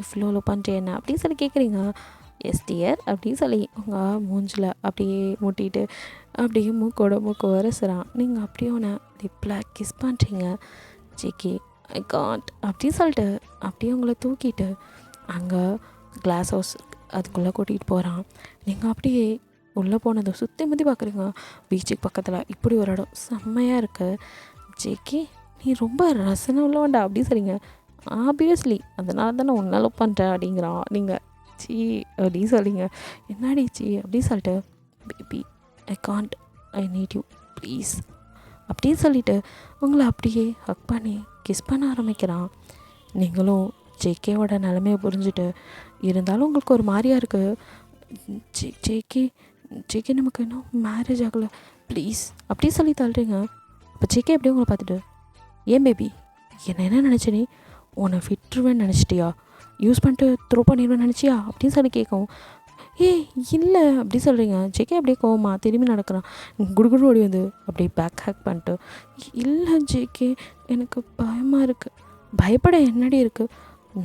இவ்வளோ லவ் பண்ணுறேன் என்ன அப்படின்னு சொல்லி கேட்குறீங்க. எஸ் டியர் அப்படின்னு சொல்லி உங்கள் மூஞ்சில் அப்படியே மூட்டிட்டு அப்படியே மூக்கு வரசுறான். நீங்கள் அப்படியே அவனை லிப்பில் கிஸ் பண்ணுறீங்க. ஜேகே ஐ காண்ட் அப்படின்னு சொல்லிட்டு அப்படியே உங்களை தூக்கிட்டு அங்கே கிளாஸ் ஹவுஸ் அதுக்குள்ளே கூட்டிகிட்டு போகிறான். நீங்கள் அப்படியே உள்ளே போனதை சுற்றி முற்றி பார்க்குறீங்க. பீச்சுக்கு பக்கத்தில் இப்படி ஒரு இடம் செம்மையாக இருக்குது. ஜேகே நீ ரொம்ப ரசனை உள்ளவண்டா அப்படின்னு சொல்லிங்க. ஆப்வியஸ்லி அதனால தான் நான் உன்னை லவ் பண்ணுறேன் அப்படிங்கிறான். நீங்கள் சீ அப்படின்னு சொல்லிங்க. என்னடி சீ அப்படின்னு சொல்லிட்டு baby I can't, I need you please அப்படின்னு சொல்லிவிட்டு உங்களை அப்படியே ஹக் பண்ணி கிஸ் பண்ண ஆரம்பிக்கிறான். நீங்களும் ஜேகேவோட நிலைமையை புரிஞ்சுட்டு இருந்தாலும் உங்களுக்கு ஒரு மாதிரியாக இருக்குது. ஜேகே நமக்கு இன்னும் மேரேஜ் ஆகலை ப்ளீஸ் அப்படி சொல்லி தள்ளுறீங்க. அப்போ ஜேகே அப்படியே உங்களை பார்த்துட்டு ஏன் பேபி என்ன நினச்ச, நீ உன்னை விட்டுருவேன்னு நினச்சிட்டியா, யூஸ் பண்ணிட்டு த்ரோ பண்ணிடுவேன்னு நினச்சியா அப்படின்னு சொல்லி கேட்கும். ஏய் இல்லை அப்படி சொல்கிறீங்க. ஜேகே அப்படியே கோவமா திரும்பி நடக்கிறான். குடுகுடு ஓடி வந்து அப்படியே பேக் ஹேக் பண்ணிட்டு இல்லை ஜேகே எனக்கு பயமாக இருக்குது. பயப்பட என்னடி இருக்குது,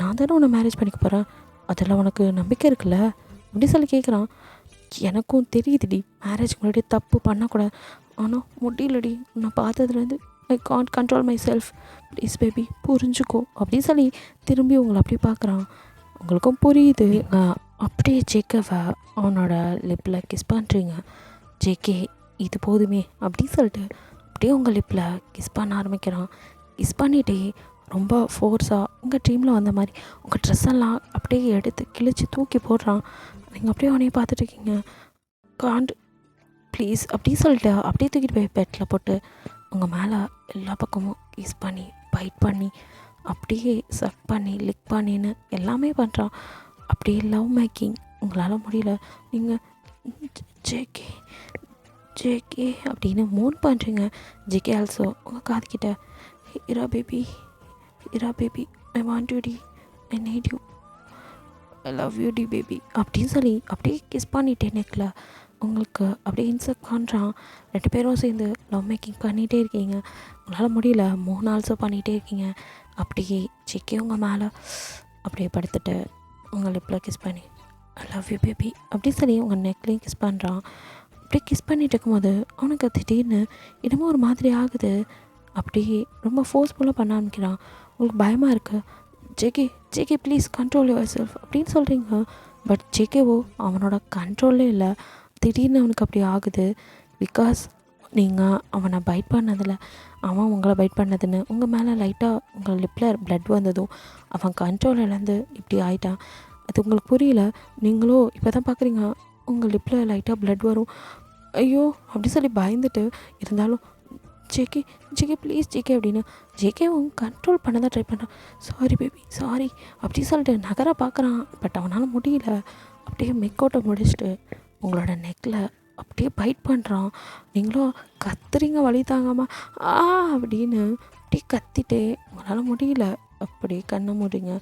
நான் தானே உன்னை மேரேஜ் பண்ணிக்க போகிறேன், அதில் உனக்கு நம்பிக்கை இருக்குல்ல அப்படி சொல்லி கேட்குறான். எனக்கும் தெரியுதுடி மேரேஜ்க்கு முன்னாடி தப்பு பண்ணக்கூடாது, ஆனால் முடியலடி, நான் பார்த்ததுலேருந்து I can't control myself, please baby புரிஞ்சுக்கோ அப்படின்னு சொல்லி திரும்பி உங்களை அப்படியே பார்க்குறான். உங்களுக்கும் புரியுது. அப்படியே ஜேகேவை அவனோட லிப்பில் கிஸ் பண்ணுறீங்க. ஜேகே இது போதுமே அப்படின்னு சொல்லிட்டு அப்படியே உங்கள் லிப்பில் கிஸ் பண்ண ஆரம்பிக்கிறான். கிஸ் பண்ணிகிட்டே ரொம்ப ஃபோர்ஸாக உங்கள் ட்ரீமில் வந்த மாதிரி உங்கள் ட்ரெஸ்ஸெல்லாம் அப்படியே எடுத்து கிழிச்சு தூக்கி போடுறான். நீங்கள் அப்படியே அவனையே பார்த்துட்ருக்கீங்க. காண்ட் ப்ளீஸ் அப்படி சொல்லிட்டு அப்படியே தூக்கிட்டு போய் பெட்டில் போட்டு உங்கள் மேலே எல்லா பக்கமும் கிஸ் பண்ணி பைட் பண்ணி அப்படியே சக் பண்ணி லிக் பண்ணின்னு எல்லாமே பண்ணுறான். அப்படியே லவ் மேக்கிங் உங்களால் முடியல. நீங்கள் ஜேகே ஜேகே அப்படின்னு மூன் பண்ணுறீங்க. ஜேகே ஆல்சோ உங்கள் காதுகிட்ட ஹீரா பேபி ஐ வாண்ட் யூ டி, I need you, I love you டி பேபி அப்படின்னு சொல்லி அப்படியே கிஸ் பண்ணிட்டேன் நெக்கில். உங்களுக்கு அப்படியே இன்சல்ட் பண்ணுறான். 2 பேரும் சேர்ந்து லவ் மேக்கிங் பண்ணிகிட்டே இருக்கீங்க. உங்களால் முடியல, 3 நாள்ஸும் பண்ணிகிட்டே இருக்கீங்க. அப்படியே ஜேகே உங்கள் மேலே அப்படியே படுத்துட்டு உங்கள் லிப்பில் கிஸ் பண்ணி ஐ லவ் யூ பேபி அப்படி சொல்லி உங்கள் நெக்லேயும் கிஸ் பண்ணுறான். அப்படியே கிஸ் பண்ணிட்டு இருக்கும்போது அவனுக்கு திடீர்னு என்னமோ ஒரு மாதிரி ஆகுது. அப்படியே ரொம்ப ஃபோர்ஸ்ஃபுல்லாக பண்ண ஆரம்பிக்கிறான். உங்களுக்கு பயமாக இருக்குது. JK JK please control your self அப்படின்னு சொல்கிறீங்க. பட் ஜேகேவோ அவனோட கண்ட்ரோலே இல்லை. திடீர்னு அவனுக்கு அப்படி ஆகுது. பிகாஸ் நீங்கள் அவனை பைட் பண்ணதில் அவன் உங்களை பைட் பண்ணதுன்னு உங்கள் மேலே லைட்டாக உங்கள் லிப்பில் ப்ளட் வந்ததும் அவன் கண்ட்ரோல் இழந்து இப்படி ஆயிட்டான். அது உங்களுக்கு புரியல. நீங்களும் இப்போ தான் பார்க்குறீங்க உங்கள் லிப்பில் லைட்டாக ப்ளட் வரும். ஐயோ அப்படி சொல்லி பயந்துட்டு இருந்தாலும் ஜேகே ஜேகே ப்ளீஸ் ஜேகே அப்படின்னு ஜேகேவும் கண்ட்ரோல் பண்ண தான் ட்ரை பண்ணுறான். சாரி பேபி சாரி அப்படி சொல்லிட்டு நகர பார்க்குறான். பட் அவனால் முடியல. அப்படியே மேக்கோட்டை முடிச்சுட்டு உங்களோட நெக்கில் அப்படியே பைட் பண்ணுறான். நீங்களும் கத்துறீங்க வலி தாங்காமல் ஆ அப்படின்னு அப்படியே கத்திட்டே உங்களால் முடியல. அப்படியே கண்ணை மூடிங்க.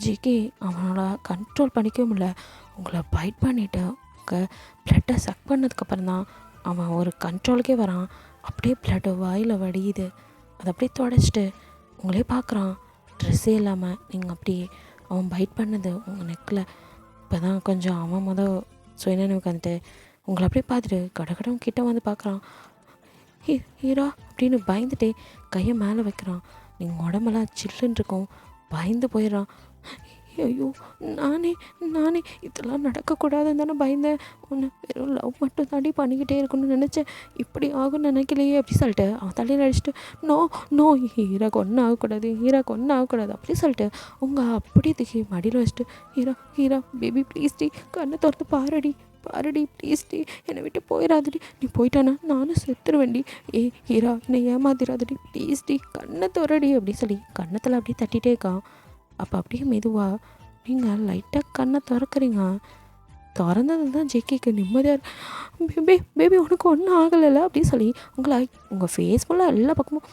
ஜேகே அவனோட கண்ட்ரோல் பண்ணிக்கவே முடியல. உங்களை பைட் பண்ணிவிட்டு உங்கள் ப்ளட்டை சக் பண்ணதுக்கப்புறம் தான் அவன் ஒரு கண்ட்ரோலுக்கே வரான். அப்படியே ப்ளட்டு வாயில் வடியுது. அதை அப்படியே தொடச்சிட்டு உங்களே பார்க்குறான். ட்ரெஸ்ஸே இல்லாமல் நீங்கள் அப்படியே அவன் பைட் பண்ணது உங்கள் நெக்கில். இப்போ தான் கொஞ்சம் அவன் சுயநினைவுக்கு வந்துட்டு உங்களை அப்படியே பார்த்துட்டு கடகடம் கிட்ட வந்து பார்க்குறான். ஹீரா அப்படின்னு பயந்துட்டே கையை மேலே வைக்கிறான். நீங்கள் உடம்பெல்லாம் சில்லுன்னு இருக்கும். பயந்து போயிடுறான். ஐயோ நானே இதெல்லாம் நடக்கக்கூடாதுன்னு தானே பயந்தேன். ஒன்று வெறும் லவ் மட்டும் தாண்டி பண்ணிக்கிட்டே இருக்கணும்னு நினச்சேன். இப்படி ஆகும்னு நினைக்கலையே அப்படி சொல்லிட்டு அவன் தலையில் அடிச்சுட்டு நோ ஹீராக்கு ஒன்றும் ஆகக்கூடாது அப்படி சொல்லிட்டு உங்கள் அப்படியே தூக்கி மடியில் வச்சுட்டு ஹீரா பேபி ப்ளீஸ் டி கண்ணை திறந்து பாருடி ப்ளீஸ் டி என்னை விட்டு போயிடாதடி. நீ போயிட்டானா நானும் செத்துருவேன்டி. ஹீரா என்னை ஏமாத்திராதடி ப்ளீஸ் டி கண்ணை திறடி அப்படி சொல்லி கண்ணத்தில் அப்படியே தட்டிகிட்டே இருக்கான். அப்போ அப்படியே மெதுவாக நீங்கள் லைட்டாக கண்ணை திறக்கிறீங்க. திறந்தது தான் ஜேகேக்கு நிம்மதியாக பேபி உனக்கு ஒன்றும் ஆகலைல்ல அப்படின்னு சொல்லி உங்கள் ஃபேஸ் ஃபுல்லாக எல்லா பக்கமும்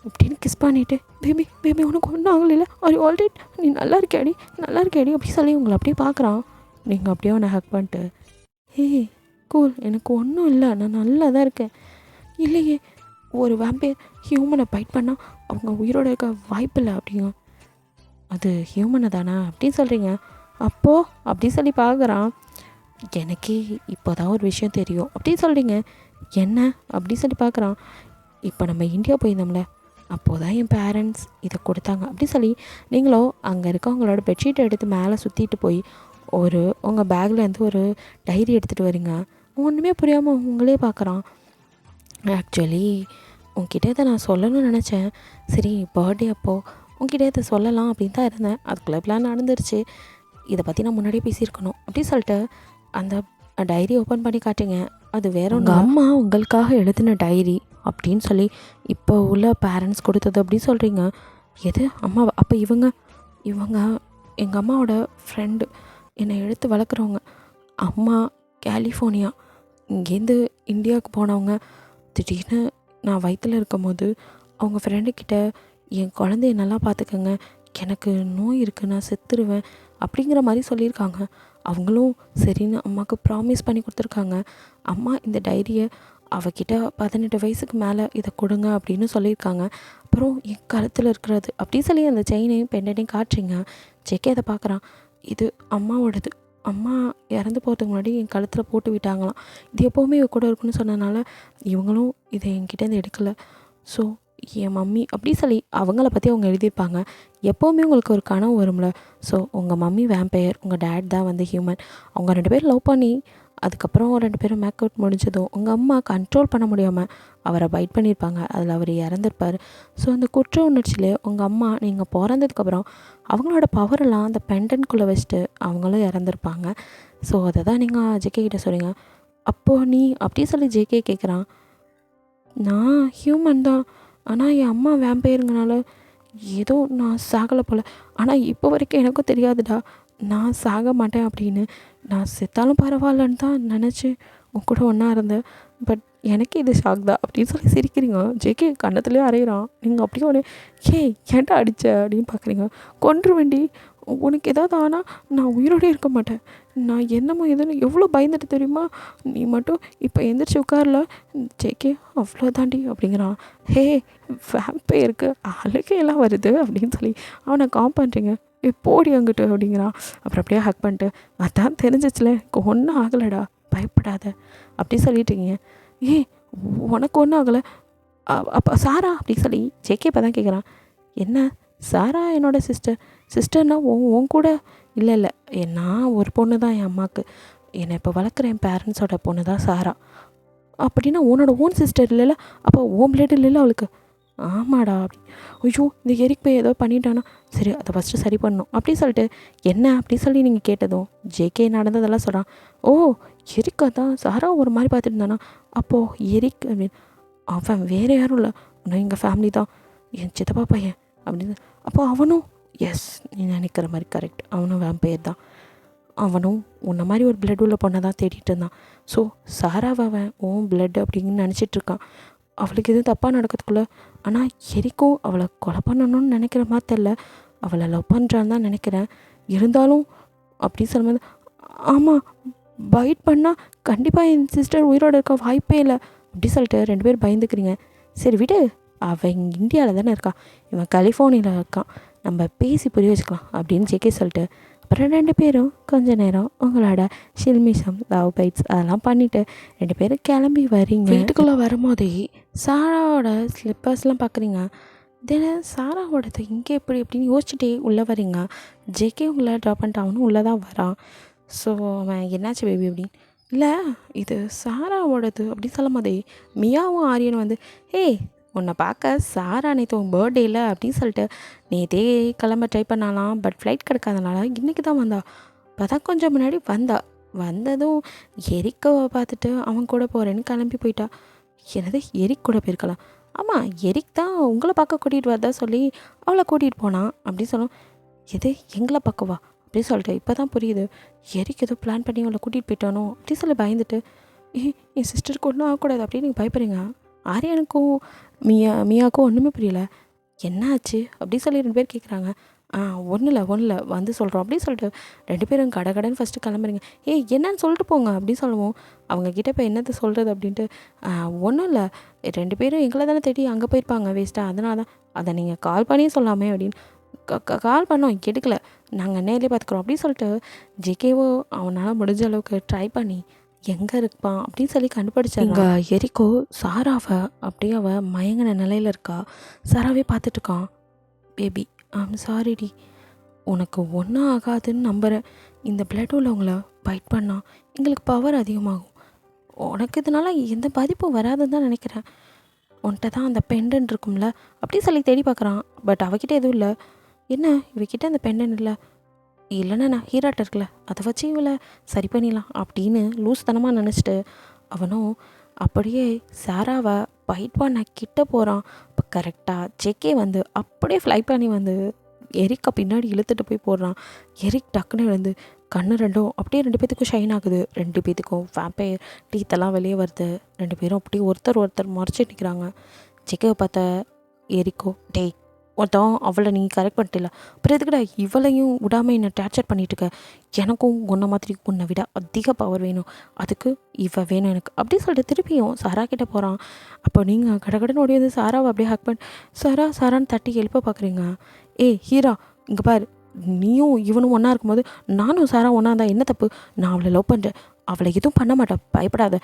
அப்படின்னு கிஸ் பண்ணிவிட்டு பேபி உனக்கு ஒன்றும் ஆகலைல்ல ஆல்ரெடி நீ நல்லா இருக்கியாடி அப்படி சொல்லி உங்களை அப்படியே பார்க்குறான். நீங்கள் அப்படியே அவனை ஹக் பண்ணிட்டு கூல் எனக்கு ஒன்றும் இல்லை நான் நல்லா தான் இருக்கேன். இல்லையே ஒரு வேம்பயர் ஹியூமனை பைட் பண்ணால் அவங்க உயிரோட இருக்க வாய்ப்பில்லை அப்படிங்க. அது ஹியூமனை தானே அப்படின்னு சொல்கிறீங்க. அப்போது அப்படி சொல்லி பார்க்குறான். எனக்கே இப்போ தான் ஒரு விஷயம் தெரியும் அப்படின்னு சொல்கிறீங்க. என்ன அப்படி சொல்லி பார்க்குறான். இப்போ நம்ம இந்தியா போயிருந்தோம்ல அப்போது தான் என் பேரண்ட்ஸ் இதை கொடுத்தாங்க அப்படி சொல்லி நீங்களும் அங்கே இருக்கவங்களோட பெட்ஷீட்டை எடுத்து மேலே சுற்றிட்டு போய் உங்கள் பேக்லேருந்து ஒரு டைரி எடுத்துகிட்டு வரீங்க. ஒன்றுமே புரியாமல் உங்களே பார்க்குறான். ஆக்சுவலி உங்ககிட்ட இதை நான் சொல்லணும்னு நினச்சேன். சரி பர்த்டே அப்போது உங்ககிட்ட இதை சொல்லலாம் அப்படின்னு தான் இருந்தேன். அதுக்குள்ளே பிளான் நடந்துருச்சு. இதை பற்றி நான் முன்னாடியே பேசியிருக்கணும் அப்படின்னு சொல்லிட்டு அந்த டைரி ஓப்பன் பண்ணி காட்டுங்க. அது வேற உங்கள் அம்மா உங்களுக்காக எழுதின டைரி அப்படின்னு சொல்லி இப்போ உள்ள பேரண்ட்ஸ் கொடுத்தது அப்படின்னு சொல்கிறீங்க. எது அம்மா? அப்போ இவங்க எங்கள் அம்மாவோட ஃப்ரெண்டு, என்னை எடுத்து வளர்க்குறவங்க. அம்மா கலிஃபோர்னியா இங்கேருந்து இந்தியாவுக்கு போனவங்க. திடீர்னு நான் வயிற்றில் இருக்கும் போது அவங்க ஃப்ரெண்டுக்கிட்ட என் குழந்தைய நல்லா பார்த்துக்கங்க, எனக்கு நோய் இருக்குது, நான் செத்துருவேன் அப்படிங்கிற மாதிரி சொல்லியிருக்காங்க. அவங்களும் சரின்னு அம்மாவுக்கு ப்ராமிஸ் பண்ணி கொடுத்துருக்காங்க. அம்மா இந்த டைரியை அவகிட்ட 18 வயசுக்கு மேலே இதை கொடுங்க அப்படின்னு சொல்லியிருக்காங்க. அப்புறம் என் கழுத்தில் இருக்கிறது அப்படி சொல்லி அந்த செயினையும் பெண்டனையும் காட்டுறீங்க. ஜேகே அதை பார்க்குறான். இது அம்மாவோடது. அம்மா இறந்து போகிறதுக்கு முன்னாடி என் கழுத்தில் போட்டு விட்டாங்களாம். இது எப்போவுமே இவ கூட இருக்குன்னு சொன்னதுனால இவங்களும் இதை என்கிட்டேருந்து எடுக்கலை. ஸோ என் மம்மி அப்படி சொல்லி அவங்கள பற்றி அவங்க எழுதியிருப்பாங்க. எப்போவுமே உங்களுக்கு ஒரு கனவு வரும்ல. ஸோ உங்கள் மம்மி வேம்பயர், உங்கள் டேட் தான் வந்து ஹியூமன். அவங்க 2 பேரும் லவ் பண்ணி அதுக்கப்புறம் 2 பேரும் மேக் அவுட் முடிஞ்சதும் உங்கள் அம்மா கண்ட்ரோல் பண்ண முடியாமல் அவரை பைட் பண்ணியிருப்பாங்க. அதில் அவர் இறந்துருப்பார். ஸோ அந்த குற்ற உணர்ச்சியில் உங்கள் அம்மா நீங்கள் பிறந்ததுக்கப்புறம் அவங்களோட பவரெல்லாம் அந்த பெண்டன்குள்ளே வச்சுட்டு அவங்களும் இறந்துருப்பாங்க. ஸோ அதை தான் நீங்கள் ஜேகே கிட்டே சொல்கிறீங்க. அப்போது நீ அப்படி சொல்லி ஜேகே கேட்குறான். நான் ஹியூமன் தான், ஆனால் என் அம்மா வேம்பயருங்கனால ஏதோ நான் சாகலை போல். ஆனால் இப்போ வரைக்கும் எனக்கும் தெரியாதுடா நான் சாக மாட்டேன் அப்படின்னு. நான் செத்தாலும் பரவாயில்லன்னு தான் நினச்சி உன் கூட ஒன்றா இருந்தேன். பட் எனக்கு இது ஷாக் தான் அப்படின்னு சொல்லி சிரிக்கிறீங்க. ஜேகே கண்ணத்துலேயே அறையிறான். நீங்கள் அப்படியே ஏன்டா அடித்த அப்படின்னு பார்க்குறீங்க. கொன்றுவேண்டி உனக்கு ஏதாவது ஆனால் நான் உயிரோடே இருக்க மாட்டேன். நான் என்னமோ எதுன்னு எவ்வளோ பயந்துட்டு தெரியுமா? நீ மட்டும் இப்போ எந்திரிச்சு உட்காரல ஜேகே, அவ்வளோதாண்டி அப்படிங்கிறான். ஹே, வேம்பயருக்கு அழுகையெல்லாம் வருது அப்படின்னு சொல்லி அவனை பண்ணுறீங்க. போடி அங்கிட்டு அப்படிங்கிறான். அப்புறம் அப்படியே ஹக் பண்ணிட்டு, அதான் தெரிஞ்சிச்சுல எனக்கு ஒன்றும் ஆகலைடா, பயப்படாத அப்படி சொல்லிட்டீங்க. ஏய், உனக்கு ஒன்றும் ஆகலை அப்போ சாரா அப்படி சொல்லி ஜேகே இப்போ தான் கேட்குறான். என்ன சாரா என்னோடய சிஸ்டர்னா உன் கூட? இல்லை இல்லை, நான் ஒரு பொண்ணு தான் என் அம்மாவுக்கு. என்னை இப்போ வளர்க்குற என் பேரண்ட்ஸோட பொண்ணு தான் சாரா. அப்படின்னா உன்னோட ஓன் சிஸ்டர் இல்லைல்ல? அப்போ ஓன் பிளட் இல்லைல்ல அவளுக்கு? ஆமாடா அப்படி. ஐயோ, இந்த எரிக் போய் ஏதோ பண்ணிட்டானா, சரி அதை ஃபஸ்ட்டு சரி பண்ணணும் அப்படி சொல்லிட்டு, என்ன அப்படி சொல்லி நீங்கள் கேட்டதும் ஜேகே நடந்ததெல்லாம் சொல்கிறான். ஓ, எரிக்கா தான் சாரா ஒரு மாதிரி பார்த்துட்டு இருந்தானா? அப்போது எரிக் அப்படின்னு அவன் வேறு யாரும் இல்லை, இன்னும் எங்கள் ஃபேமிலி தான், என் சித்தப்பா பையன் அப்படின்னு. அப்போ அவனும், எஸ் நீ நினைக்கிற மாதிரி கரெக்ட், அவனும் வேம்பயர் தான். அவனும் உன்ன மாதிரி ஒரு பிளட் உள்ள பொண்ணை தான் தேடிட்டு இருந்தான். ஸோ சாராவை அவன் ஓன் பிளட் அப்படின்னு நினச்சிட்ருக்கான். அவளுக்கு எதுவும் தப்பாக நடக்கிறதுக்குள்ள. ஆனால் எரிக்கும் அவளை கொலை பண்ணணும்னு நினைக்கிற மாதிரி தெரில, அவளை லவ் பண்ணுறான்னு தான் நினைக்கிறேன். இருந்தாலும் அப்படி சொல்லும்போது, ஆமாம் பைட் பண்ணால் கண்டிப்பாக என் சிஸ்டர் உயிரோடு இருக்க வாய்ப்பே இல்லை அப்படி சொல்லிட்டு 2 பேர் பயந்துக்கிறீங்க. சரி விடு, அவன் இந்தியாவில் தானே இருக்கான், இவன் கலிஃபோர்னியாவில் இருக்கான், நம்ம பேசி புரிய வச்சுக்கலாம் அப்படின்னு ஜேகே சொல்லிட்டு, அப்புறம் 2 பேரும் கொஞ்ச நேரம் உங்களோட ஷில்மிஷம் லவ் பைட்ஸ் அதெல்லாம் பண்ணிவிட்டு 2 பேரும் கிளம்பி வரீங்க. வீட்டுக்குள்ளே வரும்போதே சாராவோட ஸ்லிப்பர்ஸ்லாம் பார்க்குறீங்க. தினம் சாராவோடது இங்கே எப்படி எப்படின்னு யோசிச்சுட்டே உள்ளே வரீங்க. ஜேகே உங்களை ட்ராப் பண்ணிட்டு அவனும் உள்ளே தான் வரான். ஸோ அவன் என்னாச்சு பேபி அப்படின்னு, இல்லை இது சாராவோடது அப்படின்னு சொல்லும் போதே மியாவும் ஆரியனும் வந்து, ஏய் உன்னை பார்க்க சாரா நேற்று உன் பர்த்டேயில் அப்படின்னு சொல்லிட்டு நேற்றே கிளம்ப ட்ரை பண்ணாலாம், பட் ஃப்ளைட் கிடைக்காதனால இன்றைக்கி தான் வந்தா. இப்போ தான் கொஞ்சம் முன்னாடி வந்ததும் எரிக்கவை பார்த்துட்டு அவன் கூட போகிறேன்னு கிளம்பி போயிட்டா. என்னது எரிக் கூட போயிருக்கலாம்? ஆமாம், எரிக் தான் உங்களை பார்க்க கூட்டிகிட்டு வரதா சொல்லி அவளை கூட்டிகிட்டு போனான் அப்படின்னு சொன்னோம். எது எங்களை பார்க்கவா அப்படி சொல்லிட்டு இப்போ தான் புரியுது, எரிக் ஏதோ பிளான் பண்ணி அவளை கூட்டிகிட்டு போயிட்டானோ அப்படி சொல்லி பயந்துட்டு, என் சிஸ்டருக்கு ஒன்றும் ஆகக்கூடாது அப்படின்னு நீங்கள் பயப்படுறீங்க. ஆரியனுக்கும் மியாவுக்கும் ஒன்றுமே புரியல. என்ன ஆச்சு அப்படி சொல்லி 2 பேர் கேட்குறாங்க. ஒன்றும் இல்லை வந்து சொல்கிறோம் அப்படின்னு சொல்லிட்டு 2 பேரும் கடைன்னு ஃபஸ்ட்டு கிளம்புறீங்க. ஏய் என்னன்னு சொல்லிட்டு போங்க அப்படின்னு சொல்லுவோம். அவங்கக்கிட்ட இப்போ என்னத்தை சொல்கிறது அப்படின்ட்டு, ஒன்றும் இல்லை 2 பேரும் எங்களை தானே தேடி அங்கே போயிருப்பாங்க வேஸ்ட்டாக, அதனால தான் அதை நீங்கள் கால் பண்ணியே சொல்லாமே அப்படின்னு. கால் பண்ணோம் எடுக்கல, நாங்கள் நேர்லேயே பார்த்துக்குறோம் அப்படின்னு சொல்லிட்டு ஜேகேவோ அவனால் முடிஞ்ச அளவுக்கு ட்ரை பண்ணி எங்கே இருப்பான் அப்படின்னு சொல்லி கண்டுபிடிச்சாங்க. எரிக்கோ சாராவை அப்படியே அவள் மயங்கின நிலையில் இருக்கா. சாராவே பார்த்துட்ருக்கான். பேபி ஐம் சாரிடி, உனக்கு ஒன்றும் ஆகாதுன்னு நம்புகிறேன். இந்த பிளட் உள்ளவங்கள பைட் பண்ணால் எங்களுக்கு பவர் அதிகமாகும், உனக்கு இதனால் எந்த பாதிப்பும் வராதுன்னு தான் நினைக்கிறேன். உன்கிட்ட தான் அந்த பெண்டன் இருக்கும்ல அப்படி சொல்லி தேடி பார்க்குறான். பட் அவகிட்ட எதுவும் இல்லை. என்ன இவகிட்ட அந்த பெண்டன் இல்லை? இல்லைன்னா நான் ஹீராட்ட இருக்குல்ல அதை வச்சு இவளை சரி பண்ணிடலாம் அப்படின்னு லூஸ்தனமாக நினச்சிட்டு அவனும் அப்படியே சாராவை பைட் பண்ண கிட்ட போகிறான். இப்போ கரெக்டாக ஜேகே வந்து அப்படியே ஃப்ளை பண்ணி வந்து எரிக்கை பின்னாடி இழுத்துட்டு போய் போடுறான். எரிக் டக்குன்னு வந்து கண்ணு ரெண்டும் அப்படியே 2 பேத்துக்கும் ஷைன் ஆகுது. 2 பேத்துக்கும் வேம்பயர் டீத்தெல்லாம் வெளியே வருது. 2 பேரும் அப்படியே ஒருத்தர் முறைச்சிட்டு நிற்கிறாங்க. ஜேகேவை பார்த்த எரிக்கோ, டேய் ஒருத்தன் அவளை நீ கரெக்ட் பண்ணிட்டில்ல, அப்புறம் எதுக்குடா இவளையும் விடாமல் என்னை டார்ச்சர் பண்ணிட்டுருக்க, எனக்கும் உன்னை மாதிரி உன்னை விட அதிக பவர் வேணும், அதுக்கு இவ வேணும் எனக்கு அப்படி சொல்லிட்டு திருப்பியும் சாரா கிட்டே போகிறான். அப்போ நீங்கள் கடகடன்னு ஓடி வந்து சாராவை அப்படியே ஹக் பண்ணி சாரான்னு தட்டி எழுப்ப பார்க்குறீங்க. ஹீரா இங்கே பாரு, நீயும் இவனும் ஒன்றா இருக்கும்போது நானும் சாரா ஒன்றா இருந்தால் என்ன தப்பு? நான் அவளை லவ் பண்ணுறேன், அவளை எதுவும் பண்ண மாட்டேன், பயப்படாத.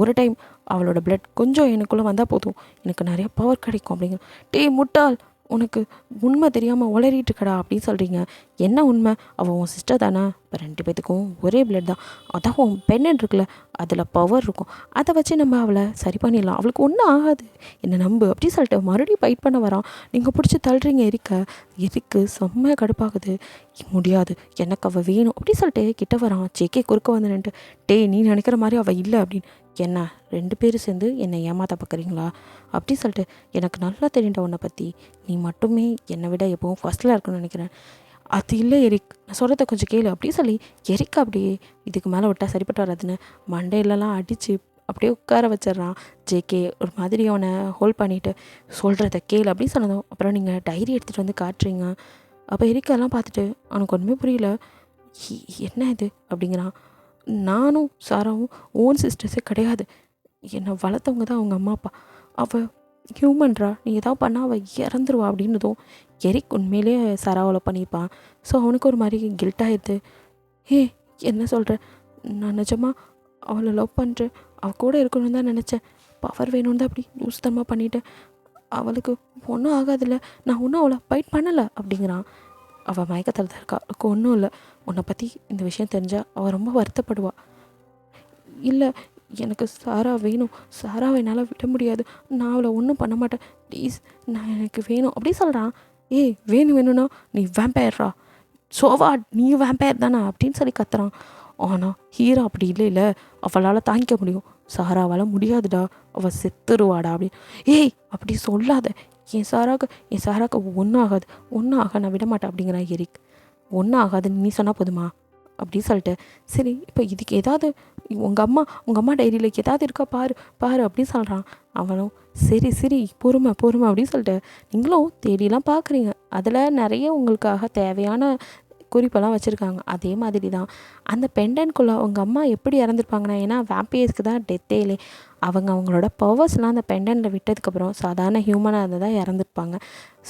ஒரு டைம் அவளோட பிளட் கொஞ்சம் எனக்குள்ளே வந்தால் போதும், எனக்கு நிறைய பவர் கிடைக்கும் அப்படிங்க. டேய் முட்டாள், உனக்கு உண்மை தெரியாமல் உளறிட்டு இருக்கடா அப்படின்னு சொல்கிறீங்க. என்ன உண்மை? அவள் உன் சிஸ்டர் தானே? இப்போ 2 பேத்துக்கும் ஒரே பிளட் தான், அதான் உன் பெண்ணன் இருக்குல்ல அதில் பவர் இருக்கும், அதை வச்சு நம்ம அவளை சரி பண்ணிடலாம், அவளுக்கு ஒன்றும் ஆகாது, என்னை நம்பு அப்படி சொல்லிட்டு மறுபடியும் ஃபைட் பண்ண வரான். நீங்கள் பிடிச்சி தள்ளுறீங்க எரிக்கு செம்ம கடுப்பாகுது. முடியாது, எனக்கு அவள் வேணும் அப்படி சொல்லிட்டு கிட்ட வரான். ஜேகே குறுக்க வந்து நின்ட்டு, டேய் நீ நினைக்கிற மாதிரி அவள் இல்லை அப்படின்னு. என்ன 2 பேரும் சேர்ந்து என்னை ஏமாற்ற பார்க்குறீங்களா அப்படி சொல்லிட்டு, எனக்கு நல்லா தெரியும்டா உன்னை பற்றி, நீ மட்டுமே என்னை விட எப்போவும் ஃபஸ்ட்டில் இருக்குன்னு நினைக்கிறேன். அது இல்லை எரிக், நான் சொல்கிறத கொஞ்சம் கேளு அப்படி சொல்லி எரிக் அப்படியே இதுக்கு மேலே விட்டால் சரிப்பட்டு வராதுன்னு மண்டையிலலாம் அடித்து அப்படியே உட்கார வச்சிட்றான். ஜேகே ஒரு மாதிரி அவனை ஹோல்ட் பண்ணிவிட்டு, சொல்கிறத கேளு அப்படின்னு சொன்னதும் அப்புறம் நீங்கள் டைரி எடுத்துகிட்டு வந்து காட்டுறீங்க. அப்போ எரிக்கெல்லாம் பார்த்துட்டு அவனுக்கு ஒன்றுமே புரியல. என்ன இது அப்படிங்கிறான். நானும் சாராவும் ஓன் சிஸ்டர்ஸே கிடையாது. என்னை வளர்த்தவங்க தான் அவங்க அம்மா அப்பா. அவள் ஹியூமன்ரா, நீ எதாவது பண்ணால் அவள் இறந்துருவா அப்படின்னதும் எரிக் உண்மையிலே சாராவில் பண்ணியிருப்பான். ஸோ அவனுக்கு ஒரு மாதிரி கில்ட் ஆயிடுது. என்ன சொல்கிற, நான் நிஜமாக அவளை லவ் பண்ணுறேன், அவள் கூட இருக்கணும்னு தான் நினச்சேன், பவர் வேணும்னு தான் அப்படி யூஸ்தமாக பண்ணிட்டேன், அவளுக்கு ஒன்றும் ஆகாதில்ல, நான் ஒன்றும் அவளை ஃபைட் பண்ணலை அப்படிங்கிறான். அவள் மயக்கத்தில் தான் இருக்கா, அவளுக்கு ஒன்றும் இல்லை, உன்னை பற்றி இந்த விஷயம் தெரிஞ்சால் அவள் ரொம்ப வருத்தப்படுவா. இல்லை, எனக்கு சாரா வேணும், சாராவை என்னால் விட முடியாது, நான் அவளை ஒன்றும் பண்ண மாட்டேன், ப்ளீஸ் நான் எனக்கு வேணும் அப்படி சொல்கிறான். வேணும்னா நீ வேம்பயர்ரா, சோவா நீ வேம்பயர் தானே அப்படின்னு சொல்லி கத்துறான். ஆனால் ஹீரோ அப்படி இல்லை, அவளால் தாங்கிக்க முடியும், சாராவால் முடியாதுடா, அவள் செத்துருவாடா அப்படி. அப்படி சொல்லாத, என் சாராக்கு ஒன்றும் ஆகாது நான் விட மாட்டேன் அப்படிங்கிறான் எரிக். ஒன்றும் ஆகாதுன்னு நீ சொன்னால் போதுமா அப்படி சொல்லிட்டு, சரி இப்போ இதுக்கு ஏதாவது உங்கள் அம்மா டைரியில் ஏதாவது இருக்கா பாரு அப்படின்னு சொல்கிறான். அவனும் சரி பொறுமை அப்படின்னு சொல்லிட்டு, நீங்களும் தேடிலாம் பார்க்குறீங்க, அதில் நிறைய உங்களுக்காக தேவையான குறிப்பெல்லாம் வச்சுருக்காங்க. அதே மாதிரி தான் அந்த பெண்டன்ட்குள்ளே உங்கள் அம்மா எப்படி இறந்துருப்பாங்கன்னா, ஏன்னா வேம்பையர்ஸ்க்கு தான் டெத்தே இல்லை, அவங்களோட பவர்ஸ்லாம் அந்த பெண்டன்ட்டில் விட்டதுக்கப்புறம் சாதாரண ஹியூமனாக இருந்ததாக இறந்துருப்பாங்க.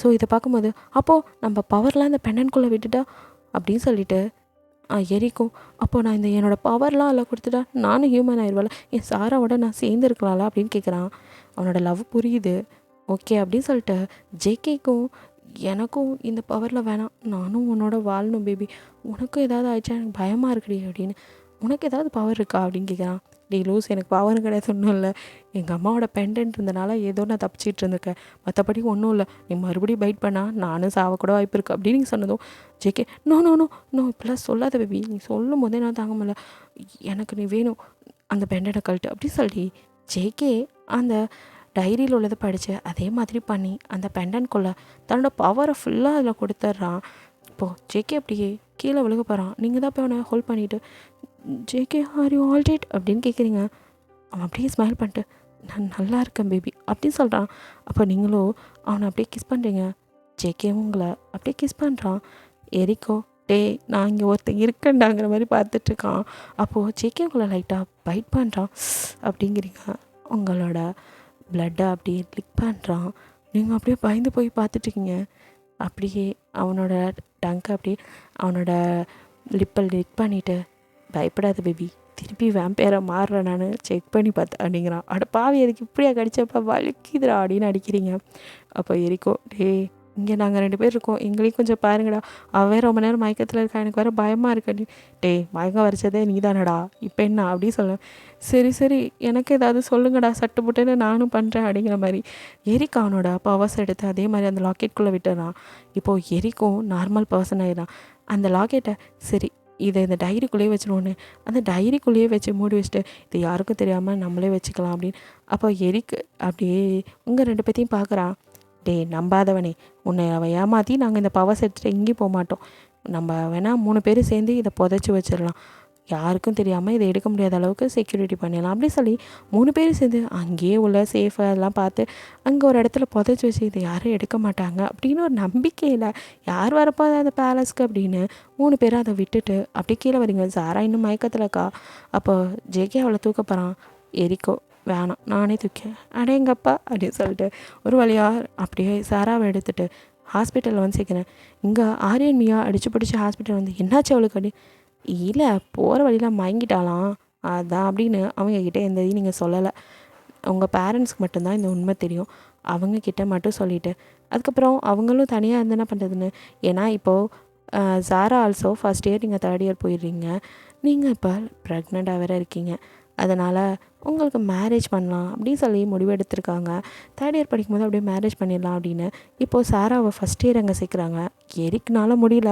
ஸோ இதை பார்க்கும்போது அப்போது நம்ம பவர்லாம் அந்த பெண்டன்ட்குள்ளே விட்டுட்டா அப்படின்னு சொல்லிட்டு எரிக்கும். அப்போது நான் என்னோடய பவர்லாம் அதில் கொடுத்துட்டா நானும் ஹியூமன் ஆயிடுவாள், என் சாராவோட நான் சேர்ந்துருக்கலாம்ல அப்படின்னு கேட்குறான். அவனோட லவ் புரியுது, ஓகே அப்படின்னு சொல்லிட்டு ஜேகேக்கும் எனக்கும் இந்த பவரில் வேணாம், நானும் உன்னோட வாழணும் பேபி, உனக்கும் ஏதாவது ஆயிடுச்சா எனக்கு பயமாக இருக்குடி அப்படின்னு, உனக்கு ஏதாவது பவர் இருக்கா அப்படின்னு கேட்குறான். லூஸ், எனக்கு பவரும் கிடையாது, ஒன்றும் இல்லை, எங்கள் அம்மாவோட பெண்டன்ட் இருந்தனால ஏதோ நான் தப்பிச்சிட்டு இருந்திருக்கேன், மற்றபடி ஒன்றும் இல்லை, நீ மறுபடியும் பைட் பண்ணால் நானும் சாவக்கூட வாய்ப்பு இருக்குது அப்படின்னு நீ சொன்னதும் ஜேகே நோ இப்படிலாம் சொல்லாத பேபி, நீ சொல்லும் போதே நான் தாங்க முடியல, எனக்கு நீ வேணும், அந்த பெண்டனை கழட்டு அப்படி சொல்லி ஜேகே அந்த டைரியில் உள்ளதை படித்து அதே மாதிரி பண்ணி அந்த பெண்டன்ட்குள்ளே தன்னோட பவரை ஃபுல்லாக அதில் கொடுத்துட்றான். இப்போது ஜேகே அப்படியே கீழே விழுக போகிறான். நீங்கள் தான் போய் அவனை ஹோல்ட் பண்ணிவிட்டு ஜேகே ஆர் யூ ஆல்ரைட் அப்படின்னு கேட்குறீங்க. அவன் அப்படியே ஸ்மைல் பண்ணிட்டு நான் நல்லா இருக்கேன் பேபி அப்படின்னு சொல்கிறான். அப்போ நீங்களும் அவனை அப்படியே கிஸ் பண்ணுறீங்க. ஜேகேவும் உங்களை அப்படியே கிஸ் பண்ணுறான். எரிக்கோ நான் இங்கே ஒருத்தன் இருக்கேன்டாங்கிற மாதிரி பார்த்துட்ருக்கான். அப்போது ஜேகே உங்களை லைட்டாக பைட் பண்ணுறான் அப்படிங்கிறீங்க. உங்களோட ப்ளட்டை அப்படியே லிக் பண்ணுறான். நீங்கள் அப்படியே பயந்து போய் பார்த்துட்ருக்கீங்க. அப்படியே அவனோட டங்கை அப்படியே அவனோட லிப்பை லிக் பண்ணிவிட்டு பயப்படாத பேபி, திருப்பி வேம்பேரை மாறுறேன் நான் செக் பண்ணி பார்த்தேன் அப்படிங்கிறான். பாவி அதுக்கு இப்படியா கடிச்சப்பா வலிக்குதுடா அப்படின்னு அடிக்கிறீங்க. அப்போ எரிக்கோ இங்கே நாங்கள் 2 பேர் இருக்கோம், எங்களையும் கொஞ்சம் பாருங்கடா, அவன் ரொம்ப நேரம் மயக்கத்தில் இருக்கா, எனக்கு வேறு பயமாக இருக்கு. மயக்கம் வரைச்சதே நீ தானடா, இப்போ என்ன அப்படின்னு சொல்ல. சரி எனக்கு ஏதாவது சொல்லுங்கடா, சட்டு புட்டுன்னு நானும் பண்ணுறேன் அப்படிங்கிற மாதிரி எரிக் அவனோட பவர்ஸ் எடுத்து அதே மாதிரி அந்த லாக்கெட்குள்ளே விட்டுறான். இப்போது எரிக்கும் நார்மல் பர்சன் ஆகிடான். அந்த லாக்கெட்டை சரி இதை இந்த டைரிக்குள்ளேயே வச்சிடுவோன்னு அந்த டைரிக்குள்ளேயே வச்சு மூடி வச்சுட்டு இது யாருக்கும் தெரியாமல் நம்மளே வச்சுக்கலாம் அப்படின்னு. அப்போ எரிக்கு அப்படியே உங்கள் 2 பேர்த்தையும் பார்க்குறான். நம்பாதவனே, உன்னை அவன் ஏமாற்றி நாங்கள் இந்த பவர்ஸ் எடுத்துகிட்டு எங்கேயும் போக மாட்டோம், நம்ம வேணால் 3 பேர் சேர்ந்து இதை புதைச்சி வச்சிடலாம், யாருக்கும் தெரியாமல் இதை எடுக்க முடியாத அளவுக்கு செக்யூரிட்டி பண்ணிடலாம் அப்படி சொல்லி 3 பேர் சேர்ந்து அங்கேயே உள்ள சேஃபை எல்லாம் பார்த்து அங்கே ஒரு இடத்துல புதைச்சி வச்சு இதை யாரும் எடுக்க மாட்டாங்க அப்படின்னு ஒரு நம்பிக்கையில் யார் வரப்போ அந்த பேலஸ்க்கு அப்படின்னு 3 பேரும் அதை விட்டுட்டு அப்படியே கீழே வரீங்க. சாரா இன்னும் மயக்கத்தில் இருக்கா. அப்போ ஜேகே அவளை தூக்க போகிறான். எரிக்கோ வேணாம் நானே தூக்கேன் அடேங்கப்பா அப்படின்னு சொல்லிட்டு ஒரு வழியாக அப்படியே சாராவை எடுத்துகிட்டு ஹாஸ்பிட்டலில் வந்து சேர்க்குறேன். இங்கே ஆரியன் மியா அடிச்சு பிடிச்சி ஹாஸ்பிட்டல் வந்து என்னாச்சு அவளுக்கு அப்படி இல்லை போகிற வழியில் மயங்கிட்டாலாம் அதான் அப்படின்னு அவங்கக்கிட்ட எந்த இதையும் நீங்கள் சொல்லலை, உங்கள் பேரண்ட்ஸ்க்கு மட்டும்தான் இந்த உண்மை தெரியும், அவங்கக்கிட்ட மட்டும் சொல்லிவிட்டு அதுக்கப்புறம் அவங்களும் தனியாக இருந்து என்ன பண்ணுறதுன்னு. ஏன்னா இப்போது சாரா ஆல்சோ ஃபஸ்ட் இயர், நீங்கள் 3rd இயர் போயிடுறீங்க, நீங்கள் இப்போ ப்ரெக்னெண்ட்டாக வேறு இருக்கீங்க, அதனால் உங்களுக்கு மேரேஜ் பண்ணலாம் அப்படின்னு சொல்லி முடிவு எடுத்திருக்காங்க. 3rd இயர் படிக்கும்போது அப்படியே மேரேஜ் பண்ணிடலாம் அப்படின்னு. இப்போது சாராவை ஃபஸ்ட் இயர் அங்கே சேர்க்குறாங்க. எரிக்குனால முடியல,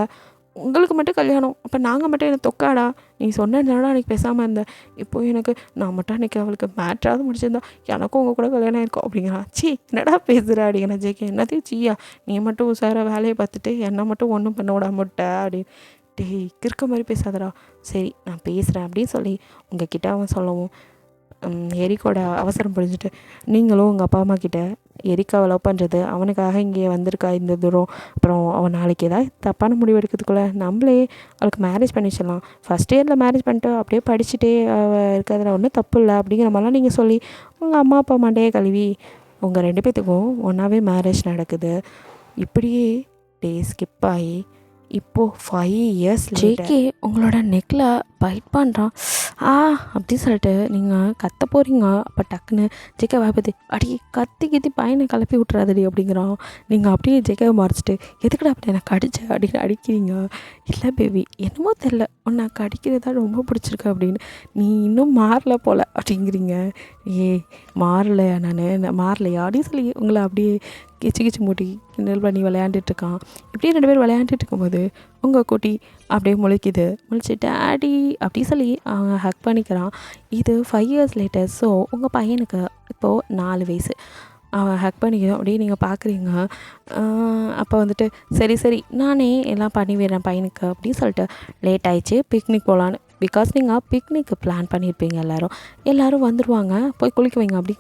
உங்களுக்கு மட்டும் கல்யாணம், அப்போ நாங்கள் மட்டும் எனக்கு தொக்காடா, நீ சொன்னதுனால அன்றைக்கி பேசாமல் இருந்தேன், இப்போது எனக்கு நான் மட்டும் அன்றைக்கி அவளுக்கு மேட்ராவது முடிச்சிருந்தா எனக்கும் உங்கள் கூட கல்யாணம் இருக்கும் அப்படிங்கிறான். என்னடா பேசுகிற அப்படிங்கிற ஜேகே. என்னத்தையும் சீயா, நீ மட்டும் உசார வேலையை பார்த்துட்டு என்னை மட்டும் ஒன்றும் பண்ண விட மாட்ட அப்படின்னு. கிறுக்க மாதிரி பேசாதடா, சரி நான் பேசுகிறேன் அப்படின்னு சொல்லி உங்ககிட்ட அவன் சொல்லவும் எரிக்கோட அவசரம் புரிஞ்சுட்டு நீங்களும் உங்கள் அப்பா அம்மா கிட்ட எரிக்காவை லவ் பண்ணுறது அவனுக்காக இங்கே வந்திருக்கா இந்த தூரம், அப்புறம் அவன் நாளைக்கு ஏதாவது தப்பான முடிவு எடுக்கிறதுக்குள்ளே நம்மளே அவளுக்கு மேரேஜ் பண்ணி வச்சிடலாம், ஃபஸ்ட் இயரில் மேரேஜ் பண்ணிட்டு அப்படியே படிச்சுட்டே இருக்கிறதுல ஒன்றும் தப்பு இல்லை அப்படிங்கிற மாதிரிலாம் நீங்கள் சொல்லி உங்கள் அம்மா அப்பா மண்டையே கழுவி உங்கள் 2 பேத்துக்கும் ஒன்றாவே மேரேஜ் நடக்குது. இப்படியே டே ஸ்கிப் ஆகி இப்போது 5 இயர்ஸ் ஜேகே உங்களோட நெக்கில் பைட் பண்ணுறான். அப்படின்னு சொல்லிட்டு நீங்கள் கத்த போகிறீங்க. அப்போ டக்குன்னு ஜேகே பயப்பதி அடி கத்தி பையனை கிளப்பி விட்றாதடி அப்படிங்கிறான். நீங்கள் அப்படியே ஜேகேவை மறைச்சிட்டு எதுக்குடா அப்படி எனக்கு அடிச்ச அப்படின்னு அடிக்கிறீங்க. இல்லை பேபி என்னமோ தெரில உன்னை அடிக்கிறதா ரொம்ப பிடிச்சிருக்கு அப்படின்னு, நீ இன்னும் மாறல போல் அப்படிங்கிறீங்க. மாறலையா நான் மாறலையா அப்படின்னு சொல்லி உங்களை அப்படியே கிச்சு மூட்டி கிண்டல் பண்ணி விளையாண்டுட்ருக்கான். இப்படியே 2 பேர் விளையாண்டுட்டு இருக்கும்போது உங்கள் குட்டி அப்படியே முழிச்சு டேடி அப்படி சொல்லி அவன் ஹக் பண்ணிக்கிறான். இது 5 இயர்ஸ் லேட்டர். ஸோ உங்கள் பையனுக்கு இப்போது 4 வயசு. அவன் ஹக் பண்ணிக்கணும் அப்படியே நீங்கள் பார்க்குறீங்க. அப்போ வந்துட்டு சரி நானே எல்லாம் பண்ணி விடுறேன் பையனுக்கு அப்படின்னு சொல்லிட்டு லேட் ஆயிடுச்சு பிக்னிக் போகலான்னு. பிகாஸ் நீங்கள் பிக்னிக்கு பிளான் பண்ணியிருப்பீங்க. எல்லோரும் வந்துடுவாங்க, போய் குளிக்க வைங்க அப்படி.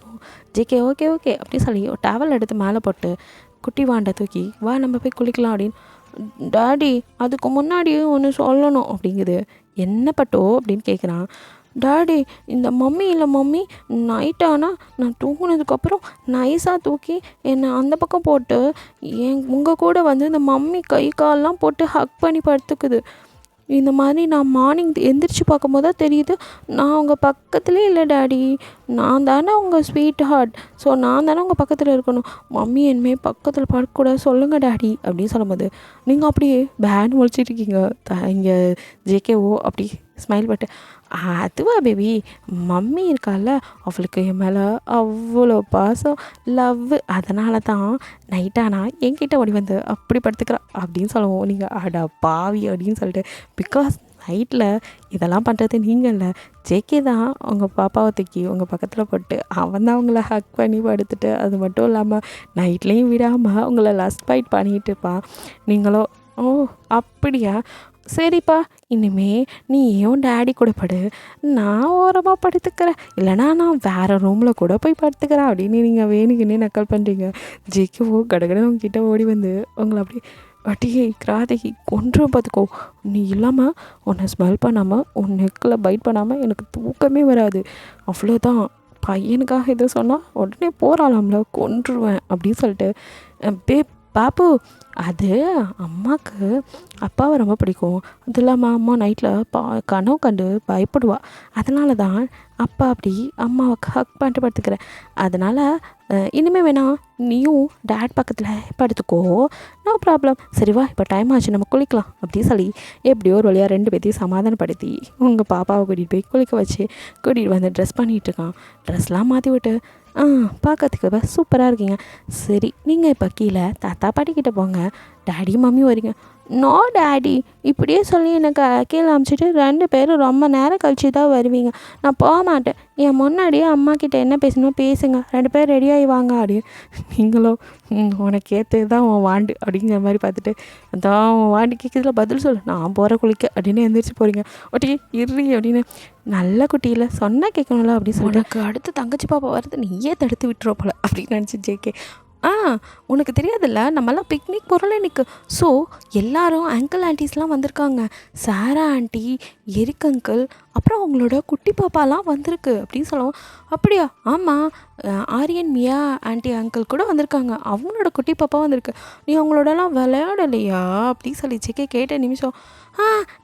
ஜேகே ஓகே அப்படின்னு சொல்லி ஒரு டவல் எடுத்து மேலே போட்டு குட்டி வாண்டை தூக்கி வா நம்ம போய் குளிக்கலாம் அப்படின்னு. டாடி அதுக்கு முன்னாடியே ஒன்று சொல்லணும் அப்படிங்குது. என்ன பட்டோ அப்படின்னு கேட்குறான். டாடி இந்த மம்மி நைட்டானால் நான் தூங்கினதுக்கப்புறம் நைஸாக தூக்கி என்னை அந்த பக்கம் போட்டு உங்கள் கூட வந்து இந்த மம்மி கை கால்லாம் போட்டு ஹக் பண்ணி படுத்துக்குது. இந்த மாதிரி நான் மார்னிங் எந்திரிச்சு பார்க்கும்போது தான் தெரியுது நான் உங்கள் பக்கத்துலேயே இல்லை டாடி. நான் தானே உங்கள் ஸ்வீட் ஹார்ட். ஸோ நான் தானே உங்கள் பக்கத்தில் இருக்கணும். மம்மி என்னமே பக்கத்தில் படுக்கக்கூடாது சொல்லுங்கள் டாடி அப்படின்னு சொல்லும்போது நீங்கள் அப்படியே பேன் முழிச்சிட்டு இருக்கீங்க. இங்கே ஜேகேஓ அப்படி ஸ்மைல் பட்டு அதுவா பேபி மம்மி இருக்கால அவளுக்கு என் மேலே அவ்வளோ பாசம் லவ், அதனால தான் நைட்டானா என்கிட்ட ஓடி வந்து அப்படி படுத்துக்கிறா அப்படின்னு சொல்லுவோம். நீங்கள் அடா பாவி அப்படின்னு சொல்லிட்டு பிகாஸ் நைட்டில் இதெல்லாம் பண்ணுறது நீங்கள் இல்லை, ஜேகே தான் உங்கள் பாப்பாவை தூக்கி உங்கள் பக்கத்தில் போட்டு அவன் தான் உங்களை ஹக் பண்ணி படுத்துட்டு அது மட்டும் இல்லாமல் நைட்லேயும் விடாமல் உங்களை லஸ்ட் ஃபைட் பண்ணிகிட்டு இருப்பான். நீங்களோ ஓ அப்படியா சரிப்பா இனிமே நீ ஏன் டேடி கூட படு, நான் ஓரமாக படுத்துக்கிறேன், இல்லைனா நான் வேறு ரூமில் கூட போய் படுத்துக்கிறேன் அப்படின்னு நீங்கள் வேணுக்குன்னே நக்கல் பண்ணுறீங்க. ஜேகேவோ கடகடன்னு உங்ககிட்ட ஓடி வந்து உங்களை அப்படியே அடியை கிராதகி கொன்றும் பார்த்துக்கோ, நீ இல்லாமல் உன்னை ஸ்மெல் பண்ணாமல் உன் நெக்கில் பைட் பண்ணாமல் எனக்கு தூக்கமே வராது, அவ்வளோதான். பையனுக்காக எதோ சொன்னால் உடனே போகிறாளாம்ல கொன்றுவேன் அப்படின்னு சொல்லிட்டு பாப்பு அது அம்மாவுக்கு அப்பாவை ரொம்ப பிடிக்கும். அது இல்லாமல் அம்மா நைட்டில் கனவு கண்டு பயப்படுவா. அதனால தான் அப்பா அப்படி அம்மாவை ஹக் பண்ணிட்டு படுத்துக்கிறேன். அதனால் இனிமேல் வேணாம் நீயும் டேட் பக்கத்தில் படுத்துக்கோ, நோ ப்ராப்ளம். சரிவா இப்போ டைம் ஆச்சு நம்ம குளிக்கலாம் அப்படின்னு சொல்லி எப்படியோ ஒரு வழியாக 2 பேர்த்தையும் சமாதானப்படுத்தி உங்கள் பாப்பாவை கூட்டிகிட்டு போய் குளிக்க வச்சு கூட்டிகிட்டு வந்து ட்ரெஸ் பண்ணிகிட்ருக்கான். ட்ரெஸ்லாம் மாற்றி விட்டு பார்க்கறதுக்கு சூப்பராக இருக்கீங்க. சரி நீங்கள் இப்போ கீழே தாத்தா பாட்டிக்கிட்ட போங்க, டேடி மம்மி வரீங்க. நோ டேடி இப்படியே சொல்லி எனக்கு கீழே அனுப்பிச்சிட்டு 2 பேரும் ரொம்ப நேரம் கழிச்சு தான் வருவீங்க, நான் போக மாட்டேன். என் முன்னாடியே அம்மா கிட்டே என்ன பேசணுமோ பேசுங்க, 2 பேர் ரெடியாகி வாங்க அப்படின்னு. நீங்களோ உனக்கு ஏற்றது தான் உன் வாண்டு அப்படிங்கிற மாதிரி பார்த்துட்டு அதான் உன் வாண்டு கேட்குறதுல பதில் சொல்லு, நான் போகிற குளிக்க அப்படின்னு எந்திரிச்சு போகிறீங்க. ஒட்டி இறி அப்படின்னு நல்ல குட்டியில் சொன்னால் கேட்கணும்ல அப்படின்னு சொல்லி உனக்கு அடுத்து தங்கச்சி பாப்பா வருது நீயே தடுத்து விட்டுருவ போல அப்படின்னு நினச்சி ஜேகே. உனக்கு தெரியாதுல்ல நம்மலாம் பிக்னிக் போகிறோம்ல இன்றைக்கி. ஸோ எல்லோரும் அங்கிள் ஆண்டிஸ்லாம் வந்திருக்காங்க, சாரா ஆண்டி, எரிக் அங்கிள், அப்புறம் அவங்களோட குட்டி பாப்பாலாம் வந்திருக்கு அப்படின்னு சொல்லுவோம். அப்படியா ஆமாம் ஆரியன் மியா ஆண்டி அங்கிள் கூட வந்திருக்காங்க, அவங்களோட குட்டி பாப்பா வந்திருக்கு, நீ அவங்களோடலாம் விளையாடலையா அப்படின்னு சொல்லிச்சுக்கே கேட்ட நிமிஷம்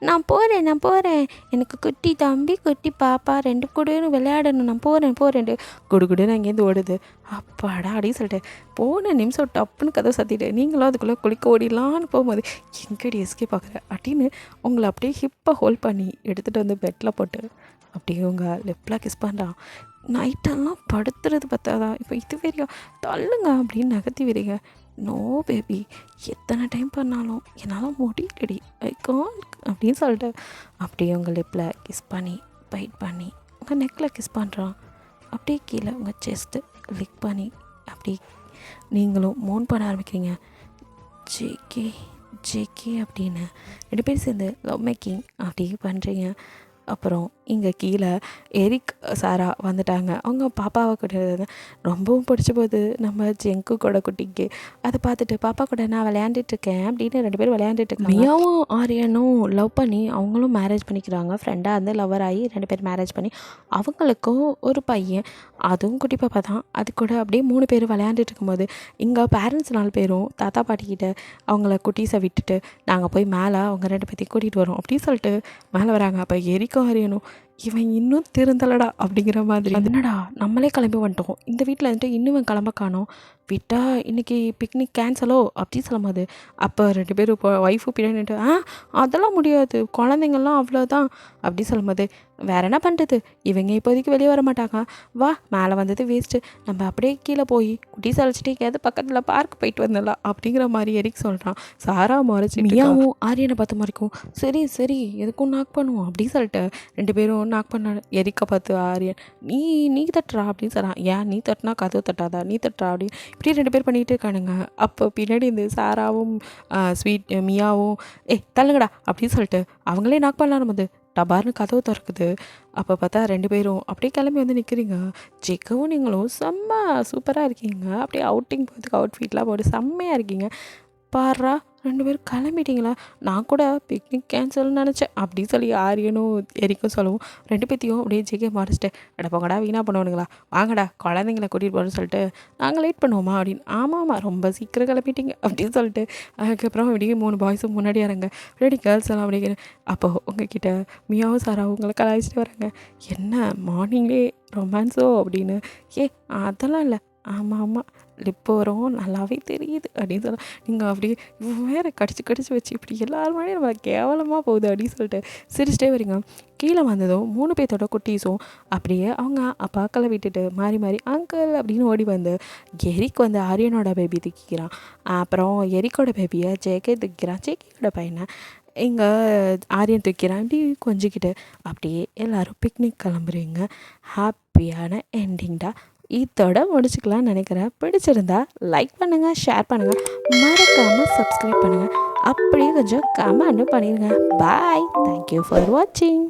நான் போகிறேன் எனக்கு குட்டி தம்பி குட்டி பாப்பா 2 கூடயும் விளையாடணும், நான் போகிறேன் குடுகுடுன்னு அங்கேருந்து ஓடுது. அப்பாடா அப்படின்னு சொல்லிட்டு போன நிமிஷம் டப்புன்னு கதை சத்திட்டு நீங்களும் அதுக்குள்ளே குளிக்க ஓடிடலான்னு போகும்போது எங்கடி எஸ்கே பார்க்குற அப்படின்னு உங்களை அப்படியே ஹிப்பை ஹோல்ட் பண்ணி எடுத்துகிட்டு வந்து பெட்டில் போட்டு அப்படியே உங்கள் லெஃப்டில் கிஸ் பண்ணுறான். நைட்டெல்லாம் படுத்துறது பார்த்தாதான் இப்போ இது வரையும் தள்ளுங்க அப்படின்னு நகர்த்தி வரீங்க. நோ பேபி எத்தனை டைம் பண்ணாலும் என்னால் முடியலடி ஐ கான் அப்படின்னு சொல்லிட்டு அப்படியே உங்கள் லிப்பில் கிஸ் பண்ணி பைட் பண்ணி உங்கள் நெக்கில் கிஸ் பண்ணுறான். அப்படியே கீழே உங்கள் செஸ்ட்டு லிக் பண்ணி அப்படி நீங்களும் மோன் பண்ண ஆரம்பிக்கிறீங்க. ஜேகே அப்படின்னு 2 பேர் சேர்ந்து லவ் மேக்கிங் அப்படி பண்ணுறீங்க. அப்புறம் இங்கே கீழே எரிக் சாரா வந்துட்டாங்க. அவங்க பாப்பாவை கூட ரொம்பவும் பிடிச்ச போது நம்ம ஜெங்கு கூட குட்டிக்கு. அதை பார்த்துட்டு பாப்பா கூட நான் விளையாண்டுட்ருக்கேன் அப்படின்னு 2 பேரும் விளையாண்டுட்டு மியாவும் ஆரியனும் லவ் பண்ணி அவங்களும் மேரேஜ் பண்ணிக்கிறாங்க. ஃப்ரெண்டாக இருந்து லவர் ஆகி 2 பேர் மேரேஜ் பண்ணி அவங்களுக்கும் ஒரு பையன், அதுவும் குட்டி பாப்பா தான். அது கூட அப்படியே 3 பேர் விளையாண்டுட்டு இருக்கும்போது இங்கே பேரண்ட்ஸ் 4 பேரும் தாத்தா பாட்டிக்கிட்ட அவங்கள குட்டீஸை விட்டுட்டு நாங்கள் போய் மேலே அவங்க 2 பேர்த்தையும் கூட்டிகிட்டு வரோம் அப்படின்னு சொல்லிட்டு மேலே வராங்க. அப்போ எரிக்கும் ஆரியனும் இவன் இன்னும் திருந்தலடா அப்படிங்கிற மாதிரி, என்னடா நம்மளே கிளம்பி வந்துட்டோம், இந்த வீட்டில் வந்துட்டு இன்னும் இவன் கிளம்ப காணோம், விட்டால் இன்றைக்கி பிக்னிக் கேன்சலோ அப்படின்னு சொல்லும்போது அப்போ 2 பேரும் இப்போ ஒய்ஃபு பின்னாடி அதெல்லாம் முடியாது, குழந்தைங்கள்லாம் அவ்வளோதான் அப்படி சொல்லும்போது வேறு என்ன பண்ணுறது, இவங்க இப்போதைக்கு வெளியே வர மாட்டாங்க, வா மேலே வந்தது வேஸ்ட்டு, நம்ம அப்படியே கீழே போய் குட்டீஸ் அழைச்சிட்டு எங்கேயாவது பக்கத்தில் பார்க் போயிட்டு வந்துடலாம் அப்படிங்கிற மாதிரி எரிக் சொல்கிறான். சாரா முறைச்சி மியாவும் ஆரியனை பார்த்த மாதிரிக்கும் சரி சரி எதுக்கும் நாக் பண்ணுவோம் அப்படின்னு சொல்லிட்டு 2 பேரும் நாக் பண்ண எரிக்கை பார்த்து ஆரியன் நீ தட்டுறா அப்படின்னு சொல்கிறான். ஏன் நீ தட்டினா கதவு தட்டாதா, நீ தட்டுறா அப்படின்னு இப்படி 2 பேர் பண்ணிகிட்டு இருக்கானுங்க. அப்போ பின்னாடி இந்த சாராவும் மியாவும் தள்ளுங்கடா அப்படின்னு சொல்லிட்டு அவங்களே நாக் பண்ணலாம் போது டபார்னு கதவு திறக்குது. அப்போ பார்த்தா 2 பேரும் அப்படியே கிளம்பி வந்து நிற்கிறீங்க. ஜெக்கவும் நீங்களும் செம்ம சூப்பராக இருக்கீங்க, அப்படியே அவுட்டிங் போகிறதுக்கு அவுட்ஃபிட்லாம் போட்டு செம்மையாக இருக்கீங்க. பாரா 2 பேரும் கிளம்பிட்டீங்களா, நான் கூட பிக்னிக் கேன்சல்னு நினச்சேன் அப்படின்னு சொல்லி ஆரியனும் எரிக்கும் சொல்லவும் 2 பேத்தையும் அப்படியே ஜெகே மறைச்சிட்டு போங்கடா வீணாக பண்ணுவானுங்களா, வாங்கடா குழந்தைங்கள கூட்டிகிட்டு போகணும்னு சொல்லிட்டு நாங்கள் லேட் பண்ணுவோமா அப்படின்னு. ஆமாம்மா ரொம்ப சீக்கிரம் கிளம்பிட்டீங்க அப்படின்னு சொல்லிட்டு அதுக்கப்புறம் அப்படியே 3 பாய்ஸும் முன்னாடி இறங்க ரெடி கேர்ள்ஸ் எல்லாம் அப்படிங்கிற. அப்போது உங்ககிட்ட மியாவும் சாராவும் உங்களை கலாய்ச்சிட்டு வராங்க. என்ன மார்னிங்லே ரொமான்ஸோ அப்படின்னு. அதெல்லாம் இல்லை, ஆமாம் ஆமாம் லிப்பு வரும் நல்லாவே தெரியுது அப்படின்னு சொல்ல நீங்கள் அப்படியே வேறு கடிச்சு வச்சு இப்படி எல்லாருமே நம்ம கேவலமாக போகுது அப்படின்னு சொல்லிட்டு சிரிச்சிட்டே வரீங்க. கீழே வந்ததும் 3 பேர்த்தோட குட்டீஸும் அப்படியே அவங்க அப்பாக்களை விட்டுட்டு மாறி அங்கிள் அப்படின்னு ஓடி வந்து எரிக் வந்து ஆரியனோட பேபி தூக்கிக்கிறான். அப்புறம் எரிக்கோட பேபியை ஜேகே தூக்கிக்கிறான். ஜேகேயோட பையனை இங்கே ஆரியன் தூக்கிறான். இப்படி கொஞ்சிக்கிட்டு அப்படியே எல்லோரும் பிக்னிக் கிளம்புறீங்க. ஹாப்பியான என்டிங்டா இதோட முடிச்சுக்கலாம்னு நினைக்கிறேன். பிடிச்சிருந்தா லைக் பண்ணுங்கள், ஷேர் பண்ணுங்கள், மறக்காமல் சப்ஸ்கிரைப் பண்ணுங்கள், அப்படியே கொஞ்சம் கமெண்ட்டும் பண்ணிடுங்க. பாய், தேங்க்யூ ஃபார் வாட்சிங்.